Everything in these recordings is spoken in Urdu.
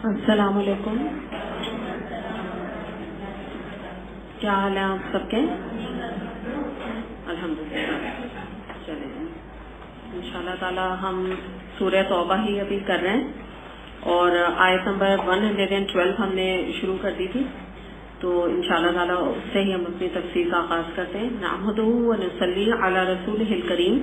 السلام علیکم. کیا حال ہے آپ سب کے؟ الحمدللہ. چلیں انشاءاللہ تعالی ہم سورہ توبہ ہی ابھی کر رہے ہیں اور آیت نمبر 112 ہم نے شروع کر دی تھی، تو انشاءاللہ تعالی اس سے ہی ہم اپنی تفسیر کا آغاز کرتے ہیں. نحمدہ و نصلی علی رسولہ الکریم،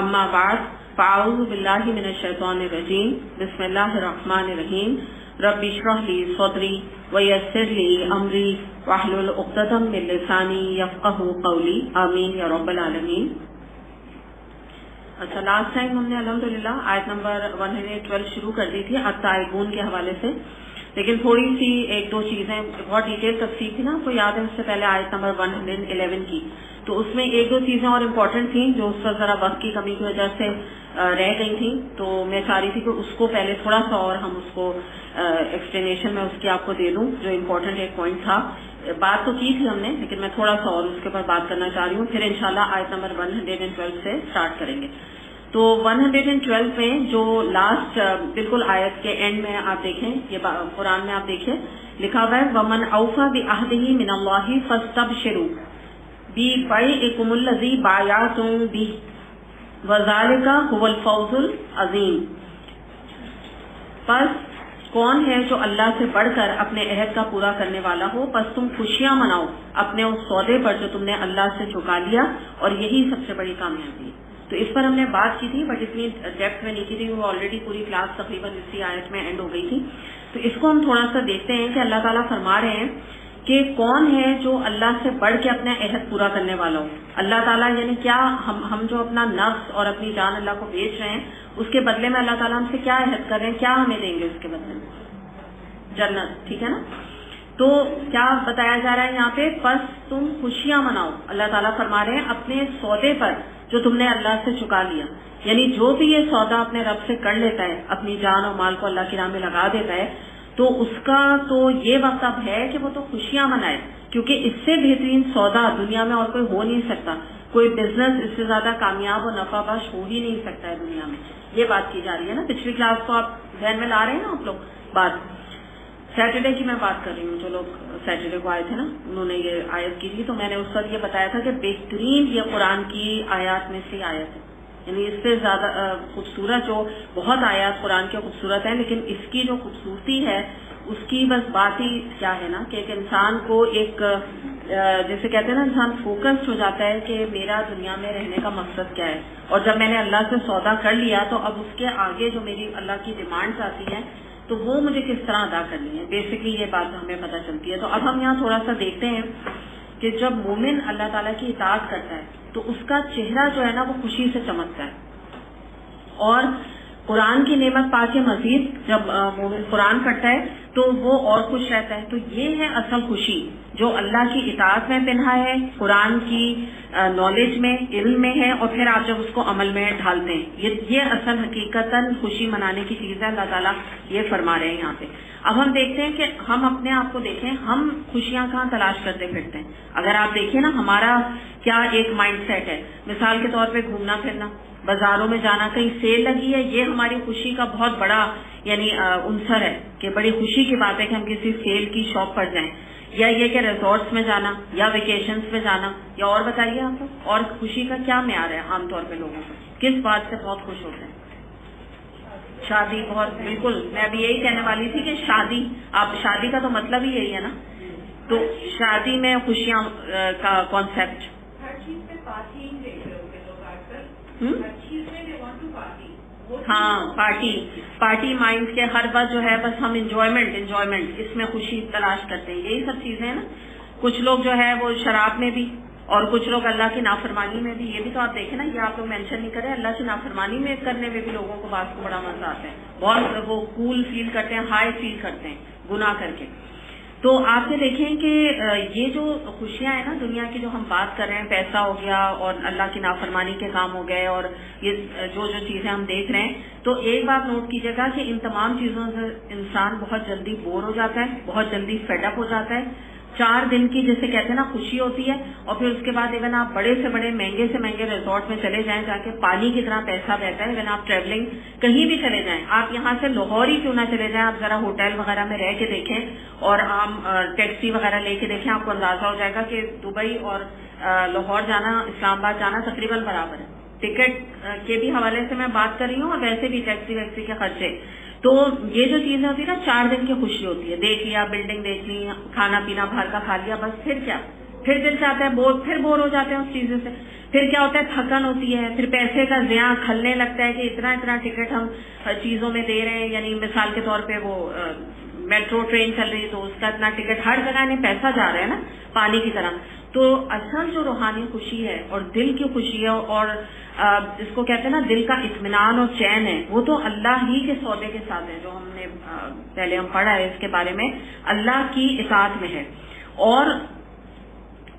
اما بعد فاعوذ باللہ من الشیطان الرجیم، بسم اللہ الرحمن الرحیم. رب اشرح لی صدری ویسر لی امری واحلل عقدۃ من لسانی یفقهوا قولی، آمین یا رب العالمین. اچھا، لاسٹ ٹائم ہم نے الحمدللہ آیت نمبر 112 شروع کر دی تھی التائبون کے حوالے سے، لیکن تھوڑی سی ایک دو چیزیں، بہت ڈیٹیل تفصیل تھی نا، آپ کو یاد ہے اس سے پہلے آیت نمبر 111 کی، تو اس میں ایک دو چیزیں اور امپورٹنٹ تھیں جو اس پر ذرا وقت کی کمی کی وجہ سے رہ گئی تھیں، تو میں چاہ رہی تھی کہ اس کو پہلے تھوڑا سا اور ہم اس کو ایکسپلینیشن میں اس کی آپ کو دے دوں، جو امپورٹنٹ ایک پوائنٹ تھا. بات تو کی تھی ہم نے، لیکن میں تھوڑا سا اور اس کے اوپر بات کرنا چاہ رہی ہوں، پھر انشاءاللہ آیت نمبر 112 سے اسٹارٹ کریں گے. تو 112 میں جو لاسٹ بالکل آیت کے اینڈ میں آپ دیکھیں، یہ قرآن میں آپ دیکھیں لکھا ہوا ہے وَمَنْ أَوْفَى بِعَهْدِهِ مِنَ اللَّهِ فَاسْتَبْشِرُوا بِبَيْعِكُمُ الَّذِي بَايَعْتُم بِهِ وَذَلِكَ هُوَ الْفَوْزُ الْعَظِيمُ. پس کون ہے جو اللہ سے بڑھ کر اپنے عہد کا پورا کرنے والا ہو، پس تم خوشیاں مناؤ اپنے اس سودے پر جو تم نے اللہ سے چکا لیا، اور یہی سب سے بڑی کامیابی ہے. تو اس پر ہم نے بات کی تھی، بٹ اتنی ڈیپتھ میں نہیں کی تھی، وہ آلریڈی پوری کلاس تقریباً اسی آیت میں اینڈ ہو گئی تھی. تو اس کو ہم تھوڑا سا دیکھتے ہیں کہ اللہ تعالیٰ فرما رہے ہیں کہ کون ہے جو اللہ سے بڑھ کے اپنا عہد پورا کرنے والا ہو. اللہ تعالیٰ یعنی کیا ہم جو اپنا نفس اور اپنی جان اللہ کو بیچ رہے ہیں، اس کے بدلے میں اللہ تعالیٰ ہم سے کیا عہد کر رہے ہیں، کیا ہمیں دیں گے اس کے بدلے میں؟ جنت. ٹھیک ہے نا؟ تو کیا بتایا جا رہا ہے یہاں پہ؟ پس تم خوشیاں مناؤ، اللہ تعالیٰ فرما رہے ہیں اپنے سودے پر جو تم نے اللہ سے چکا لیا. یعنی جو بھی یہ سودا اپنے رب سے کر لیتا ہے، اپنی جان اور مال کو اللہ کی راہ میں لگا دیتا ہے، تو اس کا تو یہ وقت اب ہے کہ وہ تو خوشیاں منائے، کیونکہ اس سے بہترین سودا دنیا میں اور کوئی ہو نہیں سکتا. کوئی بزنس اس سے زیادہ کامیاب اور نفع بخش ہو ہی نہیں سکتا ہے دنیا میں. یہ بات کی جا رہی ہے نا. پچھلی کلاس کو آپ ذہن میں لا رہے ہیں نا آپ لوگ؟ بات سیٹرڈے کی میں بات کر رہی ہوں، جو لوگ سیٹرڈے کو آئے تھے نا، انہوں نے یہ آیت کی تھی، تو میں نے اس وقت یہ بتایا تھا کہ بہترین یہ قرآن کی آیات میں سے آیت ہے. یعنی اس سے زیادہ خوبصورت، جو بہت آیات قرآن کے خوبصورت ہیں، لیکن اس کی جو خوبصورتی ہے اس کی بس بات ہی کیا ہے نا کہ ایک انسان کو ایک جیسے کہتے ہیں نا، انسان فوکسڈ ہو جاتا ہے کہ میرا دنیا میں رہنے کا مقصد کیا ہے، اور جب میں نے اللہ سے سودا کر لیا تو اب اس کے آگے جو میری اللہ کی ڈیمانڈس آتی ہیں تو وہ مجھے کس طرح ادا کرنی ہے. بیسکلی یہ بات ہمیں پتہ چلتی ہے. تو اب ہم یہاں تھوڑا سا دیکھتے ہیں کہ جب مومن اللہ تعالیٰ کی اطاعت کرتا ہے تو اس کا چہرہ جو ہے نا وہ خوشی سے چمکتا ہے، اور قرآن کی نعمت پا کے مزید جب مومن قرآن پڑھتا ہے تو وہ اور خوش رہتا ہے. تو یہ ہے اصل خوشی جو اللہ کی اطاعت میں پنہا ہے، قرآن کی نالج میں، علم میں ہے، اور پھر آپ جب اس کو عمل میں ڈھالتے ہیں، یہ اصل حقیقتاً خوشی منانے کی چیز ہے. اللہ تعالیٰ یہ فرما رہے ہیں یہاں پہ. اب ہم دیکھتے ہیں کہ ہم اپنے آپ کو دیکھیں، ہم خوشیاں کہاں تلاش کرتے پھرتے ہیں. اگر آپ دیکھیں نا ہمارا کیا ایک مائنڈ سیٹ ہے. مثال کے طور پہ گھومنا پھرنا، بازاروں میں جانا، کہیں سیل لگی ہے، یہ ہماری خوشی کا بہت بڑا یعنی عنصر ہے کہ بڑی خوشی کی بات ہے کہ ہم کسی سیل کی شاپ پر جائیں، یا یہ کہ ریزورٹس میں جانا یا ویکیشنز میں جانا. یا اور بتائیے آپ کو اور خوشی کا کیا معیار ہے عام طور پہ لوگوں کو، کس بات سے بہت خوش ہوتے ہیں؟ شادی. بہت بالکل، میں ابھی یہی کہنے والی تھی کہ شادی، آپ شادی کا تو مطلب ہی یہی ہے نا. تو شادی میں خوشیاں کا کانسیپٹ، ہاں پارٹی مائنڈ کے ہر بات جو ہے بس ہم انجوائمنٹ اس میں خوشی تلاش کرتے ہیں. یہی سب چیزیں ہیں نا. کچھ لوگ جو ہے وہ شراب میں بھی، اور کچھ لوگ اللہ کی نافرمانی میں بھی. یہ بھی تو آپ دیکھیں نا، یہ آپ لوگ مینشن نہیں کریں، اللہ کی نافرمانی میں کرنے میں بھی لوگوں کو بعض کو بڑا مزہ آتا ہے، بہت وہ کول فیل کرتے ہیں، ہائی فیل کرتے ہیں گناہ کر کے. تو آپ یہ دیکھیں کہ یہ جو خوشیاں ہیں نا دنیا کی جو ہم بات کر رہے ہیں، پیسہ ہو گیا اور اللہ کی نافرمانی کے کام ہو گئے، اور یہ جو چیزیں ہم دیکھ رہے ہیں، تو ایک بات نوٹ کیجیے گا کہ ان تمام چیزوں سے انسان بہت جلدی بور ہو جاتا ہے، بہت جلدی فیڈ اپ ہو جاتا ہے، 4 دن کی جسے کہتے ہیں نا خوشی ہوتی ہے، اور پھر اس کے بعد ایون آپ بڑے سے بڑے مہنگے سے مہنگے ریزورٹ میں چلے جائیں جا کے پانی کی طرح پیسہ بہتا ہے، ایون آپ ٹریولنگ کہیں بھی چلے جائیں، آپ یہاں سے لاہور ہی کیوں نہ چلے جائیں، آپ ذرا ہوٹل وغیرہ میں رہ کے دیکھیں اور ہم ٹیکسی وغیرہ لے کے دیکھیں، آپ کو اندازہ ہو جائے گا کہ دبئی اور لاہور جانا، اسلام آباد جانا تقریباً برابر ہے۔ ٹکٹ کے بھی حوالے سے میں بات کر رہی ہوں اور ویسے بھی ٹیکسی ویکسی کے خرچے۔ تو یہ جو چیزیں ہوتی ہے نا 4 دن کی خوشی ہوتی ہے، دیکھ لیا بلڈنگ دیکھ لی، کھانا پینا باہر کا کھا لیا، بس پھر کیا، پھر دل چاہتا ہے پھر بور ہو جاتے ہیں اس چیزوں سے، پھر کیا ہوتا ہے تھکن ہوتی ہے، پھر پیسے کا زیاں کھلنے لگتا ہے کہ اتنا ٹکٹ ہم چیزوں میں دے رہے ہیں، یعنی مثال کے طور پہ وہ میٹرو ٹرین چل رہی ہے تو اس کا اتنا ٹکٹ، ہر جگہ نہیں پیسہ جا رہا ہے نا پانی کی طرح۔ تو اصل جو روحانی خوشی ہے اور دل کی خوشی ہے اور جس کو کہتے ہیں نا دل کا اطمینان اور چین ہے، وہ تو اللہ ہی کے سودے کے ساتھ ہے، جو ہم نے پہلے ہم پڑھا ہے اس کے بارے میں، اللہ کی اطاعت میں ہے۔ اور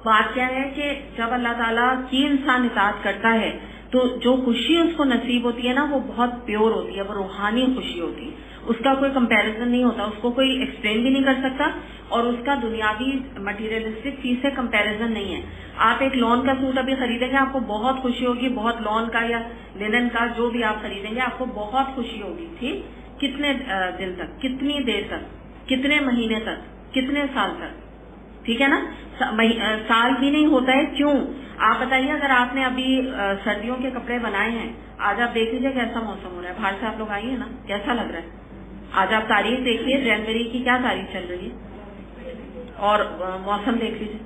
بات کیا ہے کہ جب اللہ تعالیٰ کی انسان اطاعت کرتا ہے تو جو خوشی اس کو نصیب ہوتی ہے نا وہ بہت پیور ہوتی ہے، وہ روحانی خوشی ہوتی ہے، اس کا کوئی کمپیریزن نہیں ہوتا، اس کو کوئی ایکسپلین بھی نہیں کر سکتا، اور اس کا دنیاوی مٹیریلسٹک چیز سے کمپیریزن نہیں ہے۔ آپ ایک لون کا سوٹ ابھی خریدیں گے، آپ کو بہت خوشی ہوگی، بہت لون کا یا لینن کا جو بھی آپ خریدیں گے آپ کو بہت خوشی ہوگی، ٹھیک، کتنے دن تک، کتنی دیر تک، کتنے مہینے تک، کتنے سال تک، ٹھیک ہے نا، سال بھی نہیں ہوتا ہے، کیوں؟ آپ بتائیے اگر آپ نے ابھی سردیوں کے کپڑے بنائے ہیں، آج آپ دیکھ لیجیے کیسا موسم ہو رہا ہے، باہر سے آپ لوگ آئیے نا، کیسا لگ رہا ہے؟ آج آپ تاریخ دیکھیے، جنوری کی کیا تاریخ چل رہی ہے، اور موسم دیکھ لیجیے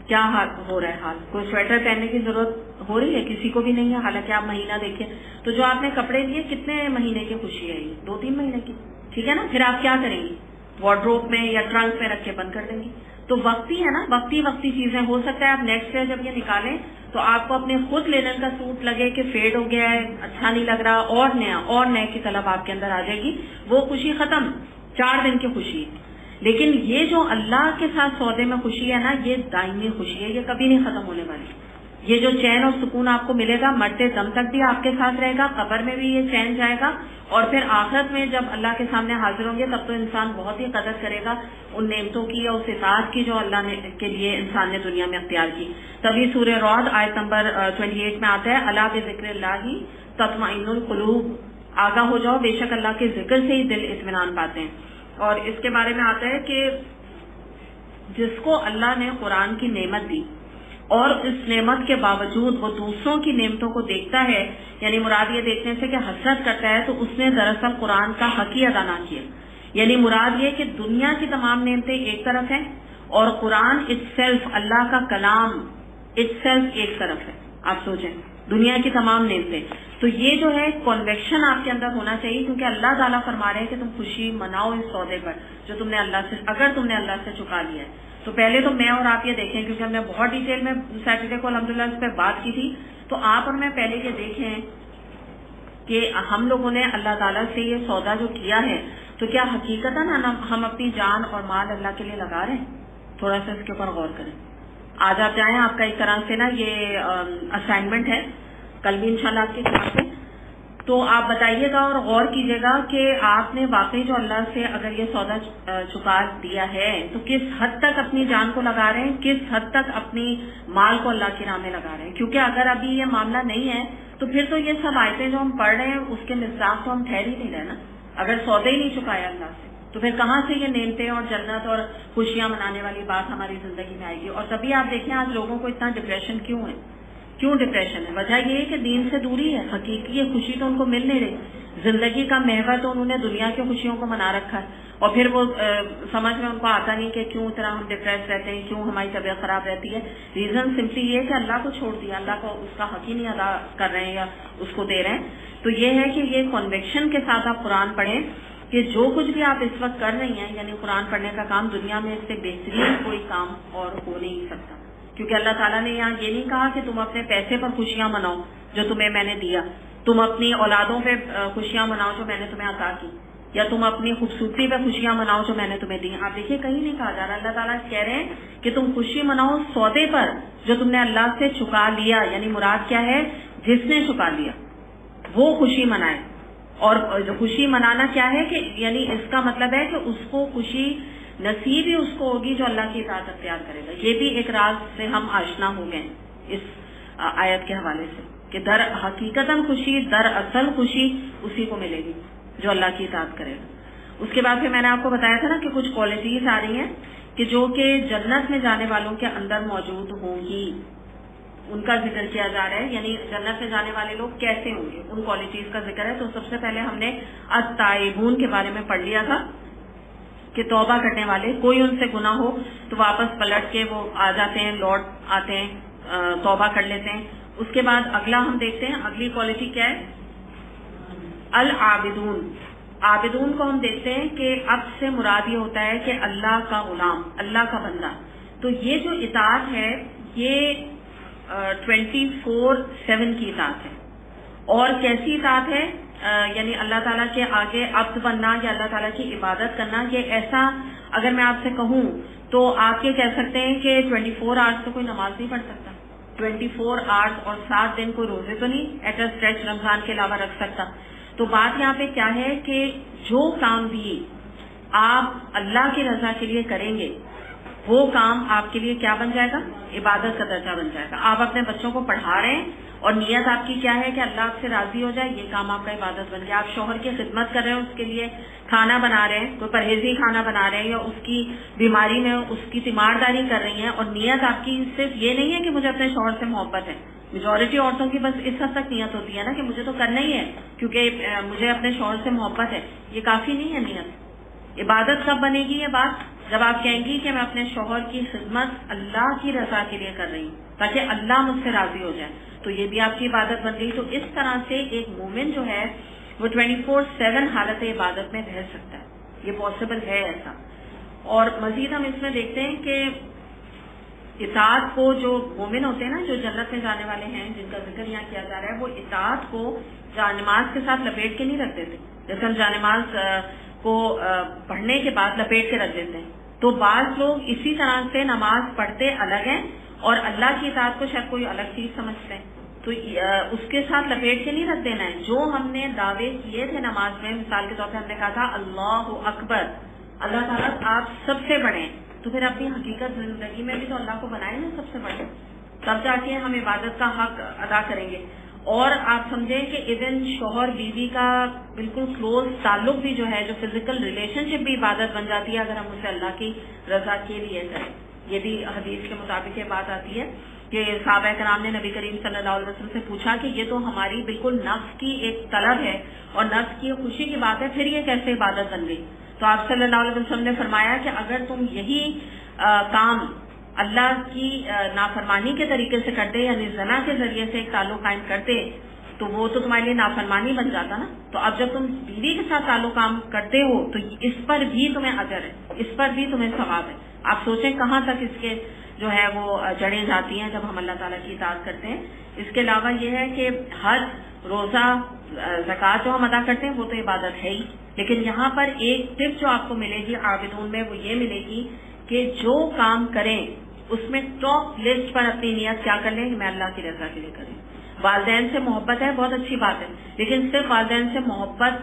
کیا حال ہو رہا ہے، حال کوئی سویٹر پہننے کی ضرورت ہو رہی ہے کسی کو بھی نہیں ہے، حالانکہ آپ مہینہ دیکھیں تو جو آپ نے کپڑے لیے کتنے مہینے کی خوشی ہے، یہ 2-3 مہینے کی، ٹھیک ہے نا، پھر آپ کیا کریں گی، وارڈروب میں یا ٹرنک میں رکھ کے بند کر دیں گی۔ تو وقتی ہے نا، وقتی چیزیں، ہو سکتا ہے آپ نیکسٹ ایئر جب یہ نکالیں تو آپ کو اپنے خود لینن کا سوٹ لگے کہ فیڈ ہو گیا ہے، اچھا نہیں لگ رہا، اور نیا اور نئے کی طلب آپ کے اندر آ جائے گی، وہ خوشی ختم، 4 دن کی خوشی۔ لیکن یہ جو اللہ کے ساتھ سودے میں خوشی ہے نا، یہ دائمی خوشی ہے، یہ کبھی نہیں ختم ہونے والی۔ یہ جو چین اور سکون آپ کو ملے گا مرتے دم تک بھی آپ کے ساتھ رہے گا، قبر میں بھی یہ چین جائے گا، اور پھر آخرت میں جب اللہ کے سامنے حاضر ہوں گے تب تو انسان بہت ہی قدر کرے گا ان نعمتوں کی یا اس اطاعت کی جو اللہ نے کے لیے انسان نے دنیا میں اختیار کی۔ تبھی سورہ رعد آیت نمبر 28 میں آتا ہے، الا بذکر اللہ تطمئن القلوب، آگاہ ہو جاؤ، بے شک اللہ کے ذکر سے ہی دل اطمینان پاتے ہیں۔ اور اس کے بارے میں آتا ہے کہ جس کو اللہ نے قرآن کی نعمت دی اور اس نعمت کے باوجود وہ دوسروں کی نعمتوں کو دیکھتا ہے، یعنی مراد یہ دیکھنے سے کہ حسرت کرتا ہے، تو اس نے دراصل قرآن کا حق ہی ادا نہ کیا۔ یعنی مراد یہ کہ دنیا کی تمام نعمتیں ایک طرف ہیں اور قرآن اٹسیلف، اللہ کا کلام اٹسیلف ایک طرف ہے۔ آپ سوچیں دنیا کی تمام نعمتیں، تو یہ جو ہے کنویکشن آپ کے اندر ہونا چاہیے، کیونکہ اللہ تعالیٰ فرما رہے ہیں کہ تم خوشی مناؤ اس سودے پر جو تم نے اللہ سے، اگر تم نے اللہ سے چکا لیا ہے۔ تو پہلے تو میں اور آپ یہ دیکھیں، کیونکہ ہم نے بہت ڈیٹیل میں سیٹرڈے کو الحمدللہ اس پہ بات کی تھی، تو آپ اور میں پہلے یہ دیکھیں کہ ہم لوگوں نے اللہ تعالیٰ سے یہ سودا جو کیا ہے تو کیا حقیقتاً ہم اپنی جان اور مال اللہ کے لیے لگا رہے ہیں؟ تھوڑا سا اس کے اوپر غور کریں۔ آج آپ جائیں، آپ کا ایک طرح سے نا یہ اسائنمنٹ ہے، کل بھی انشاءاللہ آپ کی کلاس ہے، تو آپ بتائیے گا اور غور کیجیے گا کہ آپ نے واقعی جو اللہ سے اگر یہ سودا چکا دیا ہے تو کس حد تک اپنی جان کو لگا رہے ہیں، کس حد تک اپنی مال کو اللہ کی راہ میں لگا رہے ہیں۔ کیونکہ اگر ابھی یہ معاملہ نہیں ہے تو پھر تو یہ سب آیتیں جو ہم پڑھ رہے ہیں اس کے مصداق تو ہم ٹھہر ہی نہیں رہے نا۔ اگر سودا ہی نہیں چکایا اللہ سے تو پھر کہاں سے یہ نعمتیں اور جنت اور خوشیاں منانے والی بات ہماری زندگی میں آئے گی؟ اور تبھی آپ دیکھیں آج لوگوں کو اتنا ڈپریشن کیوں ہے، کیوں ڈپریشن ہے؟ وجہ یہ ہے کہ دین سے دوری ہے، حقیقی خوشی تو ان کو مل نہیں رہی، زندگی کا محور تو انہوں نے دنیا کی خوشیوں کو منا رکھا ہے، اور پھر وہ سمجھ میں ان کو آتا نہیں کہ کیوں اتنا ہم ڈپریس رہتے ہیں، کیوں ہماری طبیعت خراب رہتی ہے۔ ریزن سمپلی یہ ہے کہ اللہ کو چھوڑ دیا، اللہ کو اس کا حق ہی نہیں ادا کر رہے ہیں یا اس کو دے رہے ہیں۔ تو یہ ہے کہ یہ کنوکشن کے ساتھ آپ قرآن پڑھیں کہ جو کچھ بھی آپ اس وقت کر رہی ہیں، یعنی قرآن پڑھنے کا کام، دنیا میں اس سے بہترین کوئی کام اور ہو نہیں سکتا، کیونکہ اللہ تعالیٰ نے یہاں یہ نہیں کہا کہ تم اپنے پیسے پر خوشیاں مناؤ جو تمہیں میں نے دیا، تم اپنی اولادوں پہ خوشیاں مناؤ جو میں نے تمہیں عطا کی، یا تم اپنی خوبصورتی پہ خوشیاں مناؤ جو میں نے تمہیں دی۔ آپ دیکھیے کہیں نہیں کہا جا رہا، اللہ تعالیٰ کہہ رہے ہیں کہ تم خوشی مناؤ سودے پر جو تم نے اللہ سے چکا لیا، یعنی مراد کیا ہے؟ جس نے چکا لیا وہ خوشی منائے۔ اور جو خوشی منانا کیا ہے کہ یعنی اس کا مطلب ہے کہ اس کو خوشی نصیب ہی اس کو ہوگی جو اللہ کی اطاعت اختیار کرے گا. یہ بھی ایک راز سے ہم آشنا ہو گئے اس آیت کے حوالے سے کہ در حقیقتاً خوشی، در اصل خوشی اسی کو ملے گی جو اللہ کی اطاعت کرے گا. اس کے بعد پھر میں نے آپ کو بتایا تھا نا کہ کچھ کوالٹیز آ رہی ہیں کہ جو کہ جنت میں جانے والوں کے اندر موجود ہوں گی، ان کا ذکر کیا جا رہا ہے. یعنی جنت میں جانے والے لوگ کیسے ہوں گے، ان کوالٹیز کا ذکر ہے. تو سب سے پہلے ہم نے التائبون کے بارے میں پڑھ لیا تھا کہ توبہ کرنے والے، کوئی ان سے گناہ ہو تو واپس پلٹ کے وہ آ جاتے ہیں، لوٹ آتے ہیں، توبہ کر لیتے ہیں. اس کے بعد اگلا ہم دیکھتے ہیں، اگلی کوالٹی کیا ہے، العابدون. عابدون کو ہم دیکھتے ہیں کہ اب سے مراد یہ ہوتا ہے کہ اللہ کا غلام، اللہ کا بندہ. تو یہ جو اطاعت ہے یہ 24/7 کی اطاعت ہے. اور کیسی اطاعت ہے؟ یعنی اللہ تعالیٰ کے آگے عبد بننا یا اللہ تعالیٰ کی عبادت کرنا. یہ ایسا اگر میں آپ سے کہوں تو آپ یہ کہہ سکتے ہیں کہ 24 آورس تو کوئی نماز نہیں پڑھ سکتا، 24 آورس اور 7 دن کوئی روزے تو نہیں ایٹ اے اسٹریچ رمضان کے علاوہ رکھ سکتا. تو بات یہاں پہ کیا ہے کہ جو کام بھی آپ اللہ کی رضا کے لیے کریں گے وہ کام آپ کے لیے کیا بن جائے گا، عبادت کا درجہ بن جائے گا. آپ اپنے بچوں کو پڑھا رہے ہیں اور نیت آپ کی کیا ہے کہ اللہ آپ سے راضی ہو جائے، یہ کام آپ کا عبادت بن گیا. آپ شوہر کی خدمت کر رہے ہیں، اس کے لیے کھانا بنا رہے ہیں، کوئی پرہیزی کھانا بنا رہے ہیں یا اس کی بیماری میں اس کی تیمارداری کر رہی ہیں، اور نیت آپ کی صرف یہ نہیں ہے کہ مجھے اپنے شوہر سے محبت ہے. میجورٹی عورتوں کی بس اس حد تک نیت ہوتی ہے نا کہ مجھے تو کرنا ہی ہے کیونکہ مجھے اپنے شوہر سے محبت ہے. یہ کافی نہیں ہے نیت. عبادت کب بنے گی یہ بات؟ جب آپ کہیں گی کہ میں اپنے شوہر کی خدمت اللہ کی رضا کے لیے کر رہی ہوں تاکہ اللہ مجھ سے راضی ہو جائے، تو یہ بھی آپ کی عبادت بن گئی. تو اس طرح سے ایک مومن جو ہے وہ 24/7 حالت عبادت میں رہ سکتا ہے. یہ پاسبل ہے ایسا. اور مزید ہم اس میں دیکھتے ہیں کہ اطاعت کو جو مومن ہوتے ہیں نا، جو جنت میں جانے والے ہیں جن کا ذکر یہاں کیا جا رہا ہے، وہ اطاعت کو جانماز کے ساتھ لپیٹ کے نہیں رکھ دیتے. جیسے ہم جانماز کو پڑھنے کے بعد لپیٹ کے رکھ دیتے ہیں، تو بعض لوگ اسی طرح سے نماز پڑھتے الگ ہیں اور اللہ کی اطاعت کو شاید کوئی الگ چیز سمجھتے ہیں، تو اس کے ساتھ لپیٹ کے نہیں رکھ دینا ہے. جو ہم نے دعوے کیے تھے نماز میں، مثال کے طور پہ ہم نے کہا تھا اللہ اکبر، اللہ تعالیٰ آپ سب سے بڑے ہیں، تو پھر اپنی حقیقت زندگی میں بھی تو اللہ کو بنائیں نا سب سے بڑے، تب جا کے ہم عبادت کا حق ادا کریں گے. اور آپ سمجھیں کہ ایون شوہر بیوی کا بالکل کلوز تعلق بھی جو ہے، جو فزیکل ریلیشن شپ بھی عبادت بن جاتی ہے اگر ہم اسے اللہ کی رضا کے لیے کریں. یہ بھی حدیث کے مطابق یہ بات آتی ہے کہ صحابہ کرام نے نبی کریم صلی اللہ علیہ وسلم سے پوچھا کہ یہ تو ہماری بالکل نفس کی ایک طلب ہے اور نفس کی خوشی کی بات ہے، پھر یہ کیسے عبادت بن گئی؟ تو آپ صلی اللہ علیہ وسلم نے فرمایا کہ اگر تم یہی کام اللہ کی نافرمانی کے طریقے سے کرتے، یعنی زنا کے ذریعے سے ایک تعلق قائم کرتے، تو وہ تو تمہارے لیے نافرمانی بن جاتا نا. تو اب جب تم بیوی کے ساتھ تعلق قائم کرتے ہو تو اس پر بھی تمہیں اجر ہے، اس پر بھی تمہیں ثواب ہے. آپ سوچیں کہاں تک اس کے جو ہے وہ جڑیں جاتی ہیں جب ہم اللہ تعالیٰ کی اطاعت کرتے ہیں. اس کے علاوہ یہ ہے کہ حج، روزہ، زکوٰۃ جو ہم ادا کرتے ہیں وہ تو عبادت ہے ہی، لیکن یہاں پر ایک ٹپ جو آپ کو ملے گی عابدون میں وہ یہ ملے گی کہ جو کام کریں اس میں ٹاپ لسٹ پر اپنی نیت کیا کر لیں کہ میں اللہ کی رضا کے لیے کریں. والدین سے محبت ہے، بہت اچھی بات ہے، لیکن صرف والدین سے محبت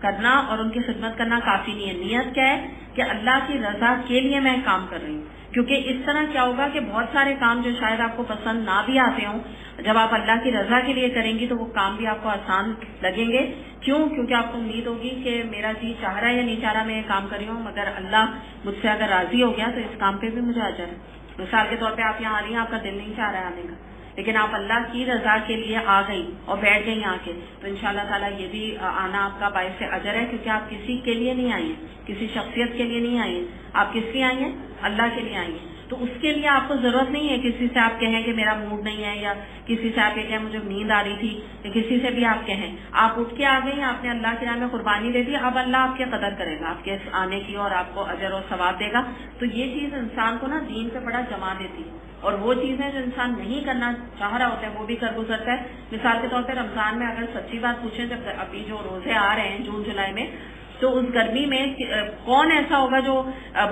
کرنا اور ان کی خدمت کرنا کافی نہیں ہے. نیت کیا ہے کہ اللہ کی رضا کے لیے میں کام کر رہی ہوں. کیونکہ اس طرح کیا ہوگا کہ بہت سارے کام جو شاید آپ کو پسند نہ بھی آتے ہوں، جب آپ اللہ کی رضا کے لیے کریں گی تو وہ کام بھی آپ کو آسان لگیں گے. کیوں؟ کیونکہ آپ کو امید ہوگی کہ میرا جی چاہ رہا ہے یا نہیں چاہ رہا میں یہ کام کر رہی ہوں، مگر اللہ مجھ سے اگر راضی ہو گیا تو اس کام پہ بھی مجھے اجر ہے. مثال کے طور پہ آپ یہاں آ رہی ہیں، آپ کا دل نہیں چاہ رہا ہے آنے کا، لیکن آپ اللہ کی رضا کے لیے آ گئی اور بیٹھ گئی آ کے، تو انشاءاللہ تعالیٰ یہ بھی آنا آپ کا باعث اجر ہے، کیونکہ آپ کسی کے لیے نہیں آئی ہیں، کسی شخصیت کے لیے نہیں آئی ہیں، آپ کس لیے آئی ہیں؟ اللہ کے لیے آئی ہیں. تو اس کے لیے آپ کو ضرورت نہیں ہے کسی سے آپ کہیں کہ میرا موڈ نہیں ہے، یا کسی سے آپ یہ کہیں مجھے نیند آ رہی تھی، یا کسی سے بھی آپ کہیں. آپ اٹھ کے آ گئی، آپ نے اللہ کے راہ میں قربانی دے دی، اب اللہ آپ کی قدر کرے گا، آپ کے آنے کی، اور آپ کو اجر اور ثواب دے گا. تو یہ چیز انسان کو نا دین پہ بڑا جما دیتی ہے، اور وہ چیزیں جو انسان نہیں کرنا چاہ رہا ہوتا ہے وہ بھی کر گزرتا ہے. مثال کے طور پہ رمضان میں اگر سچی بات پوچھیں، جب ابھی جو روزے آ رہے ہیں جون جولائی میں، تو اس گرمی میں کون ایسا ہوگا جو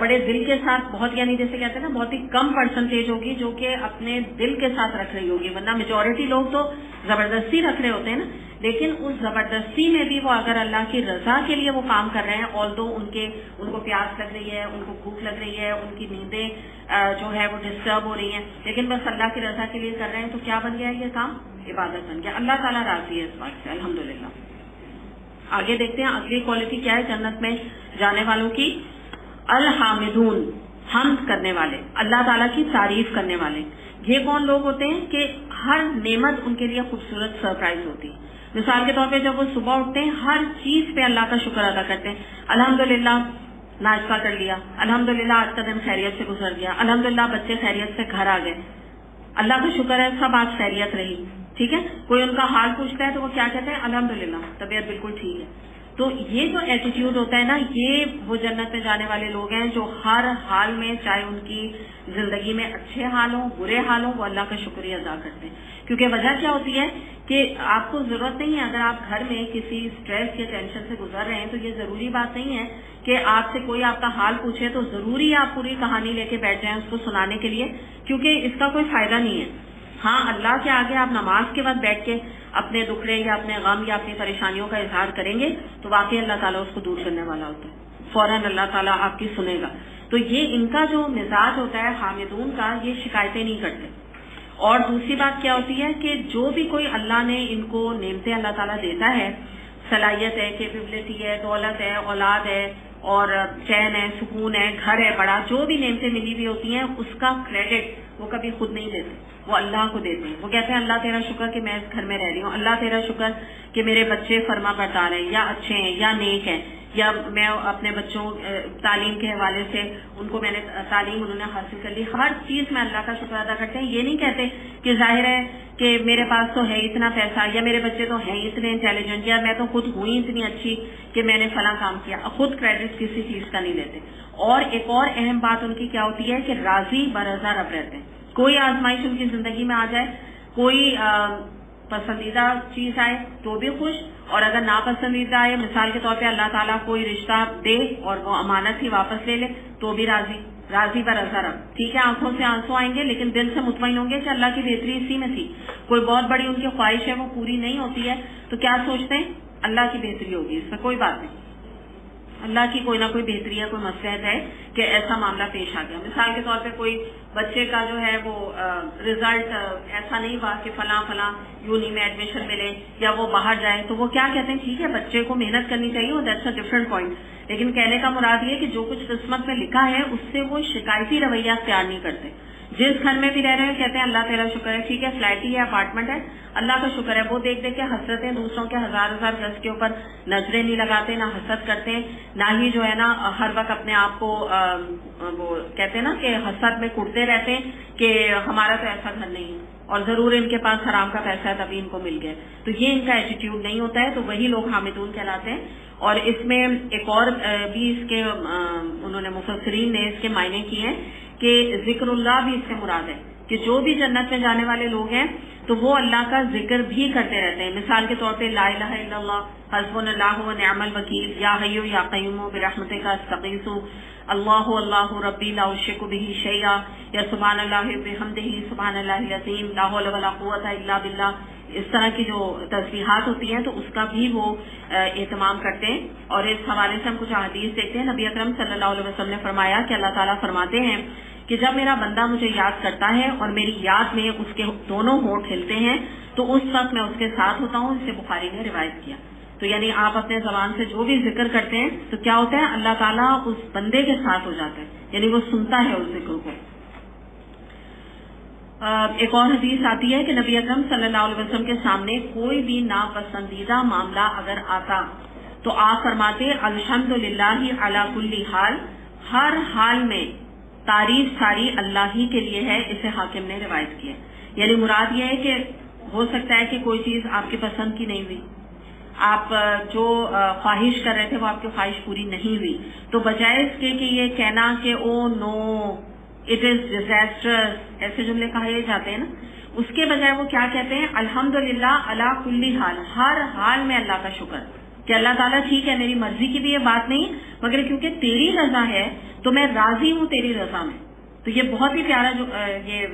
بڑے دل کے ساتھ بہت یعنی جیسے کہتے ہیں نا بہت ہی کم پرسنٹیج ہوگی جو کہ اپنے دل کے ساتھ رکھ رہی ہوگی, ورنہ میجورٹی لوگ تو زبردستی رکھ رہے ہوتے ہیں نا. لیکن اس زبردستی میں بھی وہ اگر اللہ کی رضا کے لیے وہ کام کر رہے ہیں, آلدو ان کو پیاس لگ رہی ہے, ان کو بھوک لگ رہی ہے, ان کی نیندیں جو ہے وہ ڈسٹرب ہو رہی ہیں, لیکن بس اللہ کی رضا کے لیے کر رہے ہیں, تو کیا بن گیا یہ کام؟ عبادت بن گیا. اللہ تعالیٰ راضی ہے اس بات سے الحمدللہ. آگے دیکھتے ہیں اگلی کوالٹی کیا ہے جنت میں جانے والوں کی. الحامدون, حمد کرنے والے, اللہ تعالیٰ کی تعریف کرنے والے. یہ کون لوگ ہوتے ہیں کہ ہر نعمت ان کے لیے خوبصورت سرپرائز ہوتی ہے. مثال کے طور پہ جب وہ صبح اٹھتے ہیں ہر چیز پہ اللہ کا شکر ادا کرتے ہیں. الحمدللہ ناشتہ کر لیا, الحمدللہ آج کا دن خیریت سے گزر گیا, الحمدللہ بچے خیریت سے گھر آ گئے, اللہ کا شکر ہے سب آج خیریت رہی. ٹھیک ہے, کوئی ان کا حال پوچھتا ہے تو وہ کیا کہتے ہیں؟ الحمدللہ طبیعت بالکل ٹھیک ہے. تو یہ جو ایٹیٹیوڈ ہوتا ہے نا, یہ وہ جنت میں جانے والے لوگ ہیں جو ہر حال میں, چاہے ان کی زندگی میں اچھے حال ہوں برے حال ہوں, وہ اللہ کا شکریہ ادا کرتے ہیں. کیونکہ وجہ کیا ہوتی ہے کہ آپ کو ضرورت نہیں ہے, اگر آپ گھر میں کسی اسٹریس یا ٹینشن سے گزر رہے ہیں تو یہ ضروری بات نہیں ہے کہ آپ سے کوئی آپ کا حال پوچھے تو ضروری آپ پوری کہانی لے کے بیٹھ جائیں اس کو سنانے کے لیے, کیونکہ اس کا کوئی فائدہ نہیں ہے. ہاں, اللہ کے آگے آپ نماز کے بعد بیٹھ کے اپنے دکھڑے یا اپنے غم یا اپنی پریشانیوں کا اظہار کریں گے تو واقعی اللہ تعالیٰ اس کو دور کرنے والا ہوتا ہے, فوراً اللہ تعالیٰ آپ کی سنے گا. تو یہ ان کا جو مزاج ہوتا ہے حامدون کا, یہ شکایتیں نہیں کرتے. اور دوسری بات کیا ہوتی ہے کہ جو بھی کوئی اللہ نے ان کو نعمتیں اللہ تعالیٰ دیتا ہے, صلاحیت ہے, کیپیبلٹی ہے, دولت ہے, اولاد ہے, اور چین ہے, سکون ہے, گھر ہے بڑا, جو بھی نعمتیں ملی ہوئی ہوتی ہیں اس کا کریڈٹ وہ کبھی خود نہیں دیتے, وہ اللہ کو دیتے ہیں. وہ کہتے ہیں اللہ تیرا شکر کہ میں اس گھر میں رہ رہی ہوں, اللہ تیرا شکر کہ میرے بچے فرما بردار ہیں یا اچھے ہیں یا نیک ہیں, یا میں اپنے بچوں تعلیم کے حوالے سے ان کو میں نے تعلیم انہوں نے حاصل کر لی. ہر چیز میں اللہ کا شکر ادا کرتے ہیں. یہ نہیں کہتے کہ ظاہر ہے کہ میرے پاس تو ہے اتنا پیسہ, یا میرے بچے تو ہیں اتنے انٹیلیجنٹ, یا میں تو خود ہوئی اتنی اچھی کہ میں نے فلاں کام کیا. خود کریڈٹ کسی چیز کا نہیں لیتے. اور ایک اور اہم بات ان کی کیا ہوتی ہے کہ راضی برضا رب رہتے ہیں. کوئی آزمائش ان کی زندگی میں آ جائے, کوئی پسندیدہ چیز آئے تو بھی خوش, اور اگر ناپسندیدہ آئے, مثال کے طور پہ اللہ تعالیٰ کوئی رشتہ دے اور وہ امانت ہی واپس لے لے تو بھی راضی برضا رب. ٹھیک ہے, آنکھوں سے آنسو آئیں گے لیکن دل سے مطمئن ہوں گے کہ اللہ کی بہتری اسی میں تھی. کوئی بہت بڑی ان کی خواہش ہے وہ پوری نہیں ہوتی ہے تو کیا سوچتے ہیں؟ اللہ کی بہتری ہوگی, اس میں کوئی بات نہیں, اللہ کی کوئی نہ کوئی بہتری ہے, کوئی مصلحت ہے کہ ایسا معاملہ پیش آ گیا. مثال کے طور پہ کوئی بچے کا جو ہے وہ رزلٹ ایسا نہیں ہوا کہ فلاں یونی میں ایڈمیشن ملے یا وہ باہر جائے, تو وہ کیا کہتے ہیں؟ ٹھیک ہے بچے کو محنت کرنی چاہیے, وہ دیٹس اے ڈفرنٹ پوائنٹ, لیکن کہنے کا مراد یہ کہ جو کچھ قسمت میں لکھا ہے اس سے وہ شکایتی رویہ اختیار نہیں کرتے. جس گھر میں بھی رہ رہے ہیں کہتے ہیں اللہ تیرا شکر ہے, ٹھیک ہے فلیٹ ہی ہے, اپارٹمنٹ ہے, اللہ کا شکر ہے. وہ دیکھ دیکھ کے حسرتیں دوسروں کے ہزار گز کے اوپر نظریں نہیں لگاتے, نہ حسد کرتے, نہ ہی جو ہے نا ہر وقت اپنے آپ کو وہ کہتے ہیں نا کہ حسد میں کڑتے رہتے ہیں کہ ہمارا تو ایسا گھر نہیں ہے اور ضرور ان کے پاس حرام کا پیسہ ہے تبھی ان کو مل گیا. تو یہ ان کا ایٹیٹیوڈ نہیں ہوتا ہے, تو وہی لوگ حامدون کہلاتے ہیں. اور اس میں ایک اور بھی اس کے انہوں نے مفسرین نے اس کے معنی کیے ہیں کہ ذکر اللہ بھی اس سے مراد ہے کہ جو بھی جنت میں جانے والے لوگ ہیں تو وہ اللہ کا ذکر بھی کرتے رہتے ہیں. مثال کے طور پہ لا الہ الا اللہ, حسبنا اللہ و نعم الوکیل, یا حی یا قیوم برحمتک استغیث, اللہ اللہ ربی لا اشرک بہ شیئا, یا سبحان اللہ بحمدہ سبحان اللہ العظیم, لا حول ولا قوت الا باللہ. اس طرح کی جو تسبیحات ہوتی ہیں تو اس کا بھی وہ اہتمام کرتے ہیں. اور اس حوالے سے ہم کچھ احادیث دیکھتے ہیں. نبی اکرم صلی اللہ علیہ وسلم نے فرمایا کہ اللہ تعالیٰ فرماتے ہیں کہ جب میرا بندہ مجھے یاد کرتا ہے اور میری یاد میں اس کے دونوں ہونٹ ہلتے ہیں تو اس وقت میں اس کے ساتھ ہوتا ہوں. اسے بخاری نے روایت کیا. تو یعنی آپ اپنے زبان سے جو بھی ذکر کرتے ہیں تو کیا ہوتا ہے, اللہ تعالیٰ اس بندے کے ساتھ ہو جاتا ہے, یعنی وہ سنتا ہے اس ذکر کو. ایک اور حدیث آتی ہے کہ نبی اکرم صلی اللہ علیہ وسلم کے سامنے کوئی بھی ناپسندیدہ معاملہ اگر آتا تو آپ فرماتے الحمدللہ علی کل حال, ہر حال میں تعریف ساری اللہ ہی کے لیے ہے. اسے حاکم نے روایت کیا. یعنی مراد یہ ہے کہ ہو سکتا ہے کہ کوئی چیز آپ کی پسند کی نہیں ہوئی, آپ جو خواہش کر رہے تھے وہ آپ کی خواہش پوری نہیں ہوئی, تو بجائے اس کے کہ یہ کہنا کہ او نو اٹ از ڈیزاسٹرس, ایسے جملے کہے جاتے ہیں نا, اس کے بجائے وہ کیا کہتے ہیں الحمدللہ علی کل حال, ہر حال میں اللہ کا شکر. کہ اللہ تعالیٰ ٹھیک ہے میری مرضی کی بھی یہ بات نہیں، مگر کیونکہ تیری رضا ہے تو میں راضی ہوں تیری رضا میں. تو یہ بہت ہی پیارا جو یہ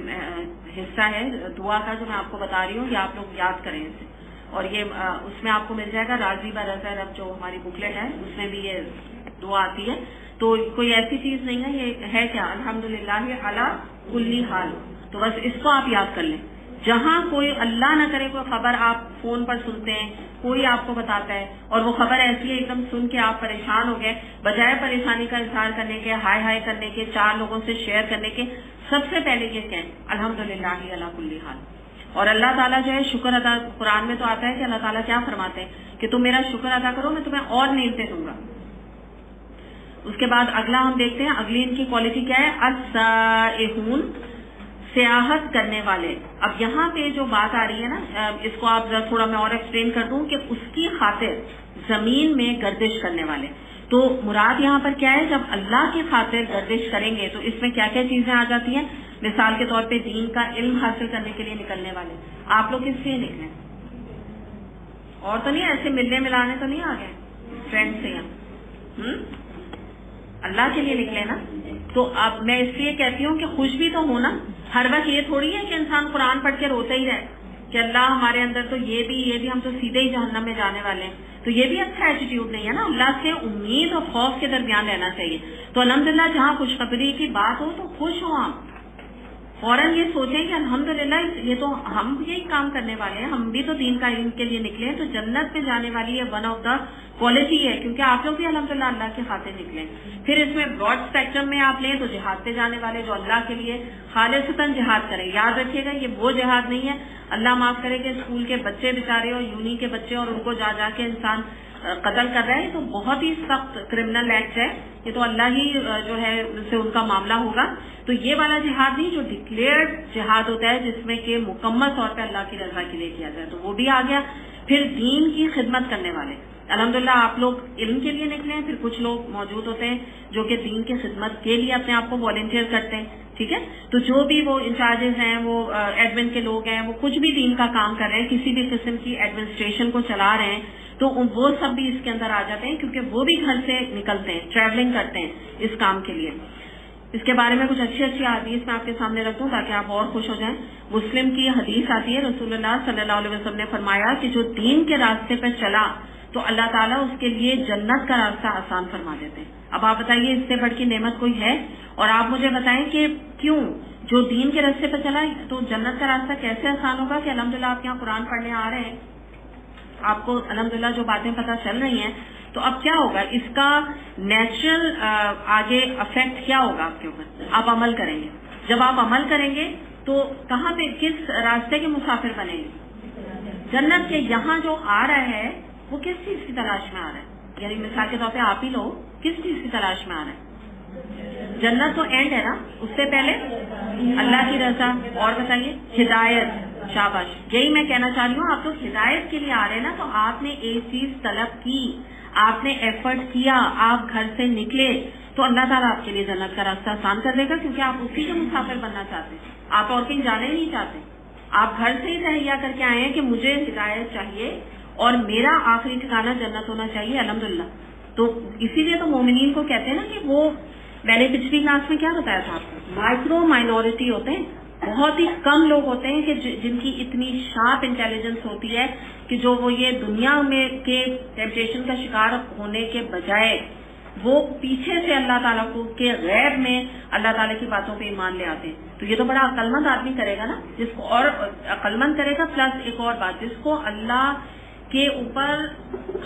حصہ ہے دعا کا جو میں آپ کو بتا رہی ہوں، یہ آپ لوگ یاد کریں اسے. اور یہ اس میں آپ کو مل جائے گا راضی برضا رب، جو ہماری بکلیٹ ہے اس میں بھی یہ دعا آتی ہے. تو کوئی ایسی چیز نہیں ہے، یہ ہے کیا، الحمدللہ علی کل حال. تو بس اس کو آپ یاد کر لیں. جہاں کوئی اللہ نہ کرے کوئی خبر آپ فون پر سنتے ہیں، کوئی آپ کو بتاتا ہے اور وہ خبر ایسی ہے ایک دم سن کے آپ پریشان ہو گئے، بجائے پریشانی کا اظہار کرنے کے، ہائے ہائے کرنے کے، 4 لوگوں سے شیئر کرنے کے، سب سے پہلے یہ کہیں الحمدللہ علی کل حال. اور اللہ تعالیٰ جو ہے شکر ادا، قرآن میں تو آتا ہے کہ اللہ تعالیٰ کیا فرماتے ہیں کہ تم میرا شکر ادا کرو میں تمہیں اور نعمتیں دوں گا. اس کے بعد اگلا ہم دیکھتے ہیں، اگلی ان کی کوالٹی کیا ہے، السائحون، سیاحت کرنے والے. اب یہاں پہ جو بات آ رہی ہے نا، اس کو آپ تھوڑا میں اور ایکسپلین کر دوں کہ اس کی خاطر زمین میں گردش کرنے والے. تو مراد یہاں پر کیا ہے، جب اللہ کی خاطر گردش کریں گے تو اس میں کیا کیا چیزیں آ جاتی ہیں. مثال کے طور پہ دین کا علم حاصل کرنے کے لیے نکلنے والے. آپ لوگ کس لیے نکلیں؟ اور تو نہیں ایسے ملنے ملانے تو نہیں آ گئے فرینڈ سے یہاں، اللہ کے لیے نکلے نا. تو اب میں اس لیے کہتی ہوں کہ خوش بھی تو ہونا. ہر وقت یہ تھوڑی ہے کہ انسان قرآن پڑھ کے روتا ہی رہے کہ اللہ ہمارے اندر تو یہ بھی ہم تو سیدھے ہی جہنم میں جانے والے ہیں. تو یہ بھی اچھا ایٹیٹیوڈ نہیں ہے نا. اللہ سے امید اور خوف کے درمیان رہنا چاہیے. تو الحمدللہ جہاں خوشخبری کی بات ہو تو خوش ہوں آپ، فوراً یہ سوچیں کہ الحمدللہ یہ تو ہم یہی کام کرنے والے ہیں، ہم بھی تو دین کا علم کے لیے نکلے ہیں. تو جنت میں جانے والی یہ ون آف دا کوالٹی ہے، کیونکہ آپ لوگ بھی الحمدللہ اللہ کے خاطر نکلے. پھر اس میں براڈ اسپیکٹرم میں آپ لیں تو جہاد پہ جانے والے جو اللہ کے لیے خالصتاً جہاد کریں. یاد رکھیے گا یہ وہ جہاد نہیں ہے، اللہ معاف کرے کہ اسکول کے بچے بیچارے اور یونی کے بچے اور ان کو جا جا کے انسان قتل کر رہا ہے. تو بہت ہی سخت کرمنل ایکٹ ہے یہ، تو اللہ ہی جو ہے سے ان کا معاملہ ہوگا. تو یہ والا جہاد نہیں جو ڈکلیئرڈ جہاد ہوتا ہے جس میں کہ مکمل طور پہ اللہ کی رضا کے لیے کیا جائے، تو وہ بھی آ گیا. پھر دین کی خدمت کرنے والے، الحمدللہ آپ لوگ علم کے لیے نکلے ہیں. پھر کچھ لوگ موجود ہوتے ہیں جو کہ دین کی خدمت کے لیے اپنے آپ کو والنٹیئر کرتے ہیں. ٹھیک ہے، تو جو بھی وہ انچارجز ہیں، وہ ایڈمن کے لوگ ہیں، وہ کچھ بھی دین کا کام کر رہے ہیں، کسی بھی قسم کی ایڈمنسٹریشن کو چلا رہے ہیں، تو وہ سب بھی اس کے اندر آ جاتے ہیں، کیونکہ وہ بھی گھر سے نکلتے ہیں، ٹریولنگ کرتے ہیں اس کام کے لیے. اس کے بارے میں کچھ اچھی حدیث میں آپ کے سامنے رکھ دوں تاکہ آپ اور خوش ہو جائیں. مسلم کی حدیث آتی ہے، رسول اللہ صلی اللہ علیہ وسلم نے فرمایا کہ جو دین کے راستے پہ چلا تو اللہ تعالیٰ اس کے لیے جنت کا راستہ آسان فرما دیتے ہیں. اب آپ بتائیے اس سے بڑھ کی نعمت کوئی ہے؟ اور آپ مجھے بتائیں کہ کیوں جو دین کے راستے پہ چلا تو جنت کا راستہ کیسے آسان ہوگا؟ کہ الحمدللہ آپ یہاں قرآن پڑھنے آ رہے ہیں، آپ کو الحمدللہ جو باتیں پتہ چل رہی ہیں، تو اب کیا ہوگا، اس کا نیچرل آگے افیکٹ کیا ہوگا آپ کے اوپر؟ آپ عمل کریں گے. جب آپ عمل کریں گے تو کہاں پہ کس راستے کے مسافر بنیں گے؟ جنت کے. یہاں جو آ رہا ہے وہ کس چیز کی تلاش میں آ رہا ہے؟ یعنی مثال کے طور پہ آپ ہی لوگ کس چیز کی تلاش میں آ رہے ہیں؟ جنت تو اینڈ ہے نا، اس سے پہلے اللہ کی رضا. اور بتائیے ہدایت. شاباش، یہی میں کہنا چاہ رہی ہوں. آپ لوگ ہدایت کے لیے آ رہے ہیں نا، تو آپ نے ایک چیز طلب کی، آپ نے ایفرٹ کیا، آپ گھر سے نکلے، تو اللہ تعالیٰ آپ کے لیے جنت کا راستہ آسان کر دے گا، کیونکہ آپ اسی کے مسافر بننا چاہتے ہیں. آپ اور کہیں جانا ہی نہیں چاہتے. آپ گھر سے ہی تہیا کر کے آئے ہیں کہ مجھے ہدایت چاہیے اور میرا آخری ٹھکانہ جنت ہونا چاہیے. الحمدللہ. تو اسی لیے تو مومنین کو کہتے ہیں نا کہ وہ، میں نے پچھلی کلاس میں کیا بتایا تھا آپ کو، مائکرو مائنورٹی ہوتے ہیں. بہت ہی کم لوگ ہوتے ہیں کہ جن کی اتنی شارپ انٹیلیجنس ہوتی ہے کہ جو وہ یہ دنیا میں کے ٹیمپٹیشن کا شکار ہونے کے بجائے وہ پیچھے سے اللہ تعالیٰ کو کے غیب میں اللہ تعالیٰ کی باتوں پہ ایمان لے آتے ہیں. تو یہ تو بڑا عقل مند آدمی کرے گا نا، جس کو، اور عقل مند کرے گا پلس ایک اور بات، جس کو اللہ کے اوپر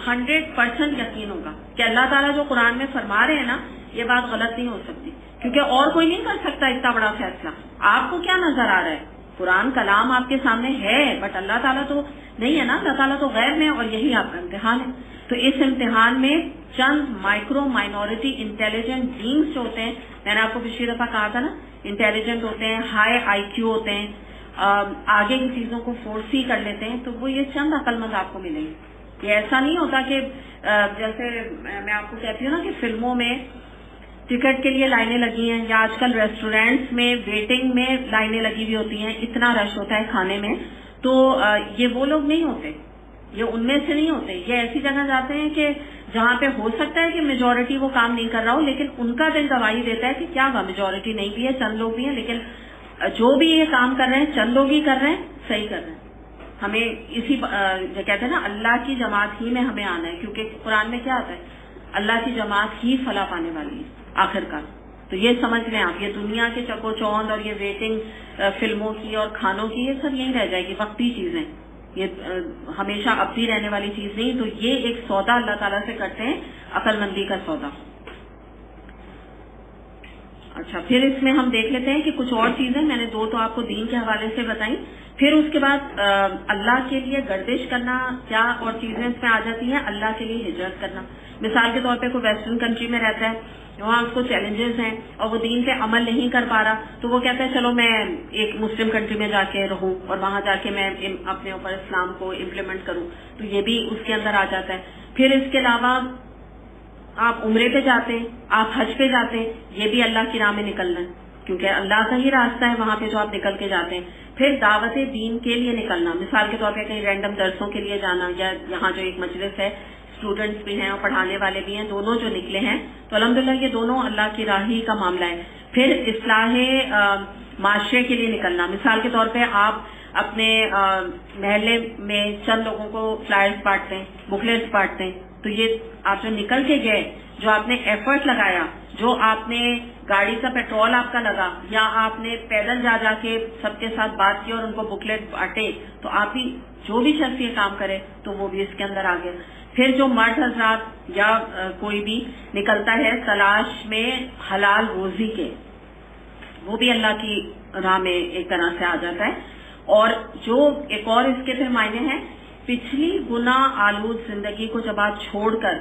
100% یقین ہوگا کہ اللہ تعالیٰ جو قرآن میں فرما رہے ہیں نا، یہ بات غلط نہیں ہو سکتی، کیونکہ اور کوئی نہیں کر سکتا اتنا بڑا فیصلہ. آپ کو کیا نظر آ رہا ہے؟ قرآن کلام آپ کے سامنے ہے، بٹ اللہ تعالیٰ تو نہیں ہے نا. اللہ تعالیٰ تو غیب میں، اور یہی آپ کا امتحان ہے. تو اس امتحان میں چند مائکرو مائنورٹی انٹیلیجنٹ بینگس جو ہوتے ہیں، میں نے آپ کو پچھلی دفعہ کہا تھا نا، انٹیلیجنٹ ہوتے ہیں، ہائی آئی کیو ہوتے ہیں، آگے کی چیزوں کو فورس ہی کر لیتے ہیں، تو وہ یہ چند عقل مند آپ کو ملیں گے. یہ ایسا نہیں ہوتا کہ جیسے میں آپ کو کہتی ہوں نا کہ فلموں میں ٹکٹ کے لیے لائنیں لگی ہیں، یا آج کل ریسٹورینٹس میں ویٹنگ میں لائنیں لگی ہوئی ہوتی ہیں، اتنا رش ہوتا ہے کھانے میں. تو یہ وہ لوگ نہیں ہوتے. یہ ان میں سے نہیں ہوتے. یہ ایسی جگہ جاتے ہیں کہ جہاں پہ ہو سکتا ہے کہ میجورٹی وہ کام نہیں کر رہا ہو، لیکن ان کا دل گواہی دیتا ہے کہ کیا ہوا میجورٹی نہیں بھی ہے، چند لوگ بھی ہیں، لیکن جو بھی یہ کام کر رہے ہیں چند لوگ ہی کر رہے ہیں، صحیح کر رہے ہیں. ہمیں اسی جو کہتے ہیں نا اللہ کی جماعت ہی میں ہمیں آنا ہے، کیونکہ قرآن میں کیا آتا ہے، اللہ کی جماعت ہی فلاح پانے والی ہے آخر کار. تو یہ سمجھ لیں آپ، یہ دنیا کے چکو چوند اور یہ ویٹنگ فلموں کی اور کھانوں کی، یہ سب یہی رہ جائے گی، وقتی چیزیں، یہ ہمیشہ ابدی رہنے والی چیز نہیں. تو یہ ایک سودا اللہ تعالیٰ سے کرتے ہیں، عقل مندی کا سودا. اچھا، پھر اس میں ہم دیکھ لیتے ہیں کہ کچھ اور چیزیں، میں نے 2 تو آپ کو دین کے حوالے سے بتائیں. پھر اس کے بعد اللہ کے لیے گردش کرنا، کیا اور چیزیں اس میں آ جاتی ہیں. اللہ کے لیے ہجرت کرنا، مثال کے طور پہ کوئی ویسٹرن کنٹری میں رہتا ہے، وہاں اس کو چیلنجز ہیں اور وہ دین پہ عمل نہیں کر پا رہا، تو وہ کہتا ہے چلو میں ایک مسلم کنٹری میں جا کے رہوں اور وہاں جا کے میں اپنے اوپر اسلام کو امپلیمنٹ کروں، تو یہ بھی اس کے اندر آ جاتا ہے. پھر اس کے علاوہ آپ عمرے پہ جاتے ہیں، آپ حج پہ جاتے ہیں، یہ بھی اللہ کی راہ میں نکلنا ہے، کیونکہ اللہ کا ہی راستہ ہے وہاں پہ جو آپ نکل کے جاتے ہیں. پھر دعوت دین کے لیے نکلنا، مثال کے طور پہ کہیں رینڈم درسوں کے لیے جانا، یا یہاں جو ایک مجلس ہے اسٹوڈنٹس بھی ہیں اور پڑھانے والے بھی ہیں، دونوں جو نکلے ہیں تو الحمدللہ یہ دونوں اللہ کی راہی کا معاملہ ہے. پھر اصلاح معاشرے کے لیے نکلنا، مثال کے طور پہ آپ اپنے محلے میں چند لوگوں کو فلائرز بانٹتے ہیں، بکلیٹس بانٹتے ہیں، تو یہ آپ جو نکل کے گئے، جو آپ نے ایفرٹ لگایا، جو آپ نے گاڑی کا پیٹرول آپ کا لگا، یا آپ نے پیدل جا جا کے سب کے ساتھ بات کی اور ان کو بکلیٹ بانٹے، تو آپ ہی جو بھی شخص یہ کام کرے تو وہ بھی اس کے اندر آ گیا. پھر جو مرد حضرات یا کوئی بھی نکلتا ہے تلاش میں حلال روزی کے، وہ بھی اللہ کی راہ میں ایک طرح سے آ جاتا ہے. اور جو ایک اور اس کے پھر معنی ہیں، پچھلی گناہ آلود زندگی کو جب آپ چھوڑ کر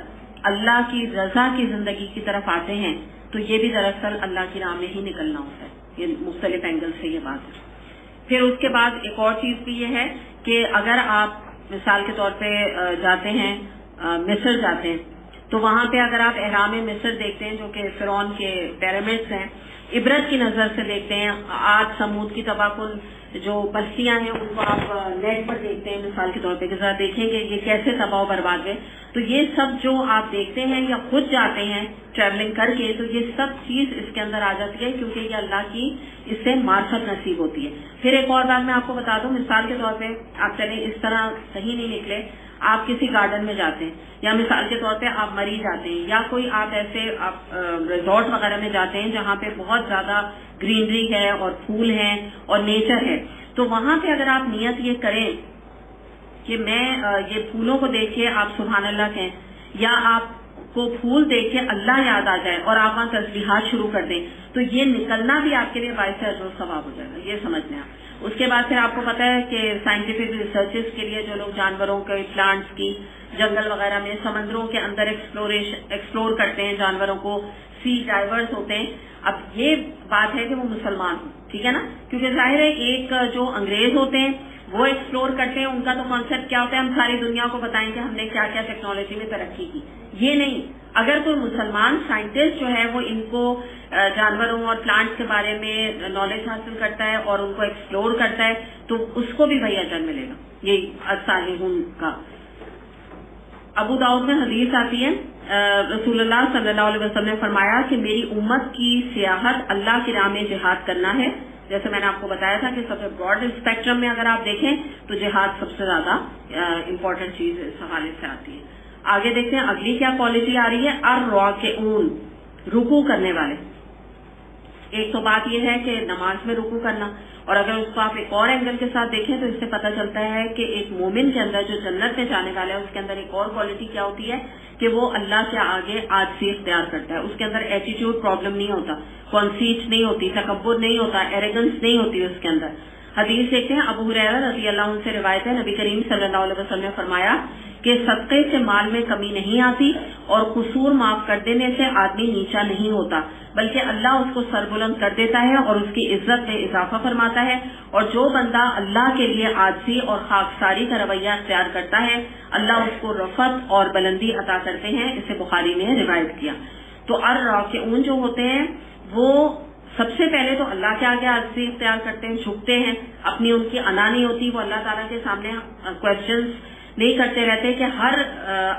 اللہ کی رضا کی زندگی کی طرف آتے ہیں تو یہ بھی دراصل اللہ کی راہ میں ہی نکلنا ہوتا ہے. یہ مختلف اینگل سے یہ بات ہے. پھر اس کے بعد ایک اور چیز بھی یہ ہے کہ اگر آپ مثال کے طور پہ جاتے ہیں مصر جاتے ہیں، تو وہاں پہ اگر آپ احرام مصر دیکھتے ہیں جو کہ فرعون کے پیرامڈس ہیں، عبرت کی نظر سے دیکھتے ہیں، عاد سمود کی تباہ کن جو بستیاں ہیں ان کو آپ نیٹ پر دیکھتے ہیں مثال کے طور پہ، کہ ذرا دیکھیں کہ یہ کیسے تباہ و برباد ہے. تو یہ سب جو آپ دیکھتے ہیں یا خود جاتے ہیں ٹریولنگ کر کے، تو یہ سب چیز اس کے اندر آ جاتی ہے، کیونکہ یہ اللہ کی اس سے معرفت نصیب ہوتی ہے. پھر ایک اور بات میں آپ کو بتا دوں، مثال کے طور پہ آپ چلیں اس طرح صحیح نہیں نکلے، آپ کسی گارڈن میں جاتے ہیں، یا مثال کے طور پہ آپ مری جاتے ہیں، یا کوئی آپ ایسے آپ ریزورٹ وغیرہ میں جاتے ہیں جہاں پہ بہت زیادہ گرینری ہے اور پھول ہیں اور نیچر ہے، تو وہاں پہ اگر آپ نیت یہ کریں کہ میں یہ پھولوں کو دیکھ کے آپ سبحان اللہ کہیں، یا آپ کو پھول دیکھ کے اللہ یاد آ جائے اور آپ وہاں تسبیحات شروع کر دیں، تو یہ نکلنا بھی آپ کے لیے باعث اجر و ثواب ہو جائے گا. یہ سمجھ لیں آپ. اس کے بعد پھر آپ کو پتا ہے کہ سائنٹیفک ریسرچز کے لیے جو لوگ جانوروں کے، پلانٹس کی، جنگل وغیرہ میں، سمندروں کے اندر ایکسپلور کرتے ہیں جانوروں کو، سی ڈائیورس ہوتے ہیں. اب یہ بات ہے کہ وہ مسلمان ہوں، ٹھیک ہے نا، کیونکہ ظاہر ہے ایک جو انگریز ہوتے ہیں وہ ایکسپلور کرتے ہیں، ان کا تو کانسیپٹ کیا ہوتا ہے، ہم ساری دنیا کو بتائیں کہ ہم نے کیا کیا ٹیکنالوجی میں ترقی کی. یہ نہیں، اگر کوئی مسلمان سائنٹسٹ جو ہے وہ ان کو جانوروں اور پلانٹس کے بارے میں نالج حاصل کرتا ہے اور ان کو ایکسپلور کرتا ہے تو اس کو بھی وہی اجر ملے گا. یہ الصالحون کا. ابو داؤد میں حدیث آتی ہے، رسول اللہ صلی اللہ علیہ وسلم نے فرمایا کہ میری امت کی سیاحت اللہ کی راہ میں جہاد کرنا ہے. جیسے میں نے آپ کو بتایا تھا کہ سب سے براڈ اسپیکٹرم میں اگر آپ دیکھیں تو جہاد سب سے زیادہ امپورٹنٹ چیز اس حوالے سے آتی ہے. آگے دیکھتے ہیں اگلی کیا کوالٹی آ رہی ہے، الراکعون، رکوع کرنے والے. ایک تو بات یہ ہے کہ نماز میں رکوع کرنا، اور اگر اس کو آپ ایک اور اینگل کے ساتھ دیکھیں تو اس سے پتہ چلتا ہے کہ ایک مومن کے اندر جو جنت میں جانے والا ہے اس کے اندر ایک اور کوالٹی کیا ہوتی ہے کہ وہ اللہ کے آگے عاجزی اختیار کرتا ہے. اس کے اندر ایٹیٹیوڈ پرابلم نہیں ہوتا، کنسیٹ نہیں ہوتی، تکبر نہیں ہوتا، ایروگنس نہیں ہوتی اس کے اندر. حدیث دیکھتے ہیں، ابو ہریرہ رضی اللہ عنہ سے روایت ہے، نبی کریم صلی اللہ علیہ وسلم نے فرمایا کہ صدقے سے مال میں کمی نہیں آتی اور قصور معاف کر دینے سے آدمی نیچا نہیں ہوتا، بلکہ اللہ اس کو سربلند کر دیتا ہے اور اس کی عزت میں اضافہ فرماتا ہے. اور جو بندہ اللہ کے لیے عاجزی اور خاکساری کا رویہ اختیار کرتا ہے اللہ اس کو رفعت اور بلندی عطا کرتے ہیں. اسے بخاری نے روایت کیا. تو الراکعون جو ہوتے ہیں وہ سب سے پہلے تو اللہ کے آگے عاجزی اختیار کرتے ہیں، جھکتے ہیں، اپنی ان کی انا نہیں ہوتی، وہ اللہ تعالیٰ کے سامنے کویسچنز نہیں کرتے رہتے کہ ہر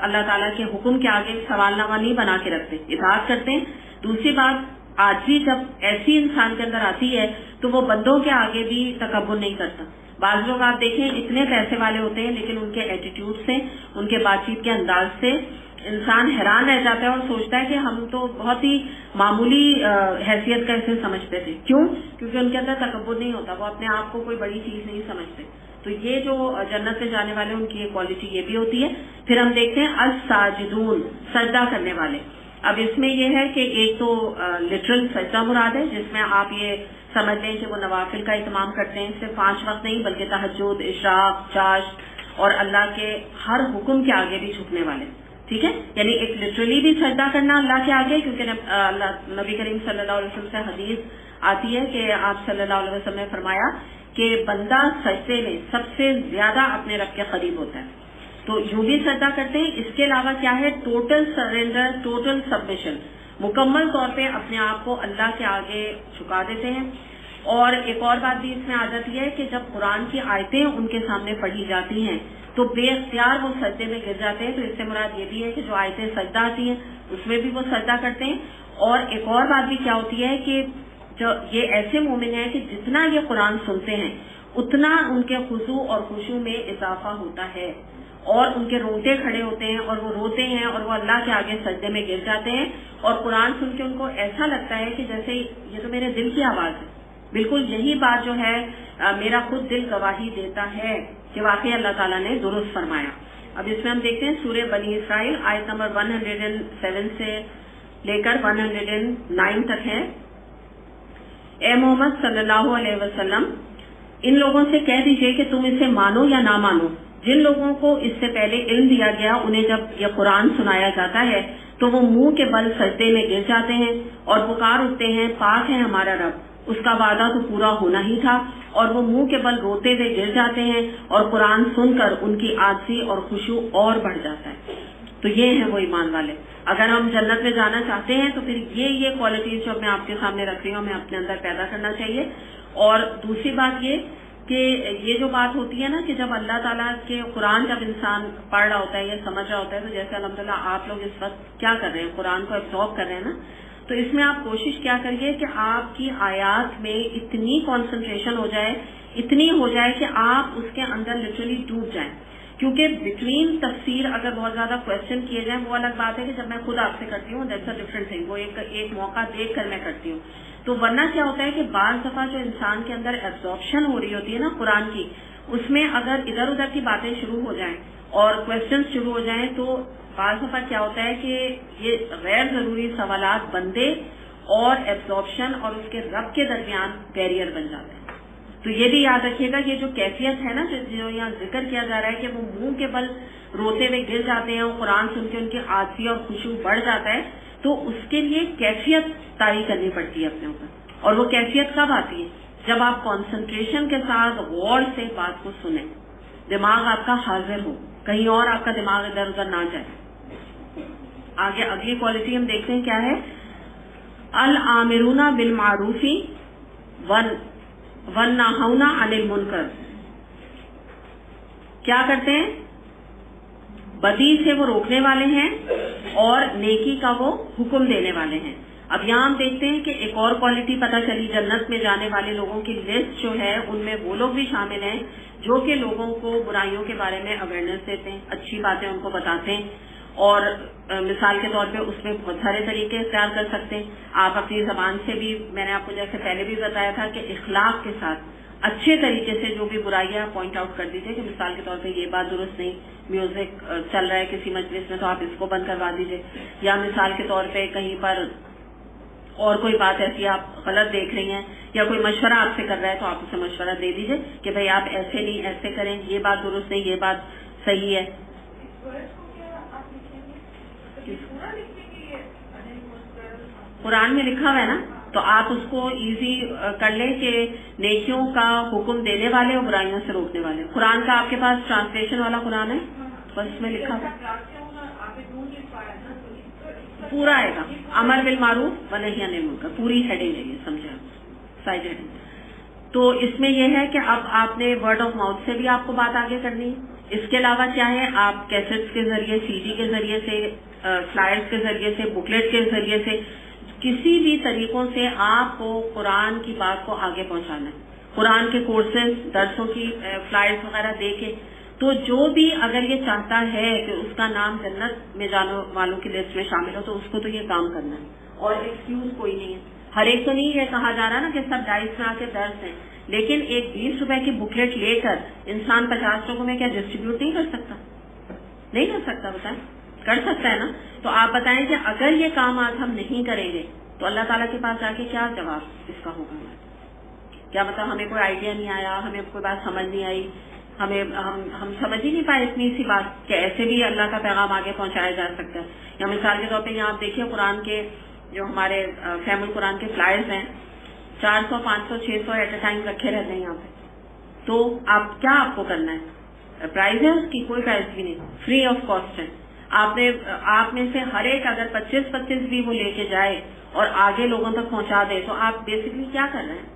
اللہ تعالیٰ کے حکم کے آگے سوال نامہ نہیں بنا کے رکھتے، اطاعت کرتے ہیں۔ دوسری بات عاجزی جب ایسی انسان کے اندر آتی ہے تو وہ بندوں کے آگے بھی تکبر نہیں کرتا۔ بعض لوگ آپ دیکھیں اتنے پیسے والے ہوتے ہیں لیکن ان کے ایٹیٹیوڈ سے، ان کے بات چیت کے انداز سے انسان حیران رہ جاتا ہے اور سوچتا ہے کہ ہم تو بہت ہی معمولی حیثیت کا اسے سمجھتے تھے۔ کیوں؟ کیونکہ ان کے اندر تکبر نہیں ہوتا، وہ اپنے آپ کو کوئی بڑی چیز نہیں سمجھتے۔ تو یہ جو جنت میں جانے والے ان کی یہ کوالٹی یہ بھی ہوتی ہے۔ پھر ہم دیکھتے ہیں الساجدون، سجدہ کرنے والے۔ اب اس میں یہ ہے کہ ایک تو لٹرل سجدہ مراد ہے، جس میں آپ یہ سمجھ لیں کہ وہ نوافل کا اہتمام کرتے ہیں، صرف 5 وقت نہیں بلکہ تہجد، اشراق، چاشت اور اللہ کے ہر حکم کے آگے بھی جھکنے والے، ٹھیک ہے؟ یعنی ایک لٹرلی بھی سجدہ کرنا اللہ کے آگے، کیونکہ نبی کریم صلی اللہ علیہ وسلم سے حدیث آتی ہے کہ آپ صلی اللہ علیہ وسلم نے فرمایا کہ بندہ سجدے میں سب سے زیادہ اپنے رب کے قریب ہوتا ہے، تو یوں بھی سجدہ کرتے ہیں۔ اس کے علاوہ کیا ہے؟ ٹوٹل سرینڈر، ٹوٹل سبمیشن، مکمل طور پہ اپنے آپ کو اللہ کے آگے جھکا دیتے ہیں۔ اور ایک اور بات بھی اس میں آ جاتی ہے کہ جب قرآن کی آیتیں ان کے سامنے پڑھی جاتی ہیں تو بے اختیار وہ سجدے میں گر جاتے ہیں۔ تو اس سے مراد یہ بھی ہے کہ جو آیتیں سجدہ آتی ہیں اس میں بھی وہ سجدہ کرتے ہیں۔ اور ایک اور بات بھی کیا ہوتی ہے کہ جو یہ ایسے مومن ہیں کہ جتنا یہ قرآن سنتے ہیں اتنا ان کے خضوع اور خشوع میں اضافہ ہوتا ہے، اور ان کے رونگٹے کھڑے ہوتے ہیں اور وہ روتے ہیں اور وہ اللہ کے آگے سجدے میں گر جاتے ہیں، اور قرآن سن کے ان کو ایسا لگتا ہے کہ جیسے یہ تو میرے دل کی آواز ہے۔ بالکل یہی بات جو ہے میرا خود دل گواہی دیتا ہے کہ واقعی اللہ تعالیٰ نے درست فرمایا۔ اب اس میں ہم دیکھتے ہیں سورہ بنی اسرائیل آیت نمبر 107 سے لے کر 109 تک ہے۔ اے محمد صلی اللہ علیہ وسلم، ان لوگوں سے کہہ دیجئے کہ تم اسے مانو یا نہ مانو، جن لوگوں کو اس سے پہلے علم دیا گیا انہیں جب یہ قرآن سنایا جاتا ہے تو وہ منہ کے بل سجدے میں گر جاتے ہیں اور پکار اٹھتے ہیں، پاک ہے ہمارا رب، اس کا وعدہ تو پورا ہونا ہی تھا، اور وہ منہ کے بل روتے ہوئے گر جاتے ہیں اور قرآن سن کر ان کی عاجزی اور خشوع اور بڑھ جاتا ہے۔ تو یہ ہیں وہ ایمان والے۔ اگر ہم جنت میں جانا چاہتے ہیں تو پھر یہ کوالٹیز جو میں آپ کے سامنے رکھ رہی ہوں ہمیں اپنے اندر پیدا کرنا چاہیے۔ اور دوسری بات یہ کہ یہ جو بات ہوتی ہے نا کہ جب اللہ تعالیٰ کے قرآن جب انسان پڑھ رہا ہوتا ہے یا سمجھ رہا ہوتا ہے، تو جیسے الحمدللہ آپ لوگ اس وقت کیا کر رہے ہیں، قرآن کو ایبزارب کر رہے ہیں نا، تو اس میں آپ کوشش کیا کریے کہ آپ کی آیات میں اتنی کانسنٹریشن ہو جائے، اتنی ہو جائے کہ آپ اس کے اندر لٹرلی ڈوب جائیں۔ کیونکہ بٹوین تفسیر اگر بہت زیادہ کوشچن کیے جائیں وہ الگ بات ہے کہ جب میں خود آپ سے کرتی ہوں دیٹس اے ڈفرنٹ تھنگ، وہ ایک موقع دیکھ کر میں کرتی ہوں۔ تو ورنہ کیا ہوتا ہے کہ بعض دفعہ جو انسان کے اندر ایبزارپشن ہو رہی ہوتی ہے نا قرآن کی، اس میں اگر ادھر ادھر کی باتیں شروع ہو جائیں اور کوشچنز شروع ہو جائیں تو بعض دفعہ کیا ہوتا ہے کہ یہ غیر ضروری سوالات بندے اور ایبزارپشن اور اس کے رب کے درمیان بیریئر بن جاتے ہیں۔ تو یہ بھی یاد رکھیے گا، یہ جو کیفیت ہے نا جو یہاں ذکر کیا جا رہا ہے کہ وہ منہ کے بل روتے ہوئے گر جاتے ہیں اور قرآن سن کے ان کی عاجزی اور خشوع بڑھ جاتا ہے، تو اس کے لیے کیفیت طاری کرنی پڑتی ہے اپنے اوپر۔ اور وہ کیفیت کب آتی ہے؟ جب آپ کانسنٹریشن کے ساتھ غور سے بات کو سنیں، دماغ آپ کا حاضر ہو، کہیں اور آپ کا دماغ ادھر ادھر نہ جائے۔ آگے اگلی کوالٹی ہم دیکھتے ہیں کیا ہے، العامرون بالمعروف والناہون عن المنکر۔ کیا کرتے ہیں؟ بدی سے وہ روکنے والے ہیں اور نیکی کا وہ حکم دینے والے ہیں۔ اب یہاں ہم دیکھتے ہیں کہ ایک اور کوالٹی پتہ چلی، جنت میں جانے والے لوگوں کی لسٹ جو ہے ان میں وہ لوگ بھی شامل ہیں جو کہ لوگوں کو برائیوں کے بارے میں اویئرنیس دیتے ہیں، اچھی باتیں ان کو بتاتے ہیں، اور مثال کے طور پہ اس میں بہت سارے طریقے اختیار کر سکتے ہیں۔ آپ اپنی زبان سے بھی، میں نے آپ کو جیسے پہلے بھی بتایا تھا کہ اخلاق کے ساتھ اچھے طریقے سے جو بھی برائیاں پوائنٹ آؤٹ کر دیجیے کہ مثال کے طور پہ یہ بات درست نہیں، میوزک چل رہا ہے کسی مجلس میں تو آپ اس کو بند کروا دیجیے، یا مثال کے طور پہ کہیں پر اور کوئی بات ایسی آپ غلط دیکھ رہی ہیں یا کوئی مشورہ آپ سے کر رہا ہے تو آپ اسے مشورہ دے دیجیے کہ بھائی آپ ایسے نہیں ایسے کریں، یہ بات درست نہیں، یہ بات صحیح ہے۔ قرآن میں لکھا ہوا ہے نا، تو آپ اس کو ایزی کر لیں کہ نیکیوں کا حکم دینے والے اور برائیوں سے روکنے والے۔ قرآن کا آپ کے پاس ٹرانسلیشن والا قرآن ہے، بس اس میں لکھا ہوا پورا آئے گا، امر بالمعروف ونہی عن المنکر، پوری ہیڈنگ ہے یہ، سمجھے آپ، سائڈ ہیڈنگ۔ تو اس میں یہ ہے کہ اب آپ نے ورڈ آف ماؤتھ سے بھی آپ کو بات آگے کرنی ہے. اس کے علاوہ کیا ہے, آپ کیسٹس کے ذریعے, سی ڈی کے ذریعے سے, فلائرز کے ذریعے سے, بکلیٹ کے ذریعے سے, کسی بھی طریقوں سے آپ کو قرآن کی بات کو آگے پہنچانا ہے. قرآن کے کورسز, درسوں کی فلائرز وغیرہ دے کے, تو جو بھی اگر یہ چاہتا ہے کہ اس کا نام جنت میں جانے والوں کی لسٹ میں شامل ہو, تو اس کو تو یہ کام کرنا ہے, اور ایکسکیوز کوئی نہیں ہے. ہر ایک تو نہیں یہ کہا جا رہا نا کہ سب ڈائس میں آ کے درس ہیں, لیکن ایک 20 روپے کی بکلیٹ لے کر انسان 50 لوگوں میں کیا ڈسٹریبیوٹ نہیں کر سکتا؟ نہیں کر سکتا, بتائیں, کر سکتا ہے نا. تو آپ بتائیں کہ اگر یہ کام آج ہم نہیں کریں گے تو اللہ تعالیٰ کے پاس جا کے کیا جواب اس کا ہوگا؟ کیا مطلب ہمیں کوئی آئیڈیا نہیں آیا, ہمیں کوئی بات سمجھ نہیں آئی, ہم سمجھ ہی نہیں پائے اتنی سی بات کہ ایسے بھی اللہ کا پیغام آگے پہنچایا جا سکتا ہے. یا مثال کے طور پہ یہاں آپ دیکھیے قرآن کے جو ہمارے فہم القرآن کے فلائرز ہیں, 400, 500, 600 ایٹ اے ٹائم رکھے رہتے ہیں یہاں پہ. تو آپ کیا آپ کو کرنا ہے؟ پرائز ہے اس کی؟ کوئی پرائز بھی نہیں, فری آف کاسٹ ہے. آپ میں سے ہر ایک اگر 25 بھی وہ لے کے جائے اور آگے لوگوں تک پہنچا دے, تو آپ بیسکلی کیا کر رہے ہیں؟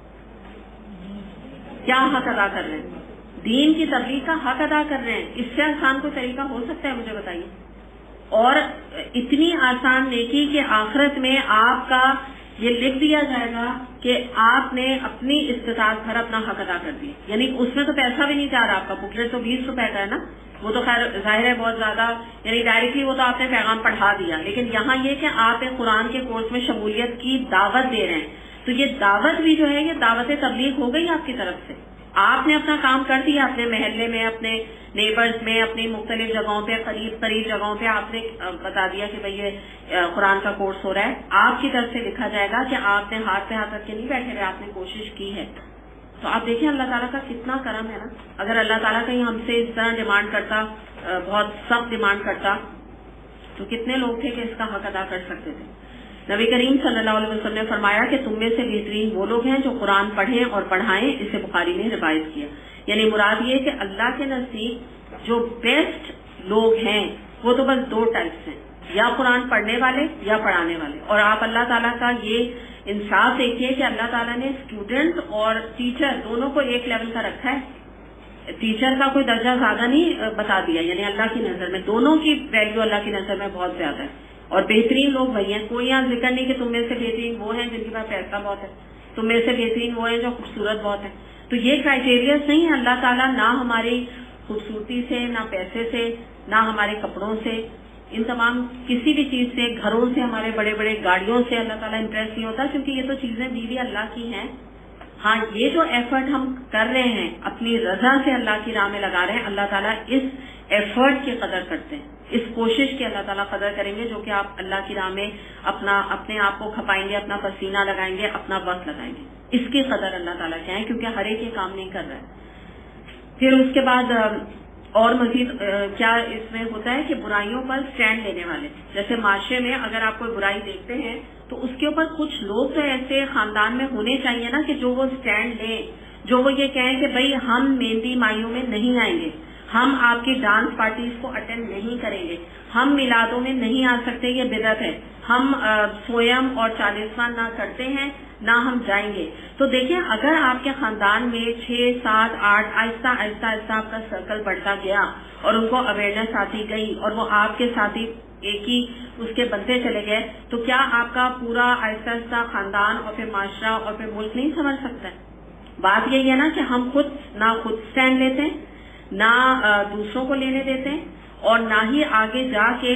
کیا حق ادا کر رہے ہیں؟ دین کی تبلیغ کا حق ادا کر رہے ہیں. اس سے آسان کوئی طریقہ ہو سکتا ہے؟ مجھے بتائیے. اور اتنی آسان نیکی کہ آخرت میں آپ کا یہ لکھ دیا جائے گا کہ آپ نے اپنی استطاعت پر اپنا حق ادا کر دیا. یعنی اس میں تو پیسہ بھی نہیں جا رہا, آپ کا بکلیٹ تو 20 روپے کا ہے نا, وہ تو خیر ظاہر ہے بہت زیادہ, یعنی ڈائریکٹلی وہ تو آپ نے پیغام پڑھا دیا. لیکن یہاں یہ کہ آپ ایک قرآن کے کورس میں شمولیت کی دعوت دے رہے ہیں, تو یہ دعوت بھی جو ہے یہ دعوت تبلیغ ہو گئی آپ کی طرف سے. آپ نے اپنا کام کر دیا, اپنے محلے میں, اپنے نیبرز میں, اپنی مختلف جگہوں پہ, قریب جگہوں پہ آپ نے بتا دیا کہ بھئی یہ قرآن کا کورس ہو رہا ہے. آپ کی طرف سے لکھا جائے گا کہ آپ نے ہاتھ پہ ہاتھ رکھ کے نہیں بیٹھے رہے, آپ نے کوشش کی ہے. تو آپ دیکھیں اللہ تعالیٰ کا کتنا کرم ہے نا. اگر اللہ تعالیٰ کہیں ہم سے اس طرح ڈیمانڈ کرتا, بہت سخت ڈیمانڈ کرتا, تو کتنے لوگ تھے کہ اس کا حق ادا کر سکتے تھے. نبی کریم صلی اللہ علیہ وسلم نے فرمایا کہ تم میں سے بہترین وہ لوگ ہیں جو قرآن پڑھیں اور پڑھائیں. اسے بخاری نے روایت کیا. یعنی مراد یہ کہ اللہ کے نزدیک جو بیسٹ لوگ ہیں وہ تو بس 2 ٹائپس ہیں, یا قرآن پڑھنے والے یا پڑھانے والے. اور آپ اللہ تعالیٰ کا یہ انصاف دیکھیے کہ اللہ تعالیٰ نے اسٹوڈنٹ اور ٹیچر دونوں کو ایک لیول کا رکھا ہے. ٹیچر کا کوئی درجہ زیادہ نہیں بتا دیا, یعنی اللہ کی نظر میں دونوں کی ویلیو اللہ کی نظر میں بہت زیادہ ہے. اور بہترین لوگ وہی ہیں. کوئی یہاں ذکر نہیں کہ تم میں سے بہترین وہ ہیں جن کے پاس پیسہ بہت ہے, تم میں سے بہترین وہ ہیں جو خوبصورت بہت ہے. تو یہ کرائٹیریاز نہیں ہے. اللہ تعالیٰ نہ ہماری خوبصورتی سے, نہ پیسے سے, نہ ہمارے کپڑوں سے, ان تمام کسی بھی چیز سے, گھروں سے, ہمارے بڑے بڑے گاڑیوں سے اللہ تعالیٰ امپریس نہیں ہوتا, کیونکہ یہ تو چیزیں بھی اللہ کی ہیں. ہاں یہ جو ایفرٹ ہم کر رہے ہیں اپنی رضا سے اللہ کی راہ میں لگا رہے ہیں, اللہ تعالیٰ اس ایفرٹ کی قدر کرتے ہیں, اس کوشش کی اللہ تعالیٰ قدر کریں گے جو کہ آپ اللہ کی راہ میں اپنے آپ کو کھپائیں گے, اپنا پسینہ لگائیں گے, اپنا وقت لگائیں گے. اس کی قدر اللہ تعالیٰ کیا ہے, کیونکہ ہر ایک یہ کام نہیں کر رہا ہے. پھر اس کے بعد اور مزید کیا اس میں ہوتا ہے کہ برائیوں پر سٹینڈ لینے والے, جیسے معاشرے میں اگر آپ کوئی برائی دیکھتے ہیں تو اس کے اوپر کچھ لوگ تو ایسے خاندان میں ہونے چاہیے نا کہ جو وہ سٹینڈ لیں, جو وہ یہ کہیں کہ بھئی ہم مہندی مائیوں میں نہیں آئیں گے, ہم آپ کی ڈانس پارٹیز کو اٹینڈ نہیں کریں گے, ہم میلادوں میں نہیں آ سکتے, یہ بدعت ہے, ہم سویم اور چالیسواں نہ کرتے ہیں, نہ ہم جائیں گے. تو دیکھیں اگر آپ کے خاندان میں 6, 7, 8 آہستہ آہستہ آپ کا سرکل بڑھتا گیا اور ان کو اویئرنیس آتی گئی اور وہ آپ کے ساتھ ہی ایک ہی اس کے بنتے چلے گئے, تو کیا آپ کا پورا آہستہ آہستہ خاندان اور پھر معاشرہ اور پھر ملک نہیں سنور سکتا ہے؟ بات یہی ہے نا کہ ہم نہ خود سٹینڈ لیتے ہیں, نہ دوسروں کو لینے دیتے ہیں, اور نہ ہی آگے جا کے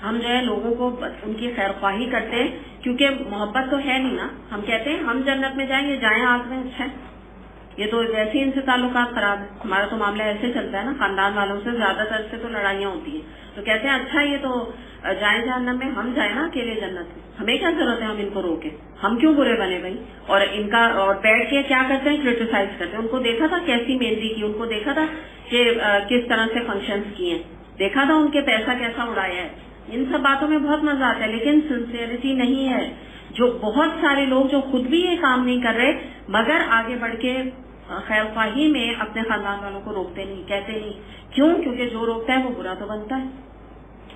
ہم جو ہے لوگوں کو ان کی خیر خواہی کرتے ہیں, کیونکہ محبت تو ہے نہیں نا. ہم کہتے ہیں ہم جنت میں جائیں گے, جائیں آگ میں, اچھا ہے, یہ تو ویسے ہی ان سے تعلقات خراب ہے. ہمارا تو معاملہ ایسے چلتا ہے نا, خاندان والوں سے زیادہ تر سے تو لڑائیاں ہوتی ہیں, تو کہتے ہیں اچھا یہ تو جائیں جہنم میں, ہم جائیں نا اکیلے جنت میں, ہمیں کیا ضرورت ہے ہم ان کو روکیں, ہم کیوں برے بنے بھائی. اور ان کا اور بیٹھ کے کیا کرتے ہیں, کرٹیسائز کرتے ہیں. ان کو دیکھا تھا کیسی مہندی کی, ان کو دیکھا تھا کہ کس طرح سے فنکشنز کیے ہیں, دیکھا تھا ان کے پیسہ کیسا اڑایا ہے. ان سب باتوں میں بہت مزہ آتا ہے, لیکن سنسیئرٹی نہیں ہے. جو بہت سارے لوگ جو خود بھی یہ کام نہیں کر رہے مگر آگے بڑھ کے خیر خواہی میں اپنے خاندان والوں کو روکتے نہیں, کہتے نہیں. کیوں؟ کیونکہ جو روکتا ہے وہ برا تو بنتا ہے.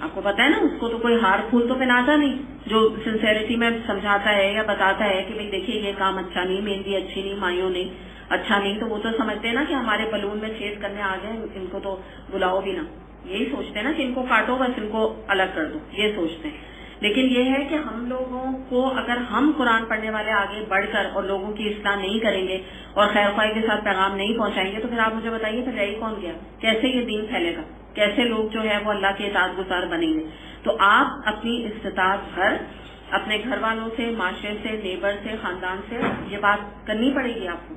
آپ کو پتا ہے نا، اس کو تو کوئی ہار پھول تو پہناتا نہیں جو سنسیئرٹی میں سمجھاتا ہے یا بتاتا ہے کہ بھائی دیکھیے یہ کام اچھا نہیں، مہندی اچھی نہیں، مایوں نہیں اچھا نہیں، تو وہ تو سمجھتے ہیں نا کہ ہمارے بلون میں چھید کرنے آ گئے، ان کو تو بلاؤ بھی نہ. یہی سوچتے ہیں نا کہ ان کو کاٹو بس ان کو الگ کر دو، یہ سوچتے ہیں. لیکن یہ ہے کہ ہم لوگوں کو اگر ہم قرآن پڑھنے والے آگے بڑھ کر اور لوگوں کی اصلاح نہیں کریں گے اور خیر خواہی کے ساتھ پیغام نہیں پہنچائیں گے، تو پھر آپ مجھے بتائیے پھر رہ کون گیا؟ کیسے یہ دین پھیلے گا؟ کیسے لوگ جو ہے وہ اللہ کے اطاعت گزار بنیں گے؟ تو آپ اپنی استطاعت بھر اپنے گھر والوں سے، معاشرے سے، نیبر سے، خاندان سے یہ بات کرنی پڑے گی آپ کو.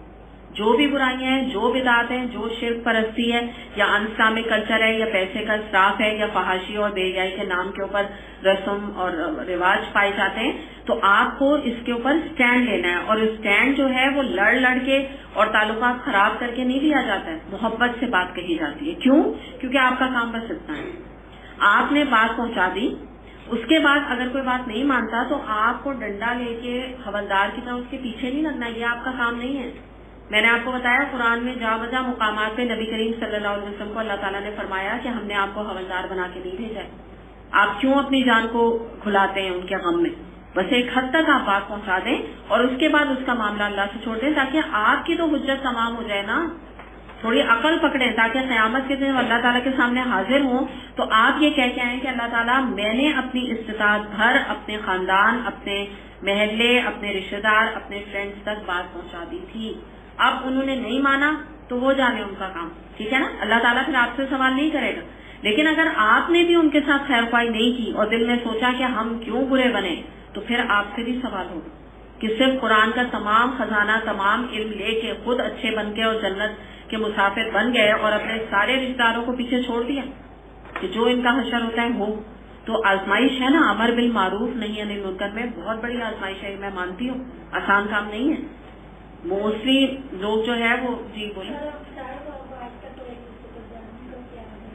جو بھی برائیاں ہیں، جو بدعات ہیں، جو شرک پرستی ہے یا ان اسلامک کلچر ہے یا پیسے کا اسراف ہے یا فحاشی اور بے حیائی کے نام کے اوپر رسم اور رواج پائے جاتے ہیں، تو آپ کو اس کے اوپر اسٹینڈ لینا ہے. اور اسٹینڈ جو ہے وہ لڑ کے اور تعلقات خراب کر کے نہیں لیا جاتا ہے، محبت سے بات کہی جاتی ہے. کیوں؟ کیونکہ آپ کا کام بس اتنا ہے، آپ نے بات پہنچا دی. اس کے بعد اگر کوئی بات نہیں مانتا تو آپ کو ڈنڈا لے کے حوالدار کی طرح اس کے پیچھے نہیں لگنا، یہ آپ کا کام نہیں ہے. میں نے آپ کو بتایا قرآن میں جا بجا مقامات پہ نبی کریم صلی اللہ علیہ وسلم کو اللہ تعالیٰ نے فرمایا کہ ہم نے آپ کو حوالدار بنا کے نہیں بھیجا ہے. آپ کیوں اپنی جان کو کھلاتے ہیں ان کے غم میں؟ بس ایک حد تک آپ بات پہنچا دیں اور اس کے بعد اس کا معاملہ اللہ سے چھوڑ دیں، تاکہ آپ کی تو حجت تمام ہو جائے نا. تھوڑی عقل پکڑیں تاکہ قیامت کے دن اللہ تعالیٰ کے سامنے حاضر ہوں تو آپ یہ کہہ کے آئیں کہ اللہ تعالیٰ میں نے اپنی استطاعت بھر اپنے خاندان، اپنے محلے، اپنے رشتے دار، اپنے فرینڈز تک بات پہنچا دی تھی. اب انہوں نے نہیں مانا تو وہ جانے ان کا کام، ٹھیک ہے نا. اللہ تعالیٰ پھر آپ سے سوال نہیں کرے گا. لیکن اگر آپ نے بھی ان کے ساتھ خیر خواہی نہیں کی اور دل میں سوچا کہ ہم کیوں برے بنے، تو پھر آپ سے بھی سوال ہوگا کہ صرف قرآن کا تمام خزانہ، تمام علم لے کے خود اچھے بن کے اور جنت کے مسافر بن گئے اور اپنے سارے رشتہ داروں کو پیچھے چھوڑ دیا کہ جو ان کا حشر ہوتا ہے ہو. تو آزمائش ہے نا، امر بالمعروف نہیں انل منکر میں بہت بڑی آزمائش ہے، میں مانتی ہوں آسان کام نہیں ہے. موسٹلی لوگ جو ہے وہ جی بولے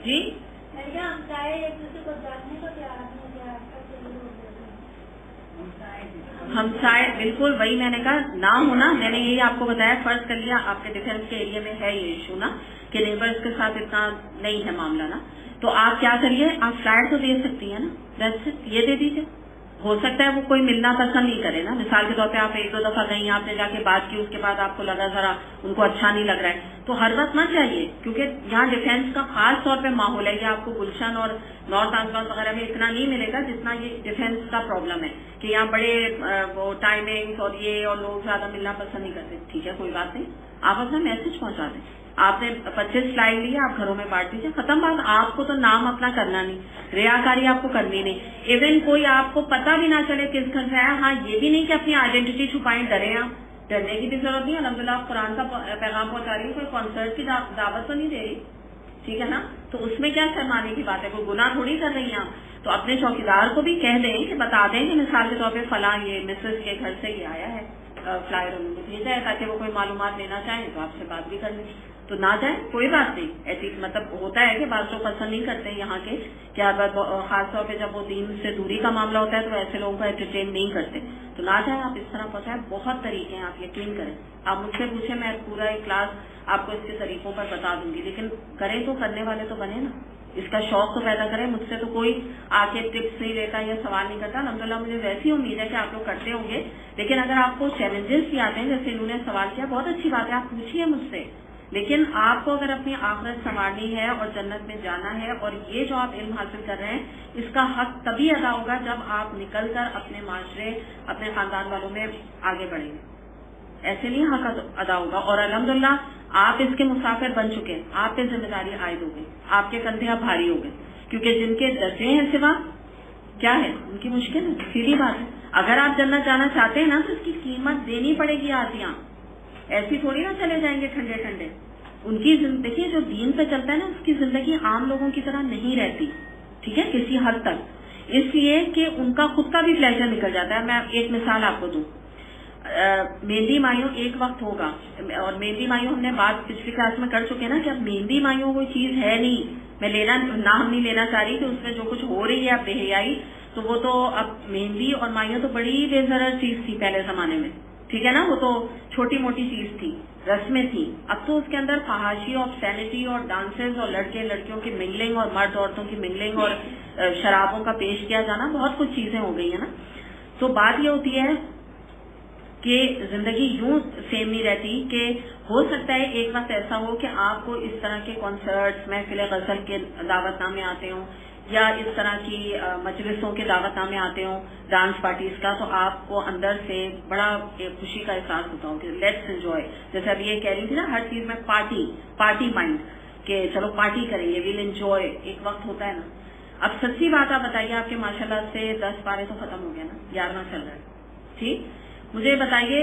جی ہمسائے بالکل وہی میں نے کہا نہ ہونا. میں نے یہی آپ کو بتایا، فرض کر لیا آپ کے ڈیفینس کے ایریا میں ہے یہ ایشو نا کہ نیبرز کے ساتھ اتنا نہیں ہے معاملہ نا، تو آپ کیا کریے، آپ فلائٹ تو دے سکتی ہیں نا، دیٹس اٹ، یہ دے دیجیے. ہو سکتا ہے وہ کوئی ملنا پسند نہیں کرے نا، مثال کے طور پہ آپ ایک دو دفعہ گئی، آپ نے جا کے بات کی، اس کے بعد آپ کو لگا ذرا ان کو اچھا نہیں لگ رہا ہے، تو ہر وقت مت جائیے کیونکہ یہاں ڈیفینس کا خاص طور پہ ماحول ہے. یہ آپ کو گلشن اور نارتھ آس وغیرہ میں اتنا نہیں ملے گا جتنا یہ ڈیفینس کا پرابلم ہے کہ یہاں بڑے وہ ٹائمنگ اور یہ اور لوگ زیادہ ملنا پسند نہیں کرتے. ٹھیک ہے کوئی بات نہیں، آپ اپنا میسج پہنچا دیں. آپ نے 25 سلائڈ لی، آپ گھروں میں بانٹ دیجیے، ختم بات. آپ کو تو نام اپنا کرنا نہیں، ریاکاری آپ کو کرنی نہیں. ایون کوئی آپ کو پتہ بھی نہ چلے کس گھر سے آیا. ہاں یہ بھی نہیں کہ اپنی آئیڈینٹی چھپائیں، ڈریں. آپ ڈرنے کی بھی ضرورت نہیں. الحمدللہ آپ قرآن کا پیغام پہنچا رہی ہے، کوئی کانسرٹ کی دعوت تو نہیں دے رہی، ٹھیک ہے نا. تو اس میں کیا شرمانے کی بات ہے، کوئی گناہ تھوڑی کر رہی ہیں آپ. تو اپنے چوکیدار کو بھی کہہ دیں کہ بتا دیں کہ مثال کے طور پہ فلاں یہ مسز کے گھر سے یہ آیا ہے، فلائر انہوں نے بھیجا ہے، تاکہ وہ کوئی معلومات لینا چاہیں تو آپ سے بات بھی کر لیں. تو نہ جائیں کوئی بات نہیں. ایسی مطلب ہوتا ہے کہ بعض لوگ پسند نہیں کرتے یہاں کے، کیا خاص طور پہ جب وہ دین سے دوری کا معاملہ ہوتا ہے تو ایسے لوگوں کو انٹرٹین نہیں کرتے. تو نہ جائیں آپ اس طرح پہنچائیں. بہت طریقے ہیں، آپ یقین کریں. آپ مجھ سے پوچھیں، میں پورا ایک کلاس آپ کو اس کے طریقوں پر بتا دوں گی. لیکن کریں تو کرنے والے تو بنے نا، اس کا شوق تو پیدا کریں. مجھ سے تو کوئی آ کے ٹپس نہیں لیتا یا سوال نہیں کرتا. الحمدللہ مجھے ویسی امید ہے کہ آپ لوگ کرتے ہوں گے. لیکن اگر آپ کو چیلنجز بھی آتے ہیں جیسے انہوں نے سوال کیا، بہت اچھی بات ہے، آپ پوچھیے مجھ سے. لیکن آپ کو اگر اپنی آخرت سنوارنی ہے اور جنت میں جانا ہے، اور یہ جو آپ علم حاصل کر رہے ہیں اس کا حق تبھی ادا ہوگا جب آپ نکل کر اپنے معاشرے، اپنے خاندان والوں میں آگے بڑھیں گے. ایسے نہیں حق ادا ہوگا. اور الحمدللہ آپ اس کے مسافر بن چکے ہیں، آپ پہ ذمہ داری عائد ہو گئی، آپ کے کندھے اب بھاری ہو گئے. کیونکہ جن کے درجے ہیں سوا کیا ہے ان کی مشکل ہے، سیدھی بات ہے. اگر آپ جنت جانا چاہتے ہیں نا تو اس کی قیمت دینی پڑے گی. آتیاں ایسی تھوڑی نہ چلے جائیں گے ٹھنڈے ٹھنڈے. ان کی زندگی جو دین پہ چلتا ہے نا، اس کی زندگی عام لوگوں کی طرح نہیں رہتی، ٹھیک ہے، کسی حد تک. اس لیے کہ ان کا خود کا بھی پلیزر نکل جاتا ہے. میں ایک مثال آپ کو دوں. مہندی مایوں ایک وقت ہوگا، اور مہندی مایوں ہم نے بات پچھلی کلاس میں کر چکے نا کہ اب مہندی مایوں کوئی چیز ہے نہیں. میں لینا نام نہیں لینا چاہ رہی کہ اس میں جو کچھ ہو رہی ہے اب بے حیائی، تو وہ تو اب مہندی اور مایوں تو بڑی بے ضرر چیز تھی پہلے زمانے میں، ٹھیک ہے نا, وہ تو چھوٹی موٹی چیز تھی, رسمیں تھی. اب تو اس کے اندر فحاشی اور سینٹی اور ڈانسز اور لڑکے لڑکیوں کی منگلنگ اور مرد عورتوں کی منگلنگ اور شرابوں کا پیش کیا جانا, بہت کچھ چیزیں ہو گئی ہیں نا. تو بات یہ ہوتی ہے کہ زندگی یوں سیم نہیں رہتی, کہ ہو سکتا ہے ایک وقت ایسا ہو کہ آپ کو اس طرح کے کنسرٹس, محفل غزل کے دعوت نامے آتے ہوں, یا اس طرح کی مجلسوں کے دعوت نامے آتے ہوں, ڈانس پارٹیز کا, تو آپ کو اندر سے بڑا خوشی کا احساس ہوتا ہو کہ لیٹس انجوائے. جیسے ابھی یہ کہہ رہی تھی نا, ہر چیز میں پارٹی مائنڈ, کہ چلو پارٹی کریں گے, ویل انجوائے, ایک وقت ہوتا ہے نا. اب سچی بات آپ بتائیے, آپ کے ماشاءاللہ سے 10 پارے تو ختم ہو گئے نا, 11واں چل رہا ہے. ٹھیک, مجھے بتائیے,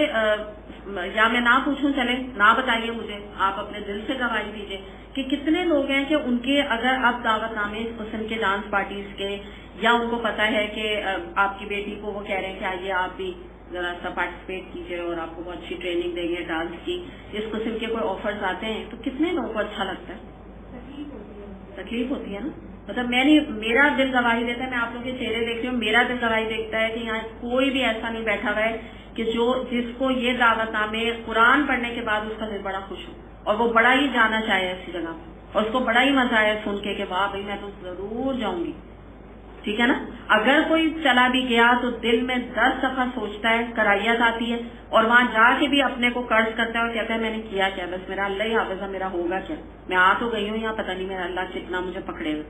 یا میں نہ پوچھوں, چلے نہ بتائیے مجھے, آپ اپنے دل سے گواہی دیجیے کہ کتنے لوگ ہیں کہ ان کے اگر اب دعوت نامے اس قسم کے ڈانس پارٹیز کے, یا ان کو پتا ہے کہ آپ کی بیٹی کو وہ کہہ رہے ہیں کہ آئیے آپ بھی ذرا سا پارٹیسپیٹ کیجیے اور آپ کو بہت اچھی ٹریننگ دیں گے ڈانس کی, اس قسم کے کوئی آفرز آتے ہیں, تو کتنے لوگوں کو اچھا لگتا ہے؟ تکلیف ہوتی ہے نا. مطلب میرا دل گواہی دیتا ہے, میں آپ لوگوں کے چہرے دیکھتی ہوں, میرا دل گواہی دیکھتا ہے کہ یہاں کوئی بھی ایسا نہیں بیٹھا ہوا ہے کہ جس کو یہ دعوت نامے قرآن پڑھنے کے بعد اس کا دل بڑا خوش ہو, اور وہ بڑا ہی جانا چاہے ایسی جگہ, اور اس کو بڑا ہی مزہ آیا سن کے کہ واہ بھائی میں تو ضرور جاؤں گی. ٹھیک ہے نا. اگر کوئی چلا بھی گیا تو دل میں 10 دفعہ سوچتا ہے, کرائیت آتی ہے, اور وہاں جا کے بھی اپنے کو قرض کرتا ہے اور کہتا ہے میں نے کیا کیا, بس میرا اللہ ہی حافظ ہے, میرا ہوگا کیا, میں آ تو گئی ہوں یہاں, پتہ نہیں میرا اللہ کتنا مجھے پکڑے گا.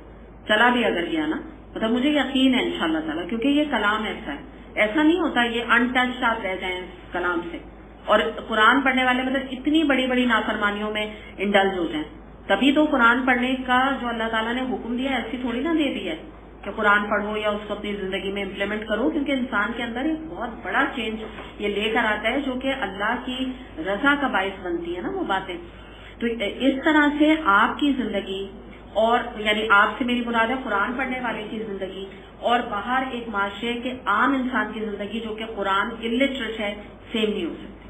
چلا بھی اگر گیا نا, مطلب مجھے یقین ہے انشاءاللہ تعالیٰ, کیونکہ یہ کلام ایسا ہے, ایسا نہیں ہوتا یہ انٹچڈ آپ رہ جائیں اس کلام سے. اور قرآن پڑھنے والے مطلب اتنی بڑی بڑی نافرمانیوں میں انڈلج ہو جائیں, تبھی تو قرآن پڑھنے کا جو اللہ تعالیٰ نے حکم دیا ایسی تھوڑی نہ دے دیا ہے کہ قرآن پڑھو یا اس کو اپنی زندگی میں امپلیمنٹ کرو, کیونکہ انسان کے اندر ایک بہت بڑا چینج یہ لے کر آتا ہے جو کہ اللہ کی رضا کا باعث بنتی ہے نا وہ باتیں. تو اس طرح سے آپ کی زندگی, اور یعنی آپ سے میری مراد ہے قرآن پڑھنے والے کی زندگی, اور باہر ایک معاشرے کے عام انسان کی زندگی جو کہ قرآن الٹریٹ ہے, سیم نہیں ہو سکتی.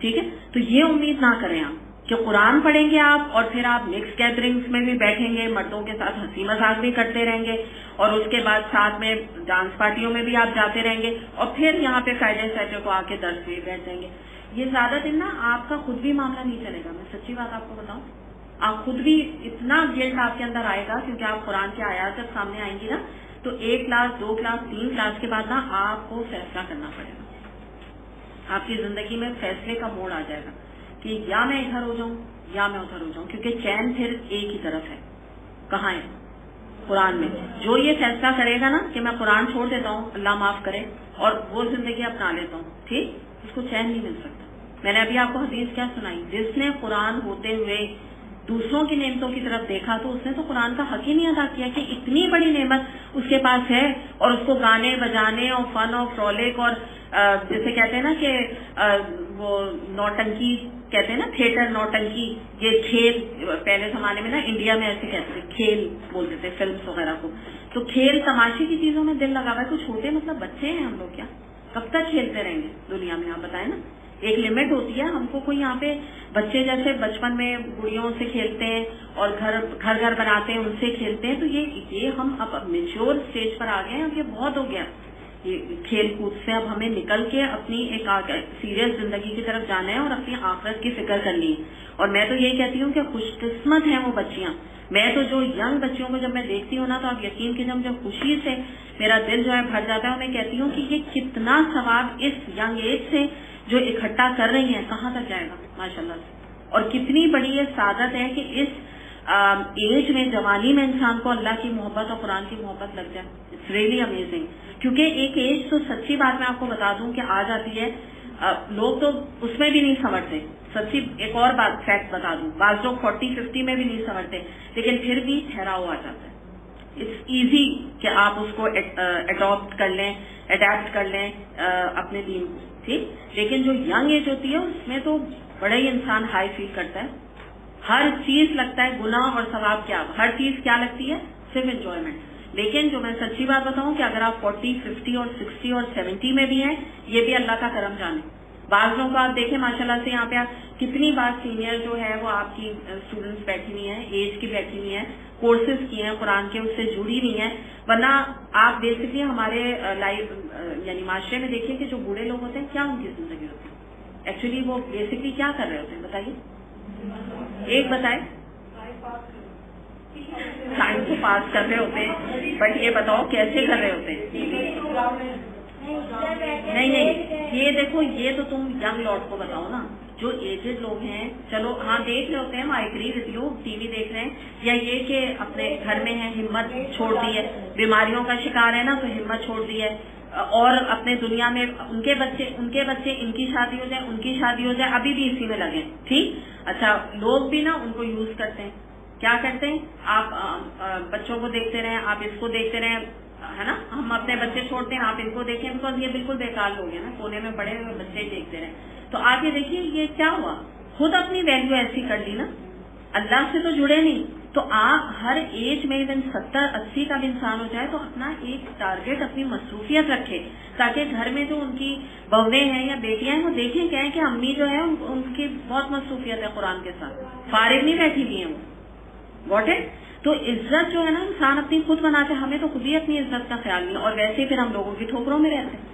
ٹھیک ہے, تو یہ امید نہ کریں آپ کہ قرآن پڑھیں گے آپ اور پھر آپ مکس گیدرنگس میں بھی بیٹھیں گے, مردوں کے ساتھ ہنسی مذاق بھی کرتے رہیں گے, اور اس کے بعد ساتھ میں ڈانس پارٹیوں میں بھی آپ جاتے رہیں گے, اور پھر یہاں پہ فرائیڈے سیٹرڈے کو آ کے درس میں بیٹھ جائیں گے. یہ زیادہ دن نا آپ کا خود بھی معاملہ نہیں چلے گا. میں سچی بات آپ کو بتاؤں, آپ خود بھی اتنا گلٹ آپ کے اندر آئے گا, کیونکہ آپ قرآن کی آیات جب سامنے آئیں گی نا, تو 1 کلاس 2 کلاس 3 کلاس کے بعد نا آپ کو فیصلہ کرنا پڑے گا. آپ کی زندگی میں فیصلے کا موڑ آ جائے گا کہ یا میں ادھر ہو جاؤں یا میں ادھر ہو جاؤں, کیونکہ چین پھر ایک ہی طرف ہے. کہاں ہے؟ قرآن میں. جو یہ فیصلہ کرے گا نا کہ میں قرآن چھوڑ دیتا ہوں, اللہ معاف کرے, اور وہ زندگی اپنا لیتا ہوں, ٹھیک, اس کو چین نہیں مل سکتا. میں نے ابھی آپ کو حدیث کیا سنائی, جس نے قرآن ہوتے ہوئے دوسروں کی نعمتوں کی طرف دیکھا تو اس نے تو قرآن کا حق ہی نہیں ادا کیا کہ اتنی بڑی نعمت اس کے پاس ہے, اور اس کو گانے بجانے اور فن اور فرولک اور جیسے کہتے ہیں نا کہ وہ نوٹنکی کہتے ہیں نا, تھیٹر نوٹنکی, یہ کھیل پہلے زمانے میں نا انڈیا میں ایسے کہتے تھے, کھیل بولتے تھے فلمس وغیرہ کو. تو کھیل تماشے کی چیزوں میں دل لگا ہوا ہے. کچھ چھوٹے مطلب بچے ہیں ہم لوگ, کیا کب تک کھیلتے رہیں گے دنیا میں, آپ بتائیں نا. ایک لمٹ ہوتی ہے. ہم کو کوئی یہاں پہ بچے جیسے بچپن میں گڑیوں سے کھیلتے ہیں اور گھر بناتے ہیں, ان سے کھیلتے ہیں, تو یہ ہم اب میچور اسٹیج پر آ گئے ہیں, اب یہ بہت ہو گیا یہ کھیل کود سے. اب ہمیں نکل کے اپنی ایک سیریس زندگی کی طرف جانا ہے اور اپنی آخرت کی فکر کرنی ہے. اور میں تو یہی کہتی ہوں کہ خوش قسمت ہیں وہ بچیاں. میں تو جو ینگ بچیوں کو جب میں دیکھتی ہوں نا, تو آپ یقین کی جب خوشی سے میرا دل جو ہے بھر جاتا ہے, اور میں کہتی ہوں کہ یہ کتنا ثواب اس ینگ ایج سے جو اکٹھا کر رہی ہیں کہاں تک جائے گا ماشاءاللہ سے. اور کتنی بڑی یہ سعادت ہے کہ اس ایج میں, جوانی میں انسان کو اللہ کی محبت اور قرآن کی محبت لگ جائے. It's really amazing. کیونکہ ایک ایج تو سچی بات میں آپ کو بتا دوں کہ آ جاتی ہے, لوگ تو اس میں بھی نہیں سمجھتے. سچی ایک اور بات فیکٹ بتا دوں, بعض لوگ 40-50 میں بھی نہیں سمجھتے, لیکن پھر بھی ٹھہراؤ آ جاتا ہے. اٹس ایزی کہ آپ اس کو اڈاپٹ کر لیں, اڈیپٹ کر لیں اپنے دین کو, ٹھیک. لیکن جو ینگ ایج ہوتی ہے اس میں تو بڑا ہی انسان ہائی فیل کرتا ہے. ہر چیز لگتا ہے گناہ اور ثواب, کیا ہر چیز کیا لگتی ہے, صرف انجوائمنٹ. لیکن جو میں سچی بات بتاؤں کہ اگر آپ 40-50 اور 60 اور 70 میں بھی ہیں, یہ بھی اللہ کا کرم جانے. بعض لوگوں کو آپ دیکھیں ماشاءاللہ سے, یہاں پہ کتنی بار سینئر جو ہے وہ آپ کی اسٹوڈنٹس بیٹھی ہوئی ہیں, ایج کی بیٹھی ہوئی ہیں, کورسز کی ہیں قرآن کے, اس سے جڑی نہیں ہیں. ورنہ آپ بیسکلی ہمارے لائف یعنی معاشرے میں دیکھیے کہ جو بوڑھے لوگ ہوتے ہیں کیا ان کی زندگی ہوتی ہے, ایکچولی وہ بیسکلی کیا کر رہے ہوتے ہیں بتائیے، ایک بتائے، سائنس کو پاس کر رہے ہوتے ہیں، بٹ یہ بتاؤ کیسے کر رہے ہوتے ہیں؟ نہیں یہ دیکھو، یہ تو تم ینگ لوٹ کو بتاؤ نا، جو ایجڈ لوگ ہیں چلو ہاں دیکھ رہے ہوتے ہیں، I agree with you, T V دیکھ رہے ہیں، یا یہ کہ اپنے گھر میں ہیں ہمت چھوڑ دی ہے، بیماریوں کا شکار ہے نا تو ہمت چھوڑ دی ہے، اور اپنے دنیا میں ان کے بچے ان کی شادی ہو جائے، ان کی شادی ہو جائے، ابھی بھی اسی میں لگے، ٹھیک، اچھا لوگ بھی نا ان کو یوز کرتے ہیں، کیا کرتے ہیں، آپ بچوں کو دیکھتے رہیں، آپ اس کو دیکھتے رہیں، ہے نا، ہم اپنے بچے چھوڑتے ہیں، آپ ان کو دیکھیں، بیکاز یہ بالکل بیکار لوگ ہیں نا، کونے میں پڑے ہوئے بچے دیکھتے رہیں، تو آگے دیکھیے یہ کیا ہوا، خود اپنی ویلیو ایسی کر لی نا، اللہ سے تو جڑے نہیں، تو آپ ہر ایج میں ایون 70-80 کا بھی انسان ہو جائے تو اپنا ایک ٹارگیٹ، اپنی مصروفیت رکھے، تاکہ گھر میں جو ان کی بہویں ہیں یا بیٹیاں ہیں وہ دیکھیں کیا ہے کہ امی جو ہے ان کی بہت مصروفیت ہے قرآن کے ساتھ، فارغ نہیں بیٹھی ہوئی ہیں وہ، واٹ اٹ، تو عزت جو ہے نا انسان اپنی خود بناتے، ہمیں تو خود ہی اپنی عزت کا خیال نہیں، اور ویسے پھر ہم لوگوں کی ٹھوکروں میں رہتے ہیں،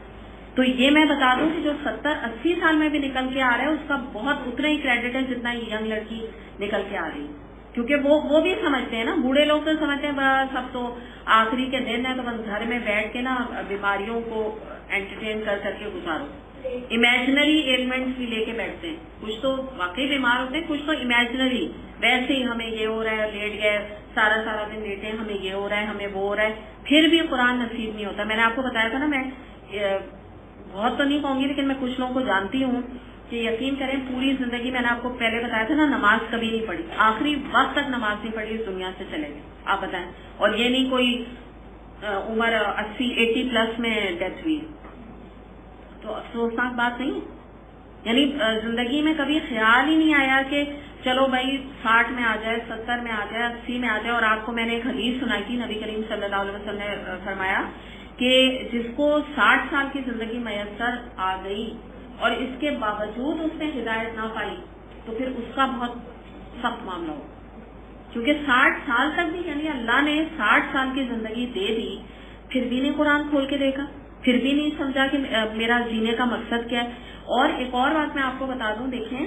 تو یہ میں بتا دوں کہ جو 70-80 سال میں بھی نکل کے آ رہا ہے اس کا بہت اتنا ہی کریڈٹ ہے جتنا ینگ لڑکی نکل کے آ رہی ہے، کیونکہ وہ بھی سمجھتے ہیں نا، بوڑھے لوگ تو سمجھتے ہیں بس اب تو آخری کے دن ہے تو بس گھر میں بیٹھ کے نا بیماریوں کو انٹرٹین کر کے گزارو، امیجنری ایلمنٹس بھی لے کے بیٹھتے ہیں، کچھ تو واقعی بیمار ہوتے ہیں، کچھ تو امیجنری، ویسے ہی ہمیں یہ ہو رہا ہے، لیٹ گئے سارا دن لیٹے ہیں، ہمیں یہ ہو رہا ہے، ہمیں وہ ہو رہا ہے، پھر بھی قرآن نصیب نہیں ہوتا۔ میں نے آپ کو بتایا تھا نا، میں بہت تو نہیں کہوں گی لیکن میں کچھ لوگوں کو جانتی ہوں کہ یقین کریں پوری زندگی، میں نے آپ کو پہلے بتایا تھا نا، نماز کبھی نہیں پڑھی، آخری وقت تک نماز نہیں پڑھی، اس دنیا سے چلے گئے، آپ بتائیں، اور یہ نہیں کوئی عمر 80 پلس میں ڈیتھ ہوئی، تو افسوسناک بات نہیں ہے، یعنی زندگی میں کبھی خیال ہی نہیں آیا کہ چلو بھائی 60 میں آ جائے، 70 میں آ جائے، 80 میں آ جائے، اور آپ کو میں نے ایک حدیث سنائی تھی، نبی کریم صلی اللہ علیہ وسلم نے فرمایا کہ جس کو 60 سال کی زندگی میسر آ گئی اور اس کے باوجود اس نے ہدایت نہ پائی تو پھر اس کا بہت سخت معاملہ ہو، کیونکہ 60 سال تک بھی، یعنی اللہ نے 60 سال کی زندگی دے دی، پھر بھی نہیں قرآن کھول کے دیکھا، پھر بھی نہیں سمجھا کہ میرا جینے کا مقصد کیا ہے۔ اور ایک اور بات میں آپ کو بتا دوں، دیکھیں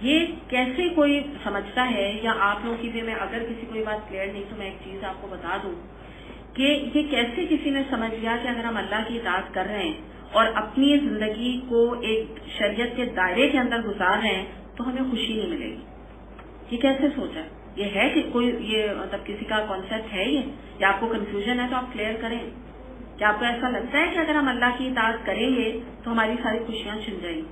یہ کیسے کوئی سمجھتا ہے، یا آپ لوگوں کی بھی، میں اگر کسی کوئی بات کلیئر نہیں تو میں ایک چیز آپ کو بتا دوں کہ یہ کیسے کسی نے سمجھ لیا کہ اگر ہم اللہ کی اطاعت کر رہے ہیں اور اپنی زندگی کو ایک شریعت کے دائرے کے اندر گزار رہے ہیں تو ہمیں خوشی نہیں ملے گی، یہ کیسے سوچا؟ یہ ہے کہ کوئی یہ مطلب کسی کا کانسیپٹ ہے یہ، یا آپ کو کنفیوژن ہے تو آپ کلیئر کریں، کیا آپ کو ایسا لگتا ہے کہ اگر ہم اللہ کی اطاعت کریں گے تو ہماری ساری خوشیاں چھن جائیں گی؟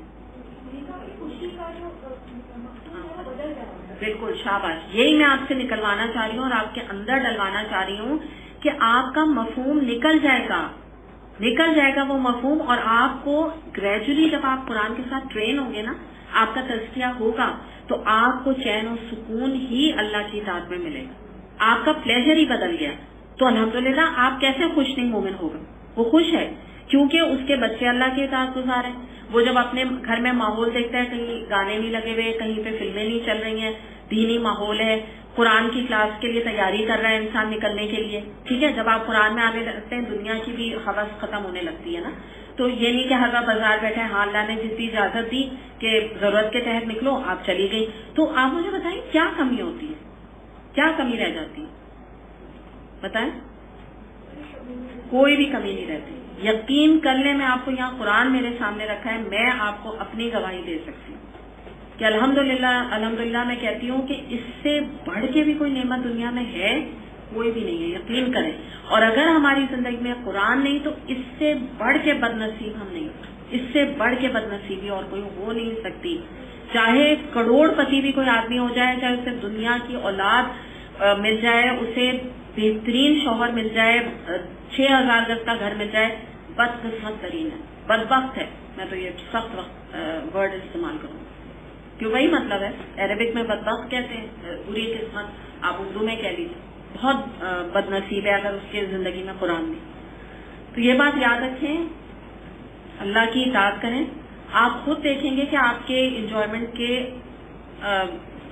بالکل، شاباش، یہی میں آپ سے نکلوانا چاہ رہی ہوں اور آپ کے اندر ڈلوانا چاہ رہی ہوں کہ آپ کا مفہوم نکل جائے گا وہ مفہوم، اور آپ کو گریجولی جب آپ قرآن کے ساتھ ٹرین ہوں گے نا، آپ کا تزکیہ ہوگا تو آپ کو چین و سکون ہی اللہ کی اطاعت میں ملے گا، آپ کا پلیجر ہی بدل گیا، تو الحمدللہ آپ کیسے خوش نہیں مومن ہوگا؟ وہ خوش ہے کیونکہ اس کے بچے اللہ کی اطاعت گزار ہیں، وہ جب اپنے گھر میں ماحول دیکھتا ہے، کہیں گانے نہیں لگے ہوئے، کہیں پہ فلمیں نہیں چل رہی ہیں، دینی ماحول ہے، قرآن کی کلاس کے لیے تیاری کر رہا ہے انسان نکلنے کے لیے، ٹھیک ہے، جب آپ قرآن میں آنے لگتے ہیں دنیا کی بھی حوث ختم ہونے لگتی ہے نا، تو یہ نہیں کہ ہر بازار بیٹھے، ہاں اللہ نے جس بھی اجازت دی کہ ضرورت کے تحت نکلو، آپ چلی گئی، تو آپ مجھے بتائیں کیا کمی ہوتی ہے، کیا کمی رہ جاتی ہے؟ بتائیں، کوئی بھی کمی نہیں رہتی، یقین کر لیں، میں آپ کو یہاں قرآن میرے سامنے رکھا ہے، میں آپ کو اپنی گواہی دے سکتی ہوں کہ الحمدللہ میں کہتی ہوں کہ اس سے بڑھ کے بھی کوئی نعمت دنیا میں ہے کوئی بھی نہیں ہے، یقین کریں، اور اگر ہماری زندگی میں قرآن نہیں تو اس سے بڑھ کے بد نصیب ہم نہیں، اس سے بڑھ کے بد نصیبی اور کوئی ہو نہیں سکتی، چاہے کروڑ پتی بھی کوئی آدمی ہو جائے، چاہے اسے دنیا کی اولاد مل جائے، اسے بہترین شوہر مل جائے، 6000 گز کا گھر مل جائے، بد قسمت ترین ہے، بدبخت ہے، میں تو یہ سخت ورڈ استعمال کروں کیوں، وہی مطلب ہے، عربک میں بدبخت کہتے ہیں، بری قسمت، آپ اردو میں کہہ لیجیے، بہت بد نصیب ہے اگر اس کے زندگی میں قرآن نہیں۔ تو یہ بات یاد رکھیں، اللہ کی اطاعت کریں، آپ خود دیکھیں گے کہ آپ کے انجوائمنٹ کے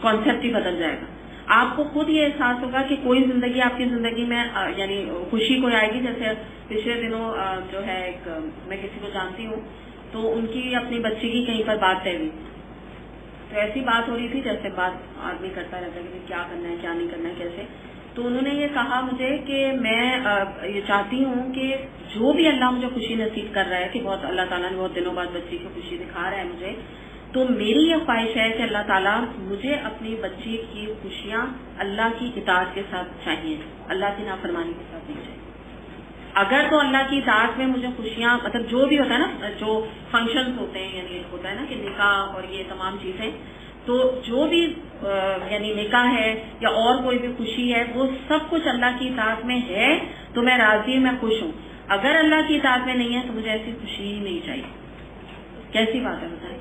کانسیپٹ ہی بدل جائے گا، آپ کو خود یہ احساس ہوگا کہ کوئی زندگی آپ کی زندگی میں یعنی خوشی کوئی آئے گی، جیسے پچھلے دنوں جو ہے ایک میں کسی کو جانتی ہوں تو ان کی اپنی بچی کی کہیں پر بات طے ہوئی، تو ایسی بات ہو رہی تھی جیسے بات آدمی کرتا رہتا ہے کہ کیا کرنا ہے کیا نہیں کرنا ہے کیسے. تو انہوں نے یہ کہا مجھے کہ میں یہ چاہتی ہوں کہ جو بھی اللہ مجھے خوشی نصیب کر رہا ہے، کہ بہت اللہ تعالیٰ نے بہت دنوں بعد بچی کی خوشی دکھا رہا ہے مجھے، تو میری یہ خواہش ہے کہ اللہ تعالیٰ مجھے اپنی بچی کی خوشیاں اللہ کی اطاعت کے ساتھ چاہیے، اللہ کی نافرمانی کے ساتھ نہیں چاہیے. اگر تو اللہ کی اطاعت میں مجھے خوشیاں، مطلب جو بھی ہوتا ہے نا، جو فنکشنز ہوتے ہیں، یعنی ہوتا ہے نا کہ نکاح اور یہ تمام چیزیں، تو جو بھی یعنی نکاح ہے یا اور کوئی بھی خوشی ہے، وہ سب کچھ اللہ کی اطاعت میں ہے تو میں راضی، میں خوش ہوں. اگر اللہ کی اطاعت میں نہیں ہے تو مجھے ایسی خوشی ہی نہیں چاہیے. کیسی بات ہے بتائیں،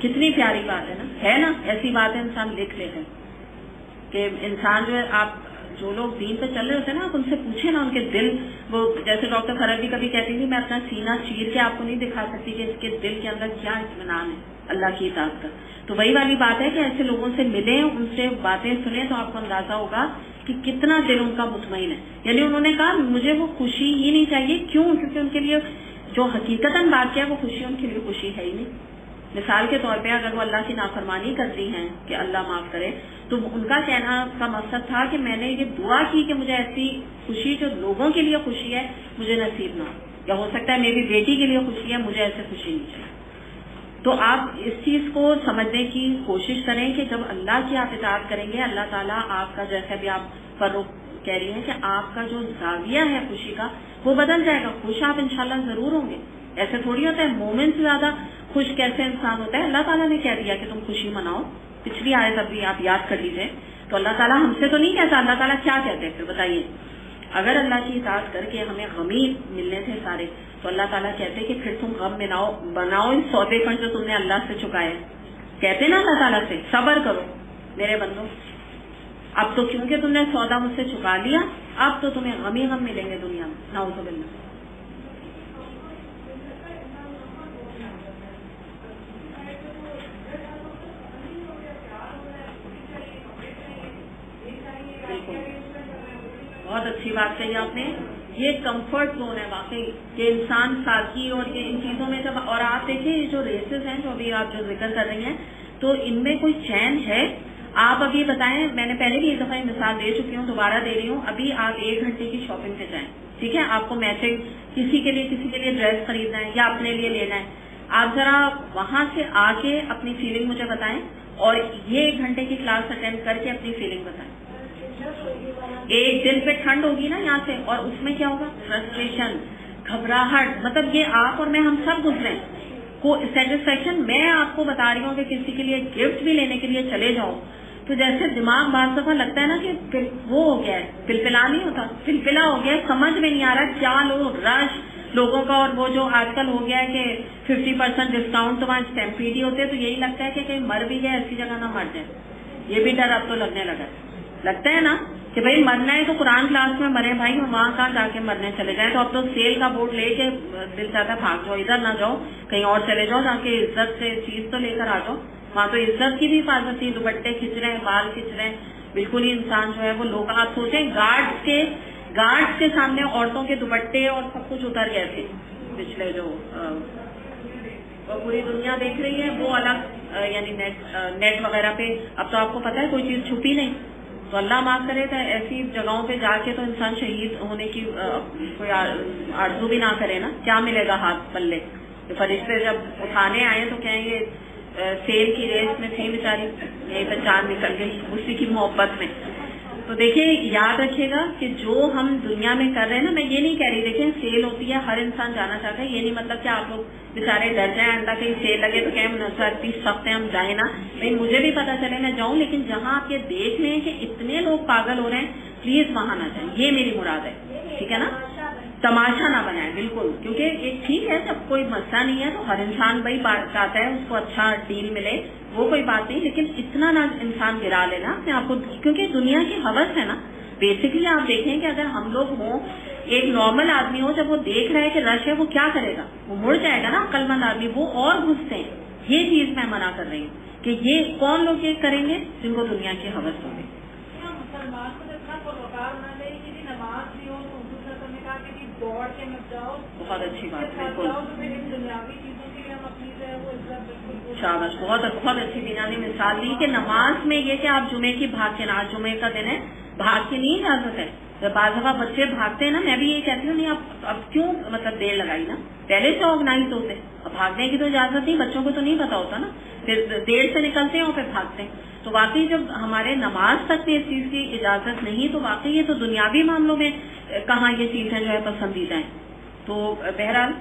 کتنی پیاری بات ہے نا. ایسی بات ہے انسان لکھ لیتے ہیں کہ انسان جو ہے، آپ جو لوگ دین پہ چل رہے ہوتے ہیں نا، آپ ان سے پوچھیں نا ان کے دل، وہ جیسے ڈاکٹر خرد بھی کبھی کہتی تھی میں اپنا سینہ چیر کے آپ کو نہیں دکھا سکتی کہ اس کے دل کے اندر کیا اطمینان ہے اللہ کی اطاعت کا. تو وہی والی بات ہے کہ ایسے لوگوں سے ملیں، ان سے باتیں سنیں تو آپ کو اندازہ ہوگا کہ کتنا دل ان کا مطمئن ہے. یعنی انہوں نے کہا مجھے وہ خوشی ہی نہیں چاہیے. کیوں؟ کیونکہ ان کے لیے جو حقیقتاً بات کیا، وہ خوشی ان کے لیے خوشی ہے ہی نہیں. مثال کے طور پہ اگر وہ اللہ کی نافرمانی کرتی ہیں کہ اللہ معاف کرے، تو ان کا کہنا کا مقصد تھا کہ میں نے یہ دعا کی کہ مجھے ایسی خوشی جو لوگوں کے لیے خوشی ہے مجھے نصیب نہ ہو، یا ہو سکتا ہے میری بیٹی کے لیے خوشی ہے، مجھے ایسے خوشی نہیں چاہیے. تو آپ اس چیز کو سمجھنے کی کوشش کریں کہ جب اللہ کی آپ اطاعت کریں گے، اللہ تعالیٰ آپ کا، جیسے بھی آپ فروغ کہہ رہی ہیں کہ آپ کا جو زاویہ ہے خوشی کا وہ بدل جائے گا. خوش آپ انشاءاللہ ضرور ہوں گے. ایسے تھوڑی ہوتا ہے مومن سے زیادہ خوش کیسے انسان ہوتا ہے. اللہ تعالیٰ نے کہہ دیا کہ تم خوشی مناؤ. پچھلی آیت ابھی آپ یاد کر لیجیے. تو اللہ تعالیٰ ہم سے تو نہیں کہتا. اللہ تعالیٰ کیا کہتے ہیں پھر بتائیے؟ اگر اللہ کی اطاعت کر کے ہمیں غمی ملنے تھے سارے، تو اللہ تعالیٰ کہتے کہ پھر تم غم بناؤ ان سودے پر جو تم نے اللہ سے چکائے. کہتے نا اللہ تعالیٰ سے صبر کرو میرے بندو، اب تو کیونکہ تم نے سودا مجھ سے چکا لیا، اب تو تمہیں غمی غم ملیں گے دنیا میں. نعوذ باللہ. بہت اچھی بات کہی آپ نے. یہ کمفرٹ زون ہے واقعی کہ انسان سادگی اور یہ ان چیزوں میں جب، اور آپ دیکھیں یہ جو ریسز ہیں جو ابھی آپ جو ذکر کر رہی ہیں، تو ان میں کوئی چین ہے؟ آپ ابھی بتائیں، میں نے پہلے بھی ایک دفعہ مثال دے چکی ہوں، دوبارہ دے رہی ہوں. ابھی آپ 1 گھنٹے کی شاپنگ پہ جائیں، ٹھیک ہے، آپ کو میچنگ کسی کے لیے ڈریس خریدنا ہے یا اپنے لیے لینا ہے. آپ ذرا وہاں سے آ کے اپنی فیلنگ مجھے بتائیں، اور یہ 1 گھنٹے کی کلاس اٹینڈ کر کے اپنی فیلنگ بتائیں. ایک دل پہ ٹھنڈ ہوگی نا یہاں سے، اور اس میں کیا ہوگا؟ فرسٹریشن، گھبراہٹ. مطلب یہ آپ اور میں ہم سب گزرے کو سیٹسفیکشن. میں آپ کو بتا رہی ہوں کہ کسی کے لیے گفٹ بھی لینے کے لیے چلے جاؤ تو جیسے دماغ بعض دفعہ لگتا ہے نا کہ وہ ہو گیا ہے، پلپلا نہیں ہوتا، پلپلا ہو گیا ہے، سمجھ میں نہیں آ رہا کیا لو، رش لوگوں کا. اور وہ جو آج کل ہو گیا ہے کہ 50% ڈسکاؤنٹ تو وہاں اسٹیمپیڈ ہی ہوتے ہیں، تو یہی لگتا ہے کہ کہیں مر بھی گئے ایسی جگہ نہ مر جائے. یہ بھی ڈر اب تو لگنے لگتا ہے نا کہ بھائی مرنا ہے تو قرآن کلاس میں مرے بھائی، ہم وہاں کہاں جا کے مرنے چلے جائیں. تو اب تو سیل کا بورڈ لے کے دل چاہتا ہے بھاگ جاؤ، ادھر نہ جاؤ، کہیں اور چلے جاؤ جا کے عزت سے چیز تو لے کر آ جاؤ. وہاں تو عزت کی بھی حفاظت تھی، دوپٹے کھچ رہے ہیں، بال کھچ رہے ہیں، بالکل ہی انسان جو ہے وہ لوگ، آپ سوچیں گارڈز کے سامنے عورتوں کے دوپٹے اور سب کچھ اتر گئے تھے پچھلے جو پوری دنیا دیکھ رہی ہے وہ الگ، یعنی نیٹ وغیرہ پہ. اب تو آپ کو پتا ہے کوئی چیز چھپی نہیں. تو اللہ معاف کرے تو ایسی جگہوں پہ جا کے تو انسان شہید ہونے کی کوئی آرزو بھی نہ کرے نا. کیا ملے گا ہاتھ پلے؟ فرشتے جب اٹھانے آئے تو کہیں گے سیل کی ریس میں تھی بیچاری، یہیں پہ چاند نکل گئی اسی کی محبت میں. تو دیکھیں یاد رکھیے گا کہ جو ہم دنیا میں کر رہے ہیں نا، میں یہ نہیں کہہ رہی، دیکھیں سیل ہوتی ہے، ہر انسان جانا چاہتا ہے، یہ نہیں مطلب کہ آپ لوگ بیچارے ڈر جائیں اللہ کہیں سیل لگے تو کہیں اتنی سخت ہے ہم جائیں نا. نہیں، مجھے بھی پتا چلے میں جاؤں، لیکن جہاں آپ یہ دیکھ رہے ہیں کہ اتنے لوگ پاگل ہو رہے ہیں، پلیز وہاں نہ جائیں. یہ میری مراد ہے، ٹھیک ہے نا. تماشا نہ بنائیں بالکل، کیونکہ ایک ٹھیک ہے جب کوئی مسئلہ نہیں ہے تو ہر انسان بھائی چاہتا ہے اس کو اچھا ڈیل ملے، وہ کوئی بات نہیں، لیکن اتنا نہ انسان گرا لینا اپنے آپ کو، کیونکہ دنیا کی حوث ہے نا. بیسکلی آپ دیکھیں کہ اگر ہم لوگ ہوں، ایک نارمل آدمی ہو، جب وہ دیکھ رہا ہے کہ رش ہے وہ کیا کرے گا؟ وہ مڑ جائے گا نا. عقل مند آدمی وہ اور گھستے ہیں. یہ چیز میں منع کر رہی ہوں کہ یہ کون لوگ یہ کریں گے جن کو دنیا کی حوث ہوگی. بہت اچھی بات، بالکل شاباش، بہت بہت اچھی بینا نے مثال دی کہ نماز میں یہ کہ آپ جمعے کی بھاگ کے نہ، آج جمعے کا دن ہے، بھاگ کے نہیں اجازت ہے. بعض دفعہ بچے بھاگتے ہیں نا، میں بھی یہی کہتی ہوں نہیں اب کیوں مطلب دیر لگائی نا، پہلے سے آرگنائز ہوتے. اب بھاگنے کی تو اجازت نہیں، بچوں کو تو نہیں پتا ہوتا نا، پھر دیر سے نکلتے ہیں اور پھر بھاگتے ہیں. تو واقعی جب ہمارے نماز تک میں اس چیز کی اجازت نہیں تو واقعی یہ تو دنیاوی معاملوں میں کہاں یہ چیزیں جو ہے پسندیدہ ہیں. تو بہرحال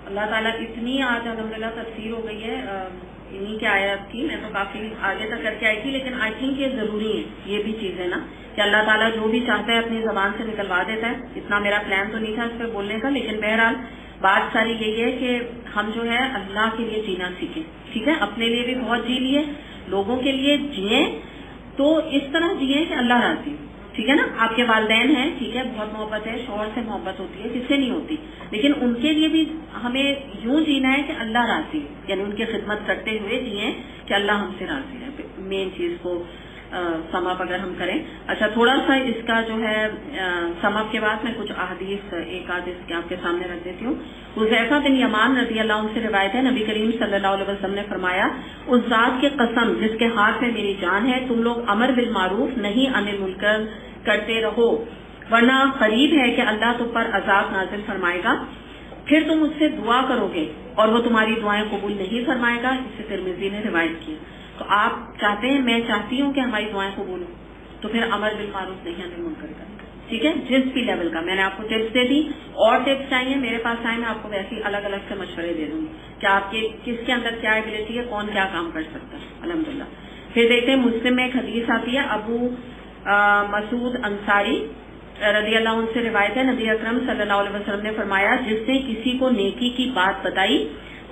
اللہ تعالیٰ اتنی آج الحمدللہ تفسیر ہو گئی ہے انہی کی آیات کی. میں تو کافی آگے تک کر کے آئی تھی، لیکن آئی تھنک یہ ضروری ہے یہ بھی چیز ہے نا کہ اللہ تعالیٰ جو بھی چاہتا ہے اپنی زبان سے نکلوا دیتا ہے. اتنا میرا پلان تو نہیں تھا اس پہ بولنے کا، لیکن بہرحال بات ساری یہی ہے کہ ہم جو ہے اللہ کے لیے جینا سیکھیں. ٹھیک ہے، اپنے لیے بھی بہت جی لیے، لوگوں کے لیے جئیں تو اس طرح جئیں کہ اللہ راضی ہو. ٹھیک ہے نا، آپ کے والدین ہیں، ٹھیک ہے، بہت محبت ہے، شوہر سے محبت ہوتی ہے، کس سے نہیں ہوتی، لیکن ان کے لیے بھی ہمیں یوں جینا ہے کہ اللہ راضی ہے، یعنی ان کی خدمت کرتے ہوئے جئیں کہ اللہ ہم سے راضی ہے. مین چیز کو سم اپ اگر ہم کریں. اچھا، تھوڑا سا اس کا جو ہے سم اپ کے بعد میں کچھ احادیث ایک حدیث کے آپ کے سامنے رکھ دیتی ہوں. حذیفہ بن یمان رضی اللہ عنہ سے روایت ہے، نبی کریم صلی اللہ علیہ وسلم نے فرمایا، اس ذات کی قسم جس کے ہاتھ میں میری جان ہے، تم لوگ امر بالمعروف نہیں عن المنکر کرتے رہو، ورنہ قریب ہے کہ اللہ تم پر عذاب نازل فرمائے گا، پھر تم اس سے دعا کرو گے اور وہ تمہاری دعائیں قبول نہیں فرمائے گا. اسے ترمذی نے روایت کی. تو آپ چاہتے ہیں، میں چاہتی ہوں کہ ہماری دعائیں قبول ہوں، تو پھر امر بالمعروف نہیں عن المنکر کریں. ٹھیک ہے، جس بھی لیول کا. میں نے آپ کو ٹپس دے دی، اور ٹپس چاہیے میرے پاس آئے، میں آپ کو ویسے الگ الگ سے مشورے دے دوں گی کہ آپ کے کس کے اندر کیا ایبلٹی ہے، کون کیا کام کر سکتا ہے الحمدللہ. پھر دیکھتے ہیں مسلم میں ایک حدیث آتی ہے، ابو مسعود انصاری رضی اللہ عنہ سے روایت ہے، نبی اکرم صلی اللہ علیہ وسلم نے فرمایا، جس نے کسی کو نیکی کی بات بتائی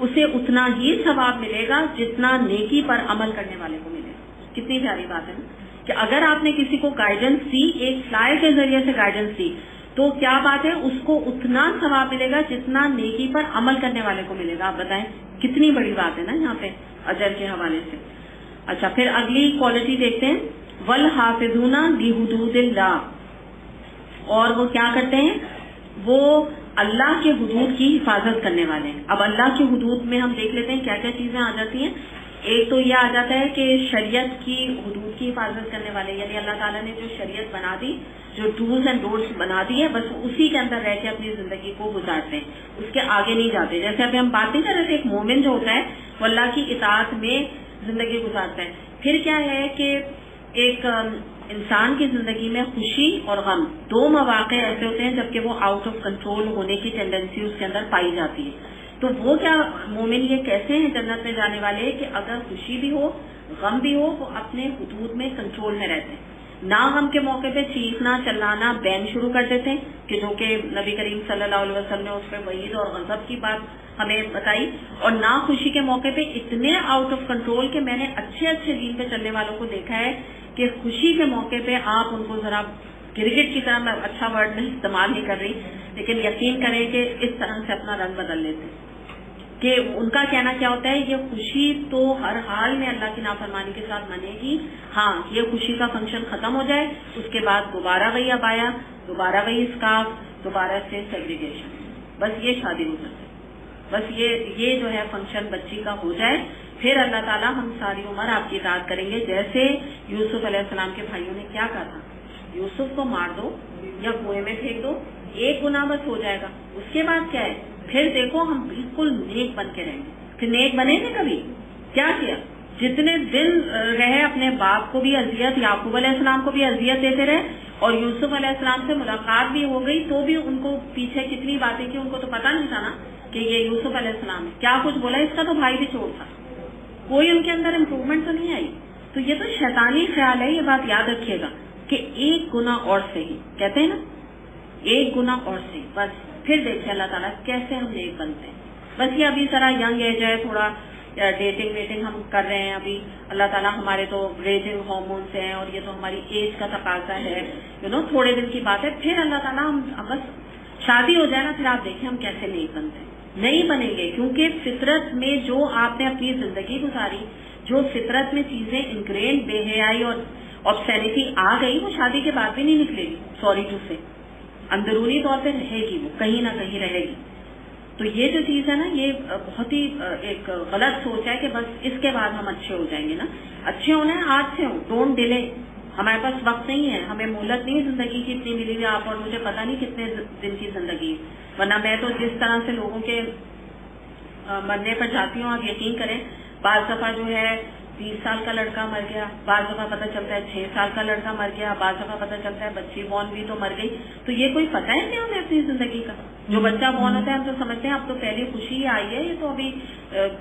اسے اتنا ہی ثواب ملے گا جتنا نیکی پر عمل کرنے والے کو ملے گا. کتنی پیاری بات ہے نا کہ اگر آپ نے کسی کو گائیڈنس دی، ایک فلائی کے ذریعے سے گائیڈنس دی، تو کیا بات ہے، اس کو اتنا ثواب ملے گا جتنا نیکی پر عمل کرنے والے کو ملے گا. آپ بتائیں کتنی بڑی بات ہے نا یہاں پہ اجر کے حوالے سے. اچھا، پھر اگلی کوالٹی دیکھتے ہیں، والحافظون لحدود اللہ، اور وہ کیا کرتے ہیں، وہ اللہ کے حدود کی حفاظت کرنے والے ہیں. اب اللہ کے حدود میں ہم دیکھ لیتے ہیں کیا کیا چیزیں آ جاتی ہیں. ایک تو یہ آ جاتا ہے کہ شریعت کی حدود کی حفاظت کرنے والے، یعنی اللہ تعالیٰ نے جو شریعت بنا دی، جو ڈوز اینڈ ڈونٹس بنا دی ہے، بس اسی کے اندر رہ کے اپنی زندگی کو گزارتے ہیں، اس کے آگے نہیں جاتے. جیسے ابھی ہم بات نہیں کر رہے تھے، ایک مومن جو ہوتا ہے وہ اللہ کی اطاعت میں زندگی گزارتا ہے. پھر کیا ہے کہ ایک انسان کی زندگی میں خوشی اور غم دو مواقع ایسے ہوتے ہیں جبکہ وہ آؤٹ آف کنٹرول ہونے کی ٹینڈنسی اس کے اندر پائی جاتی ہے. تو وہ کیا مومن یہ کیسے ہیں جنت میں جانے والے کہ اگر خوشی بھی ہو غم بھی ہو وہ اپنے حدود میں کنٹرول میں رہتے ہیں. نہ غم کے موقع پہ چیخنا چلانا بین شروع کر دیتے ہیں کہ جو کہ نبی کریم صلی اللہ علیہ وسلم نے اس پہ وعید اور غضب کی بات ہمیں بتائی، اور نہ خوشی کے موقع پہ اتنے آؤٹ آف کنٹرول کہ میں نے اچھے اچھے دین پہ چلنے والوں کو دیکھا ہے کہ خوشی کے موقع پہ آپ ان کو ذرا کرکٹ کی طرح، میں اچھا ورڈ نہیں استعمال نہیں کر رہی، لیکن یقین کریں کہ اس طرح سے اپنا رنگ بدل لیتے ہیں کہ ان کا کہنا کیا ہوتا ہے، یہ خوشی تو ہر حال میں اللہ کی نافرمانی کے ساتھ منے گی، ہاں یہ خوشی کا فنکشن ختم ہو جائے اس کے بعد دوبارہ وہی ابایا، دوبارہ وہی اسکارف، دوبارہ سے سیگریگیشن، بس یہ شادی ہو سکتی، بس یہ جو ہے فنکشن بچی کا ہو جائے، پھر اللہ تعالیٰ ہم ساری عمر آپ کی اطاعت کریں گے. جیسے یوسف علیہ السلام کے بھائیوں نے کیا کہا تھا، یوسف کو مار دو یا کنویں میں پھینک دو، ایک گناہ بس ہو جائے گا، اس کے بعد کیا ہے، پھر دیکھو ہم بالکل نیک بن کے رہیں گے. پھر نیک بنے تھے کبھی، کیا کیا، جتنے دن رہے اپنے باپ کو بھی اذیت، یعقوب علیہ السلام کو بھی اذیت دیتے رہے، اور یوسف علیہ السلام سے ملاقات بھی ہو گئی تو بھی ان کو پیچھے کتنی باتیں کی، ان کو تو پتا نہیں تھا نا کہ یہ یوسف علیہ السلام ہے. کیا کچھ بولا، اس کا تو بھائی بھی چور تھا، کوئی ان کے اندر امپروومنٹ تو نہیں آئی. تو یہ تو شیطانی خیال ہے، یہ بات یاد رکھیے گا کہ ایک گناہ اور سے ہی کہتے ہیں نا، ایک گناہ اور سے بس، پھر دیکھیں اللہ تعالیٰ کیسے ہم نیک بنتے ہیں. بس یہ ابھی ذرا ینگ ایج ہے، تھوڑا ڈیٹنگ ویٹنگ ہم کر رہے ہیں ابھی، اللہ تعالیٰ ہمارے تو ریجنگ ہارمونس ہیں اور یہ تو ہماری ایج کا تقاضا ہے، تھوڑے دن کی بات ہے. پھر اللہ تعالیٰ ہم بس شادی ہو جائے نا، پھر آپ دیکھیں ہم کیسے نیک بنتے ہیں. نہیں بنیں گے کیونکہ فطرت میں جو آپ نے اپنی زندگی گزاری، جو فطرت میں چیزیں انگرین، بے حیائی اور آبسینٹی آ گئی، وہ شادی کے بعد بھی نہیں نکلے گی. سوری ٹو سے اندرونی طور پہ رہے گی، وہ کہیں نہ کہیں رہے گی. تو یہ جو چیز ہے نا یہ بہت ہی ایک غلط سوچ ہے کہ بس اس کے بعد ہم اچھے ہو جائیں گے نا. اچھے ہونا ہے آج سے ہو, ڈونٹ ڈیلے. ہمارے پاس وقت نہیں ہے, ہمیں مہلت نہیں زندگی کی اتنی ملی ہوئی, آپ اور مجھے پتا نہیں کتنے دن کی زندگی, ورنہ میں تو جس طرح سے لوگوں کے مرنے پر جاتی ہوں, آپ یقین کریں بعض دفعہ جو ہے 20 سال کا لڑکا مر گیا, بعض دفعہ پتہ چلتا ہے 6 سال کا لڑکا مر گیا, بعض دفعہ پتہ چلتا ہے بچی بورن بھی تو مر گئی. تو یہ کوئی پتہ ہے کیا ہمیں اپنی زندگی کا؟ جو بچہ بورن ہوتا ہے ہم تو سمجھتے ہیں اب تو پہلی خوشی آئی ہے, یہ تو ابھی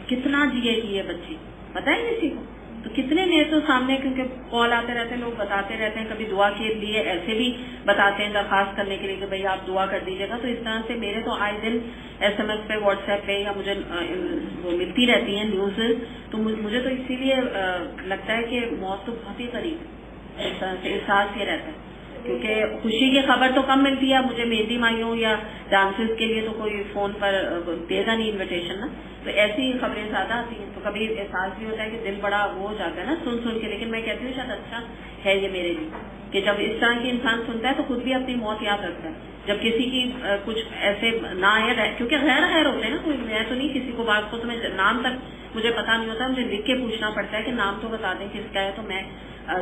کتنا جیے گی یہ بچی, پتہ ہے کسی کو؟ تو کتنے میرے تو سامنے, کیونکہ کال آتے رہتے ہیں, لوگ بتاتے رہتے ہیں, کبھی دعا کے لیے ایسے بھی بتاتے ہیں درخواست کرنے کے لیے کہ بھائی آپ دعا کر دیجیے گا. تو اس طرح سے میرے تو آئے دن SMS پہ, واٹس ایپ پہ یا مجھے وہ ملتی رہتی ہیں نیوز. تو مجھے تو اسی لیے لگتا ہے کہ موت تو بہت ہی قریب, اس طرح سے احساس یہ رہتا ہے, کیونکہ خوشی کی خبر تو کم ملتی ہے. مجھے مہندی مائیوں یا ڈانسز کے لیے تو کوئی فون پر دے گا نہیں انویٹیشن نا, تو ایسی خبریں زیادہ آتی ہیں. تو کبھی احساس بھی ہوتا ہے کہ دل بڑا وہ ہو جاتا ہے نا سن کے, لیکن میں کہتی ہوں شاید اچھا ہے یہ میرے لیے کہ جب اس طرح کی انسان سنتا ہے تو خود بھی اپنی موت یاد رکھتا ہے. جب کسی کی کچھ ایسے نہ آئے, کیونکہ غیر ہوتے ہیں نا, کوئی میں تو نہیں کسی کو بات کو, تو میں نام تک مجھے پتا نہیں ہوتا, مجھے لکھ کے پوچھنا پڑتا ہے کہ نام تو بتا دیں کس کا ہے, تو میں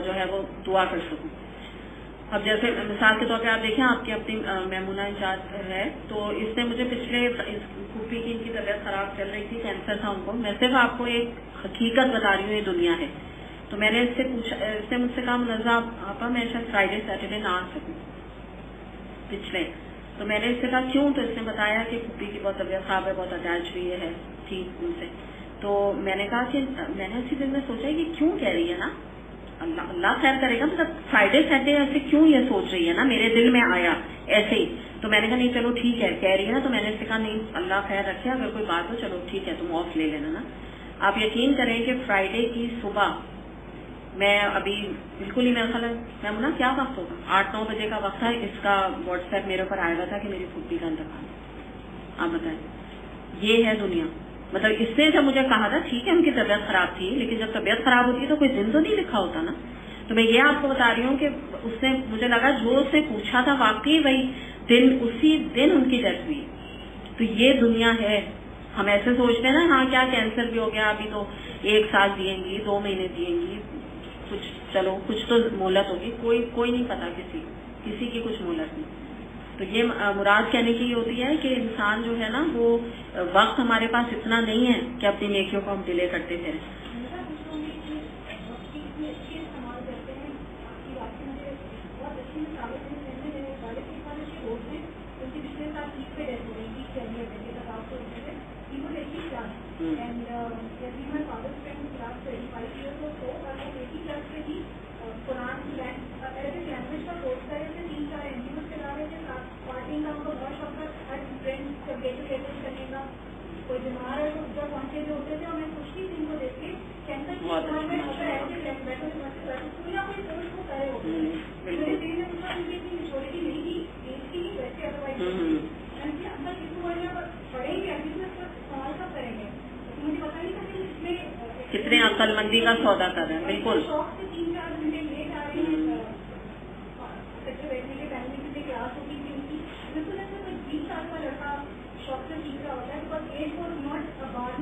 جو ہے وہ دعا کر سکوں. اب جیسے مثال کے طور پہ آپ دیکھیں, آپ کی اپنی میمونہ انچارج ہے, تو اس نے مجھے پچھلے پھوپھی کی ان کی طبیعت خراب چل رہی تھی, کینسر تھا ان کو. میں صرف آپ کو ایک حقیقت بتا رہی ہوں, یہ دنیا ہے. تو میں نے اس سے پوچھا, اس نے مجھ سے کہا منزہ آپا میں شاید فرائیڈے سیٹرڈے نہ آ سکوں پچھلے. تو میں نے اس سے کہا کیوں؟ تو اس نے بتایا کہ پھوپھی کی بہت طبیعت خراب ہے, بہت اٹیچ ہوئی ہے تھی ان سے. تو میں نے کہا کہ میں نے اسی دن میں سوچا کہ کیوں کہہ رہی ہے نا, اللہ خیر کرے گا, مطلب فرائیڈے سیٹرڈے ایسے کیوں یہ سوچ رہی ہے نا, میرے دل میں آیا ایسے ہی. تو میں نے کہا نہیں چلو ٹھیک ہے کہہ رہی ہے نا, تو میں نے اس سے کہا نہیں اللہ خیر رکھے, اگر کوئی بات ہو چلو ٹھیک ہے تم آف لے لینا نا. آپ یقین کریں کہ فرائیڈے کی صبح میں ابھی بالکل ہی, میرا خیال ہے میں کیا وقت ہوگا 8-9 بجے کا وقت ہے, اس کا واٹس ایپ میرے اوپر آیا ہوا تھا کہ میری پھوپھی کا انتقال. آپ بتائیں, یہ ہے دنیا. مطلب اس نے جب مجھے کہا تھا ٹھیک ہے ان کی طبیعت خراب تھی, لیکن جب طبیعت خراب ہوتی ہے تو کوئی دن تو نہیں لکھا ہوتا نا. تو میں یہ آپ کو بتا رہی ہوں کہ اس نے مجھے لگا جو اس نے پوچھا تھا واقعی وہی دن, اسی دن ان کی ڈیتھ ہوئی. تو یہ دنیا ہے. ہم ایسے سوچتے ہیں نا ہاں کیا کینسر بھی ہو گیا, ابھی تو 1 سال جئیں گی, 2 مہینے جئیں گی, کچھ چلو کچھ تو مہلت ہوگی. کوئی نہیں پتا, کسی کی کچھ مہلت نہیں. تو یہ مراد کہنے کی یہ ہوتی ہے کہ انسان جو ہے نا وہ وقت ہمارے پاس اتنا نہیں ہے کہ اپنی نیکیوں کو ہم ڈیلے کرتے پھریں. کوئی بیمار ہے تو جب پہنچے جو ہوتے تھے اور میں خوشی تھی ان کو دیکھ کے کینسر کی بیمار میں بیٹھے کوئی نہ کوئی کوشش کو کرے ہوتے میرے دل نے پوچھا مجھے اتنی میچورٹی نہیں کی ایج کی نہیں ویسے ادروائز اندر کسی بڑھیا پڑھیں گے سوال کب کریں گے مجھے پتا نہیں تھا کہ اس میں کتنے عقل مندی کا سودا کر رہے ہیں. بالکل شوق سے 3-4 گھنٹے لیٹ آ رہے ہیں سیکٹر بیٹھنے کے فیملی کی کلاس ہوتی تھی ان کی. بالکل ایسا کوئی 20 سال کا لڑکا شوق سے سیکھ رہا ہوتا ہے بٹ ایج کو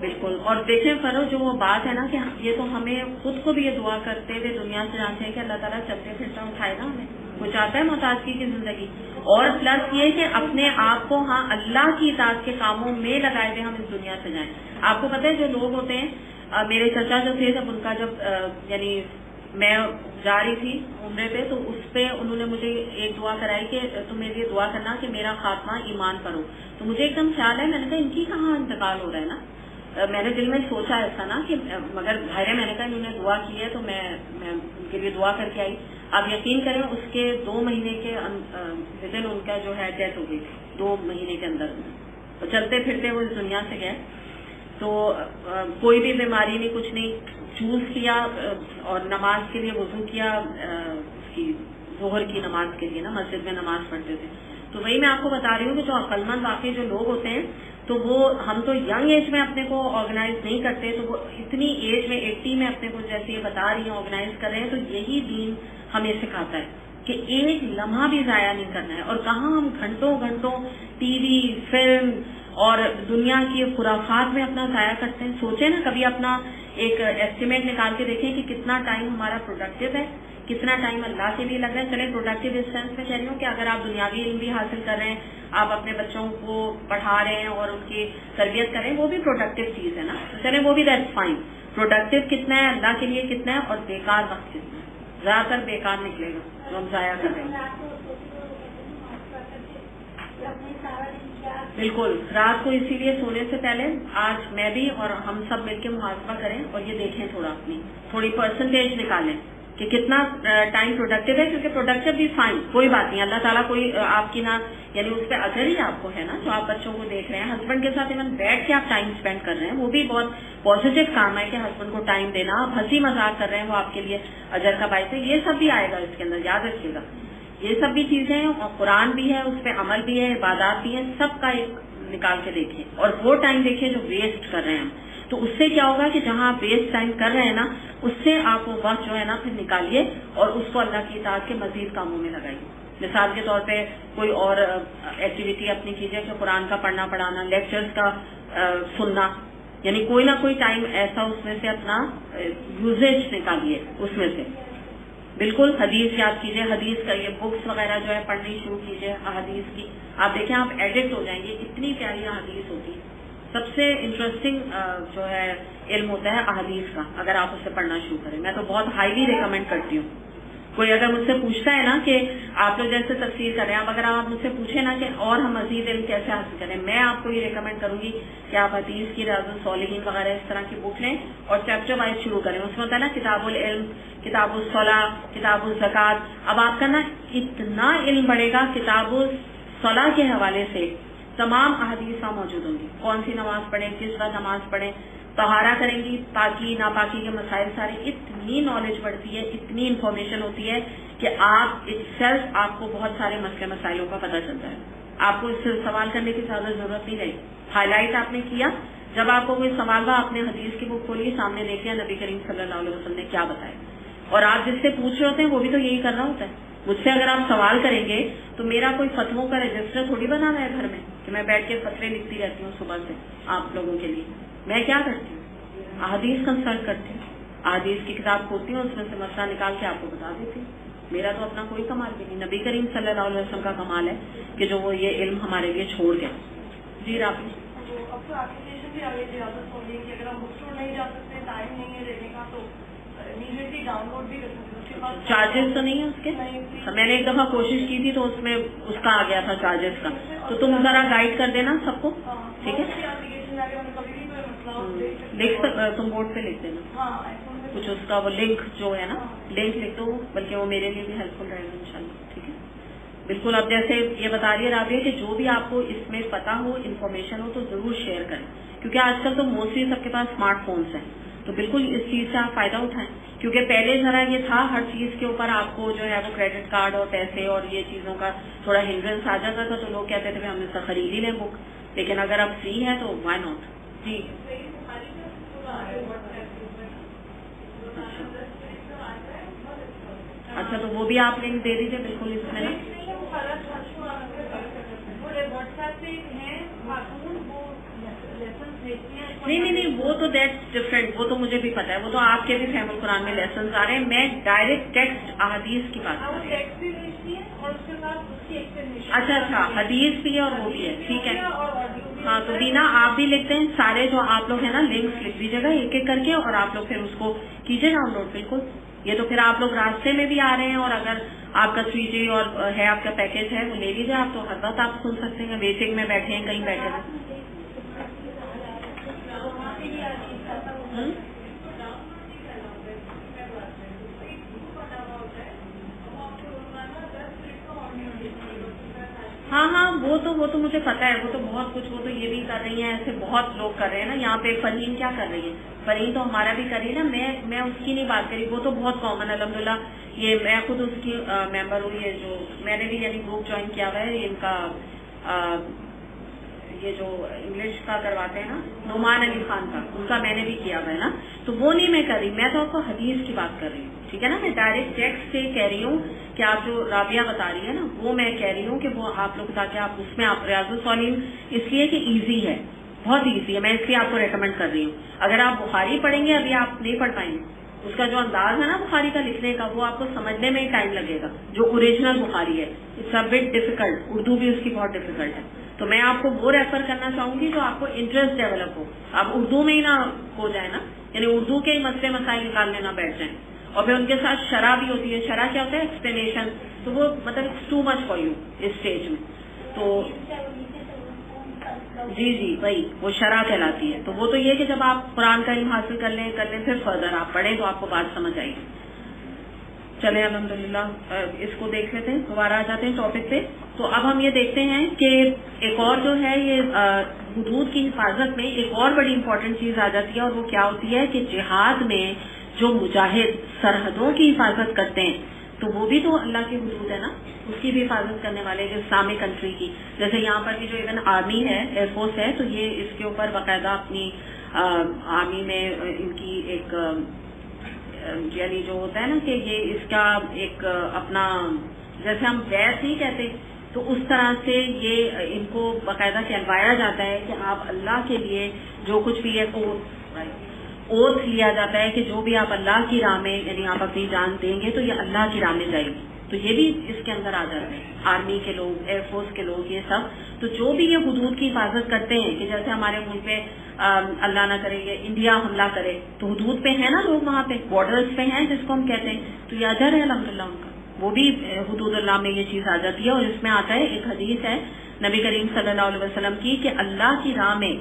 بالکل. اور دیکھیں فروز جو وہ بات ہے نا کہ یہ تو ہمیں خود کو بھی یہ دعا کرتے ہوئے دنیا سے جانتے ہیں کہ اللہ تعالیٰ چلتے پھرتا اٹھائے گا ہمیں, وہ چاہتا ہے محتاجگی کی زندگی. اور پلس یہ کہ اپنے آپ کو ہاں اللہ کی اطاعت کے کاموں میں لگائے ہوئے ہم اس دنیا سے جائیں. آپ کو پتہ ہے جو لوگ ہوتے ہیں, میرے چچا جو تھے جب ان کا جب یعنی میں جا رہی تھی عمرے پہ, تو اس پہ انہوں نے مجھے ایک دعا کرائی کہ تم میرے لیے دعا کرنا کہ میرا خاتمہ ایمان پر ہو. تو مجھے ایک دم خیال ہے, میں نے کہا ان کی کہاں انتقال ہو رہا ہے نا. میں نے دل میں سوچا ایسا نا کہ مگر ظاہر ہے میں نے کہا انہوں نے دعا کی ہے تو میں ان کے لیے دعا کر کے آئی. آپ یقین کریں اس کے 2 مہینے کے ودن ان کا جو ہے ڈیتھ ہو گئی, 2 مہینے کے اندر چلتے پھرتے وہ اس دنیا سے گئے. تو کوئی بھی بیماری نہیں, کچھ نہیں, چوز کیا اور نماز کے لیے وضو کیا, ظہر کی نماز کے لیے نا مسجد میں نماز پڑھتے تھے. تو وہی میں آپ کو بتا رہی ہوں کہ جو عقل مند واقعی جو لوگ ہوتے ہیں تو وہ ہم تو ینگ ایج میں اپنے کو آرگنائز نہیں کرتے, تو وہ اتنی ایج میں 80 میں اپنے کو جیسے یہ بتا رہی ہیں آرگنائز کر رہے ہیں. تو یہی دین ہمیں سکھاتا ہے کہ ایک لمحہ بھی ضائع نہیں کرنا ہے. اور کہاں ہم گھنٹوں ٹی وی, فلم اور دنیا کی خرافات میں اپنا ضائع کرتے ہیں. سوچیں نا کبھی اپنا ایک ایسٹیمیٹ نکال کے دیکھیں کہ کتنا ٹائم ہمارا پروڈکٹیو ہے, کتنا ٹائم اللہ کے لیے لگ رہا ہے. چلیں پروڈکٹیو اس سینس میں کہہ رہی ہوں کہ اگر آپ دنیاوی علم بھی حاصل کر رہے ہیں, آپ اپنے بچوں کو پڑھا رہے ہیں اور ان کی تربیت کر رہے ہیں, وہ بھی پروڈکٹیو چیز ہے نا. تو چلیں وہ بھی دیٹس فائن. پروڈکٹیو کتنا ہے, اللہ کے لیے کتنا ہے, اور بیکار وقت کتنا ہے. زیادہ تر بیکار نکلے گا جو ہم ضائع کر رہے ہیں. بالکل, رات کو اسی لیے سونے سے پہلے آج میں بھی اور ہم سب مل کے محاسبہ کریں اور یہ دیکھیں, تھوڑی پرسنٹیج نکالیں کہ کتنا ٹائم پروڈکٹیو ہے. کیونکہ پروڈکٹیو بھی فائن, کوئی بات نہیں, اللہ تعالیٰ کوئی آپ کی نہ یعنی اس پہ اجر ہی آپ کو ہے نا, جو آپ بچوں کو دیکھ رہے ہیں. ہسبینڈ کے ساتھ ایون بیٹھ کے آپ ٹائم اسپینڈ کر رہے ہیں, وہ بھی بہت پازیٹیو کام ہے کہ ہسبینڈ کو ٹائم دینا. آپ ہنسی مذاق کر رہے ہیں, وہ آپ کے لیے اجر کا باعث ہے. یہ سب بھی آئے گا اس کے اندر, یاد رکھیے گا. یہ سب بھی چیزیں, اور قرآن بھی ہے, اس پہ عمل بھی ہے, عبادات بھی ہیں, سب کا ایک نکال کے دیکھیں. اور وہ ٹائم دیکھیں جو ویسٹ کر رہے ہیں ہم. تو اس سے کیا ہوگا کہ جہاں آپ ویسٹ ٹائم کر رہے ہیں نا, اس سے آپ وہ وقت جو ہے نا پھر نکالیے اور اس کو اللہ کی اطاعت کے مزید کاموں میں لگائیے. مثال کے طور پہ کوئی اور ایکٹیویٹی اپنی کیجیے, جو قرآن کا پڑھنا پڑھانا, لیکچرز کا سننا, یعنی کوئی نہ کوئی ٹائم ایسا اس میں سے اپنا یوزیج نکالیے اس میں سے. بالکل حدیث یاد کیجیے, حدیث کا یہ بکس وغیرہ جو ہے پڑھنی شروع کیجیے احادیث کی. آپ دیکھیں آپ ایڈکٹ ہو جائیں گے, اتنی پیاری احادیث ہوتی ہے. سب سے انٹرسٹنگ جو ہے علم ہوتا ہے احادیث کا, اگر آپ اسے پڑھنا شروع کریں. میں تو بہت ہائیلی ریکمینڈ کرتی ہوں. کوئی اگر مجھ سے پوچھتا ہے نا کہ آپ لوگ جیسے تفسیر کر رہے ہیں, اگر آپ مجھ سے پوچھیں نا کہ اور ہم مزید علم کیسے حاصل کریں, میں آپ کو یہ ریکمینڈ کروں گی کہ آپ حدیث کی ریاض الصالحین وغیرہ اس طرح کی بک لیں اور چیپٹر وائز شروع کریں. اس میں ہوتا ہے نا کتاب العلم, کتاب الصلاۃ, کتاب الزکات. اب آپ کا نا اتنا علم بڑھے گا. کتاب الصلاۃ کے حوالے سے تمام احادیث موجود ہوں گی, کون سی نماز پڑھیں, کس وقت نماز پڑھیں, طہارہ کریں گی, پاکی ناپاکی کے مسائل سارے. اتنی نالج بڑھتی ہے, اتنی انفارمیشن ہوتی ہے کہ آپ سیلف آپ کو بہت سارے مسئلے مسائلوں کا پتہ چلتا ہے. آپ کو اس سے سوال کرنے کی زیادہ ضرورت نہیں رہی. ہائی لائٹ آپ نے کیا, جب آپ کو کوئی سوال ہوا آپ نے حدیث کی بک کھولی, سامنے دیکھا نبی کریم صلی اللہ علیہ وسلم نے کیا بتایا. اور آپ جس سے پوچھ رہے ہوتے ہیں وہ بھی تو یہی کر رہا ہوتا ہے. مجھ سے اگر آپ سوال کریں گے تو میرا کوئی فتووں کا رجسٹر تھوڑی بنانا ہے گھر میں کہ میں بیٹھ کے فتوے لکھتی رہتی ہوں صبح سے آپ لوگوں کے لیے. میں کیا کرتی ہوں, احادیث کنسلٹ کرتی ہوں, احادیث کی کتاب کھولتی ہوں, اس میں سے مسئلہ نکال کے آپ کو بتا دیتی ہوں. میرا تو اپنا کوئی کمال بھی نہیں, نبی کریم صلی اللہ علیہ وسلم کا کمال ہے کہ جو وہ یہ علم ہمارے لیے چھوڑ گیا. جی رافی, اب تو اپلیکیشن بھی آگے اجازت ہوگی کہ اگر ہم بک اسٹور نہیں جا سکتے, ٹائم نہیں ہے لینے کا, تو امیڈیٹلی ڈاؤن لوڈ بھی کر سکتے. چارجز تو نہیں ہے اس کے؟ میں نے ایک دفعہ کوشش کی تھی تو اس میں اس کا آ گیا تھا چارجز کا, تو تم ذرا گائیڈ کر دینا سب کو, ٹھیک ہے؟ لکھ تم بورڈ پہ لکھ دینا کچھ اس کا, وہ لنک جو ہے نا لنک لکھ دو, بلکہ وہ میرے لیے بھی ہیلپ فل رہے گا انشاءاللہ, ٹھیک ہے؟ بالکل. اب جیسے یہ بتا رہی ہے رابعہ کہ جو بھی آپ کو اس میں پتا ہو, انفارمیشن ہو, تو ضرور شیئر کریں, کیونکہ آج کل تو موسٹلی سب کے پاس اسمارٹ فونس ہیں. تو بالکل اس چیز سے آپ فائدہ اٹھائیں, کیونکہ پہلے ذرا یہ تھا ہر چیز کے اوپر آپ کو جو ہے وہ کریڈٹ کارڈ اور پیسے اور یہ چیزوں کا تھوڑا ہنڈرنس آ جاتا تھا, تو لوگ کہتے تھے ہم اس سے خرید ہی لیں بک. لیکن اگر اب فری ہے تو وائی ناٹ. جی اچھا, تو وہ بھی آپ لنک دے دیجیے بالکل اس میں نا. نہیں, وہ تو دیٹس ڈفرینٹ, وہ تو مجھے بھی پتا ہے, وہ تو آپ کے بھی فہم القرآن میں لیسنز آ رہے ہیں. میں ڈائریکٹ ٹیکسٹ احادیث کی بات کر رہی ہوں. اچھا, حدیث بھی ہے اور وہ بھی ہے, ٹھیک ہے. ہاں, تو بینا آپ بھی لکھتے ہیں, سارے جو آپ لوگ ہیں نا لنکس لکھ دیجیے گا ایک ایک کر کے, اور آپ لوگ پھر اس کو کیجیے ڈاؤن لوڈ. بالکل, یہ تو پھر آپ لوگ راستے میں بھی آ رہے ہیں, اور اگر آپ کا 3G اور ہے آپ کا پیکیج ہے وہ لے لیجیے آپ, تو ہر وقت آپ سن سکتے ہیں. ویٹنگ میں بیٹھے ہیں, کہیں بیٹھے ہیں. ہاں, وہ تو مجھے پتا ہے, وہ تو بہت کچھ, وہ تو یہ بھی کر رہی ہیں, ایسے بہت لوگ کر رہے ہیں نا. یہاں پہ فرین کیا کر رہی ہے, فرین تو ہمارا بھی کر رہی ہے نا. میں اس کی نہیں بات کری, وہ تو بہت کامن الحمدللہ. یہ میں خود اس کی ممبر ہوں. یہ جو میں نے بھی یعنی گروپ جوائن کیا ہوا ہے ان کا, یہ جو انگلش کا کرواتے ہیں نا نعمان علی خان کا, ان کا میں نے بھی کیا ہوا ہے نا. تو وہ نہیں میں کر رہی, میں تو آپ کو حدیث کی بات کر رہی ہوں, ٹھیک ہے نا. میں ڈائریکٹ ٹیکسٹ سے کہہ رہی ہوں کہ آپ جو رابعہ بتا رہی ہے نا وہ میں کہہ رہی ہوں کہ وہ آپ لوگ تاکہ آپ اس میں آپ ریاض الصالحین اس لیے کہ ایزی ہے, بہت ایزی ہے, میں اس لیے آپ کو ریکمینڈ کر رہی ہوں. اگر آپ بخاری پڑھیں گے ابھی آپ نہیں پڑھ پائیں گے, اس کا جو انداز ہے نا بخاری کا لکھنے کا وہ آپ کو سمجھنے میں ہی ٹائم لگے گا. جو اوریجنل بخاری ہے it's a bit difficult, Urdu بھی اس کی بہت ڈیفیکلٹ ہے. تو میں آپ کو وہ ریفر کرنا چاہوں گی جو آپ کو انٹرسٹ ڈیولپ ہو, آپ اردو میں ہی نہ ہو جائے نا, یعنی اردو کے ہی مسئلے مسائل نکالنے نہ بیٹھ جائیں. اور پھر ان کے ساتھ شرح بھی ہوتی ہے, شرح کیا ہوتا ہے ایکسپلینیشن, تو وہ مطلب ٹو مچ فار یو اس اسٹیج میں. تو جی وہی وہ شرح کہلاتی ہے. تو وہ تو یہ کہ جب آپ قرآن کا علم حاصل کر لیں پھر فردر آپ پڑھیں تو آپ کو بات سمجھ آئے گی. چلیں الحمدللہ اس کو دیکھ لیتے ہیں, دوبارہ آ جاتے ہیں ٹاپک پہ. تو اب ہم یہ دیکھتے ہیں کہ ایک اور جو ہے یہ حدود کی حفاظت میں ایک اور بڑی امپورٹنٹ چیز آ جاتی ہے, اور وہ کیا ہوتی ہے کہ جہاد میں جو مجاہد سرحدوں کی حفاظت کرتے ہیں تو وہ بھی تو اللہ کی حدود ہے نا, اس کی بھی حفاظت کرنے والے اسلامک کنٹری کی. جیسے یہاں پر بھی جو ایون آرمی ہے, ایئر فورس ہے, تو یہ اس کے اوپر باقاعدہ اپنی آرمی میں ان کی ایک یعنی جو ہوتا ہے نا کہ یہ اس کا ایک اپنا جیسے ہم بیعت نہیں کہتے تو اس طرح سے یہ ان کو باقاعدہ کہلوایا جاتا ہے کہ آپ اللہ کے لیے جو کچھ بھی ہے اوتھ لیا جاتا ہے کہ جو بھی آپ اللہ کی راہ میں یعنی آپ اپنی جان دیں گے تو یہ اللہ کی راہ میں جائے گی. تو یہ بھی اس کے اندر آ جاتے ہیں, آرمی کے لوگ, ایئر فورس کے لوگ, یہ سب. تو جو بھی یہ حدود کی حفاظت کرتے ہیں کہ جیسے ہمارے ملک پہ اللہ نہ کرے یہ انڈیا حملہ کرے تو حدود پہ ہیں نا لوگ, وہاں پہ بارڈرز پہ ہیں جس کو ہم کہتے ہیں, تو یہ اجر ہے الحمدللہ ان کا, وہ بھی حدود اللہ میں یہ چیز آ جاتی ہے. اور اس میں آتا ہے ایک حدیث ہے نبی کریم صلی اللہ علیہ وسلم کی کہ اللہ کی راہ میں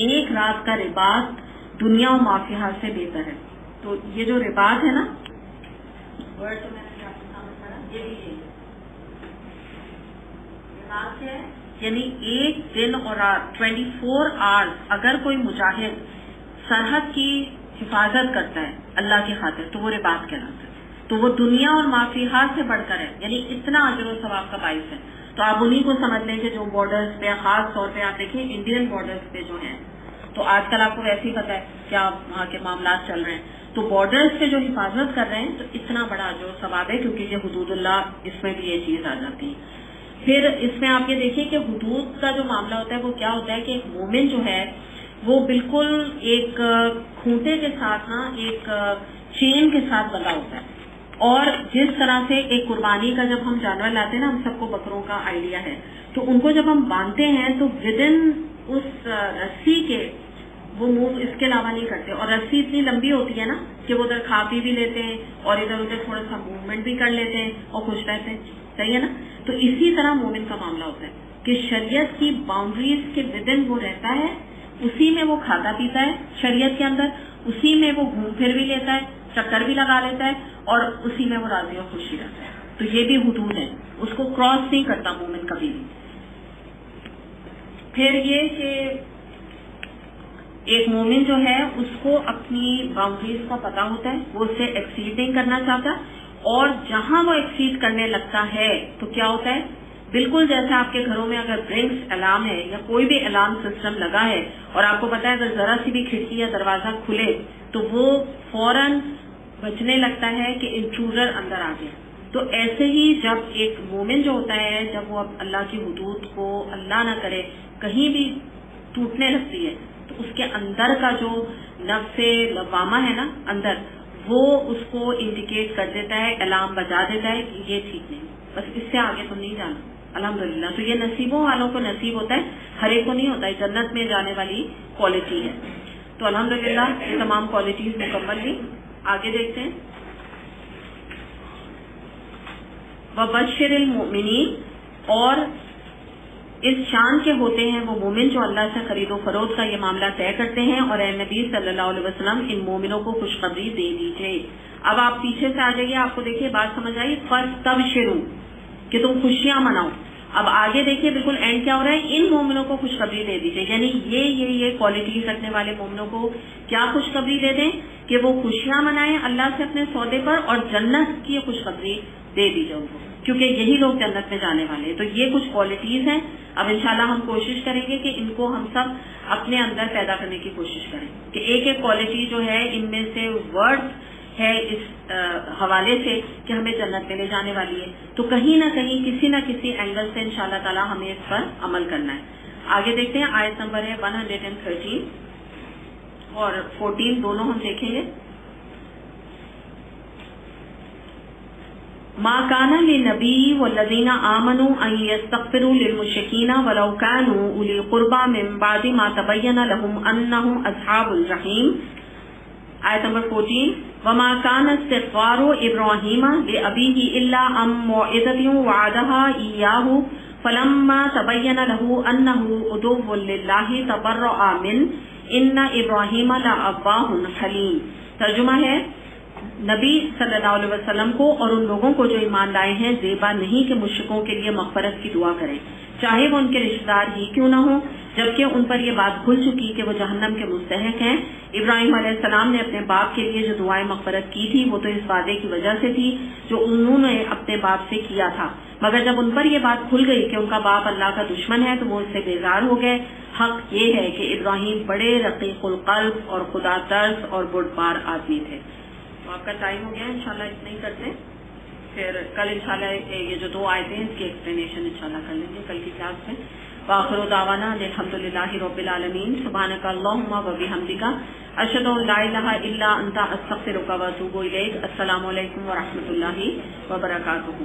ایک رات کا رباط دنیا و مافیہ سے بہتر ہے. تو یہ جو رباط ہے نا ورڈ تو میں نے آپ کے سامنے پڑھا, یہ بھی ہے رباط ہے یعنی ایک دن اور رات 24 آورز اگر کوئی مجاہد سرحد کی حفاظت کرتا ہے اللہ کی خاطر تو وہ رباط کہلاتا ہے. تو وہ دنیا اور مافیہ سے بڑھ کر ہے, یعنی اتنا اجر و ثواب کا باعث ہے. تو آپ انہیں کو سمجھ لیں کہ جو بارڈرز پہ خاص طور پہ آپ دیکھیں انڈین بارڈرز پہ جو ہیں, تو آج کل آپ کو ویسے ہی پتا ہے کیا وہاں کے معاملات چل رہے ہیں, تو بارڈرز پہ جو حفاظت کر رہے ہیں تو اتنا بڑا اجر و ثواب ہے کیونکہ یہ حدود اللہ اس میں بھی یہ چیز آ جاتی ہے. پھر اس میں آپ یہ دیکھیے کہ حدود کا جو معاملہ ہوتا ہے وہ کیا ہوتا ہے کہ ایک مومن جو ہے وہ بالکل ایک کھوٹے کے ساتھ نا ایک چین کے ساتھ بندھا ہوتا ہے. اور جس طرح سے ایک قربانی کا جب ہم جانور لاتے ہیں نا, ہم سب کو بکروں کا آئیڈیا ہے, تو ان کو جب ہم باندھتے ہیں تو ودن اس رسی کے وہ موو اس کے علاوہ نہیں کرتے, اور رسی اتنی لمبی ہوتی ہے نا کہ وہ ادھر کھا پی بھی لیتے ہیں اور ادھر ادھر تھوڑا سا موومنٹ بھی کر لیتے ہیں اور خوش رہتے ہیں, صحیح ہے نا. تو اسی طرح مومن کا معاملہ ہوتا ہے کہ شریعت کی باؤنڈریز کے ودن وہ رہتا ہے, اسی میں وہ کھاتا پیتا ہے شریعت کے اندر, اسی میں وہ گھوم پھر بھی لیتا ہے, چکر بھی لگا لیتا ہے, اور اسی میں وہ راضی اور خوشی رہتا ہے. تو یہ بھی حدود ہے, اس کو کراس نہیں کرتا مومن کبھی بھی. پھر یہ کہ ایک مومن جو ہے اس کو اپنی باؤنڈریز کا پتا ہوتا ہے, وہ اسے ایکسیڈ نہیں کرنا چاہتا, اور جہاں وہ ایکسیڈ کرنے لگتا ہے تو کیا ہوتا ہے بالکل جیسے آپ کے گھروں میں اگر ڈرنکس الارم ہے یا کوئی بھی الارم سسٹم لگا ہے اور آپ کو پتا ہے اگر ذرا سی بھی کھڑکی یا دروازہ کھلے تو وہ فوراً بچنے لگتا ہے کہ انٹروڈر اندر آ گیا. تو ایسے ہی جب ایک مومن جو ہوتا ہے جب وہ اللہ کی حدود کو اللہ نہ کرے کہیں بھی ٹوٹنے لگتی ہے تو اس کے اندر کا جو نفس لوامہ ہے نا اندر, وہ اس کو انڈیکیٹ کر دیتا ہے, الارم بجا دیتا ہے کہ یہ ٹھیک نہیں, بس اس سے آگے تم نہیں جانا. الحمدللہ تو یہ نصیبوں والوں کو نصیب ہوتا ہے, ہر ایک کو نہیں ہوتا ہے, جنت میں جانے والی کوالٹی ہے. تو الحمدللہ یہ تمام کوالٹیز مکمل ہوئی. آگے دیکھتے ہیں وَبَشِّرِ الْمُؤْمِنِينَ, اور اس شان کے ہوتے ہیں وہ مومن جو اللہ سے خرید و فروخت کا یہ معاملہ طے کرتے ہیں, اور اے نبی صلی اللہ علیہ وسلم ان مومنوں کو خوشخبری دے دیجیے. اب آپ پیچھے سے آ جائیے, آپ کو دیکھیے بات سمجھ آئی, فَاسْتَبْشِرُوا کہ تم خوشیاں مناؤ. اب آگے دیکھیے بالکل اینڈ کیا ہو رہا ہے, ان مومنوں کو خوشخبری دے دیجیے, یعنی یہ کوالٹیز رکھنے والے مومنوں کو کیا خوشخبری دے دیں کہ وہ خوشیاں منائیں اللہ سے اپنے سودے پر, اور جنت کی خوشخبری دے دیجیے ان کو, کیونکہ یہی لوگ جنت میں جانے والے ہیں. تو یہ کچھ کوالٹیز ہیں اب انشاءاللہ ہم کوشش کریں گے کہ ان کو ہم سب اپنے اندر پیدا کرنے کی کوشش کریں کہ ایک ایک کوالٹی جو ہے ان میں سے ورڈ ہے اس حوالے سے کہ ہمیں جنت میں لے جانے والی ہے، تو کہیں نہ کہیں کسی نہ کسی اینگل سے انشاءاللہ تعالی ہمیں اس پر عمل کرنا ہے. آگے دیکھتے ہیں، آیت نمبر ہے 113 اور 14 دونوں ہم دیکھیں گے. ما كان للنبي والذين آمنوا أن يستغفروا للمشركين ولو كانوا أولي قربى من بعد ما تبين لهم أنهم أصحاب الجحيم. آیت نمبر 14 وما كان استغفار إبراهيم لأبيه إلا عن موعظة وعدها إياه فلما تبين له أنه عدو لله تبرأ منه إن إبراهيم لأواه حليم. ترجمہ ہے، نبی صلی اللہ علیہ وسلم کو اور ان لوگوں کو جو ایمان لائے ہیں زیبا نہیں کہ مشرکوں کے لیے مغفرت کی دعا کریں، چاہے وہ ان کے رشتہ دار ہی کیوں نہ ہوں، جبکہ ان پر یہ بات کھل چکی کہ وہ جہنم کے مستحق ہیں. ابراہیم علیہ السلام نے اپنے باپ کے لیے جو دعائیں مغفرت کی تھی وہ تو اس وعدے کی وجہ سے تھی جو انہوں نے اپنے باپ سے کیا تھا، مگر جب ان پر یہ بات کھل گئی کہ ان کا باپ اللہ کا دشمن ہے تو وہ اس سے بیزار ہو گئے. حق یہ ہے کہ ابراہیم بڑے رقیق القلب اور خدا ترس اور بردبار آدمی تھے. تو آپ کا ٹائم ہو گیا، انشاءاللہ اتنا ہی کرتے ہیں، پھر کل انشاءاللہ یہ جو 2 آیتیں ہیں اس کی ایکسپلینیشن انشاءاللہ کر لیں گے کل کی کلاس میں. وآخر دعوانا الحمدللہ رب العالمین. سبحانک اللہم و بحمدک اشہد ان لا الہ الا انت استغفرک و اتوب الیک. السلام علیکم و رحمۃ اللہ وبرکاتہ.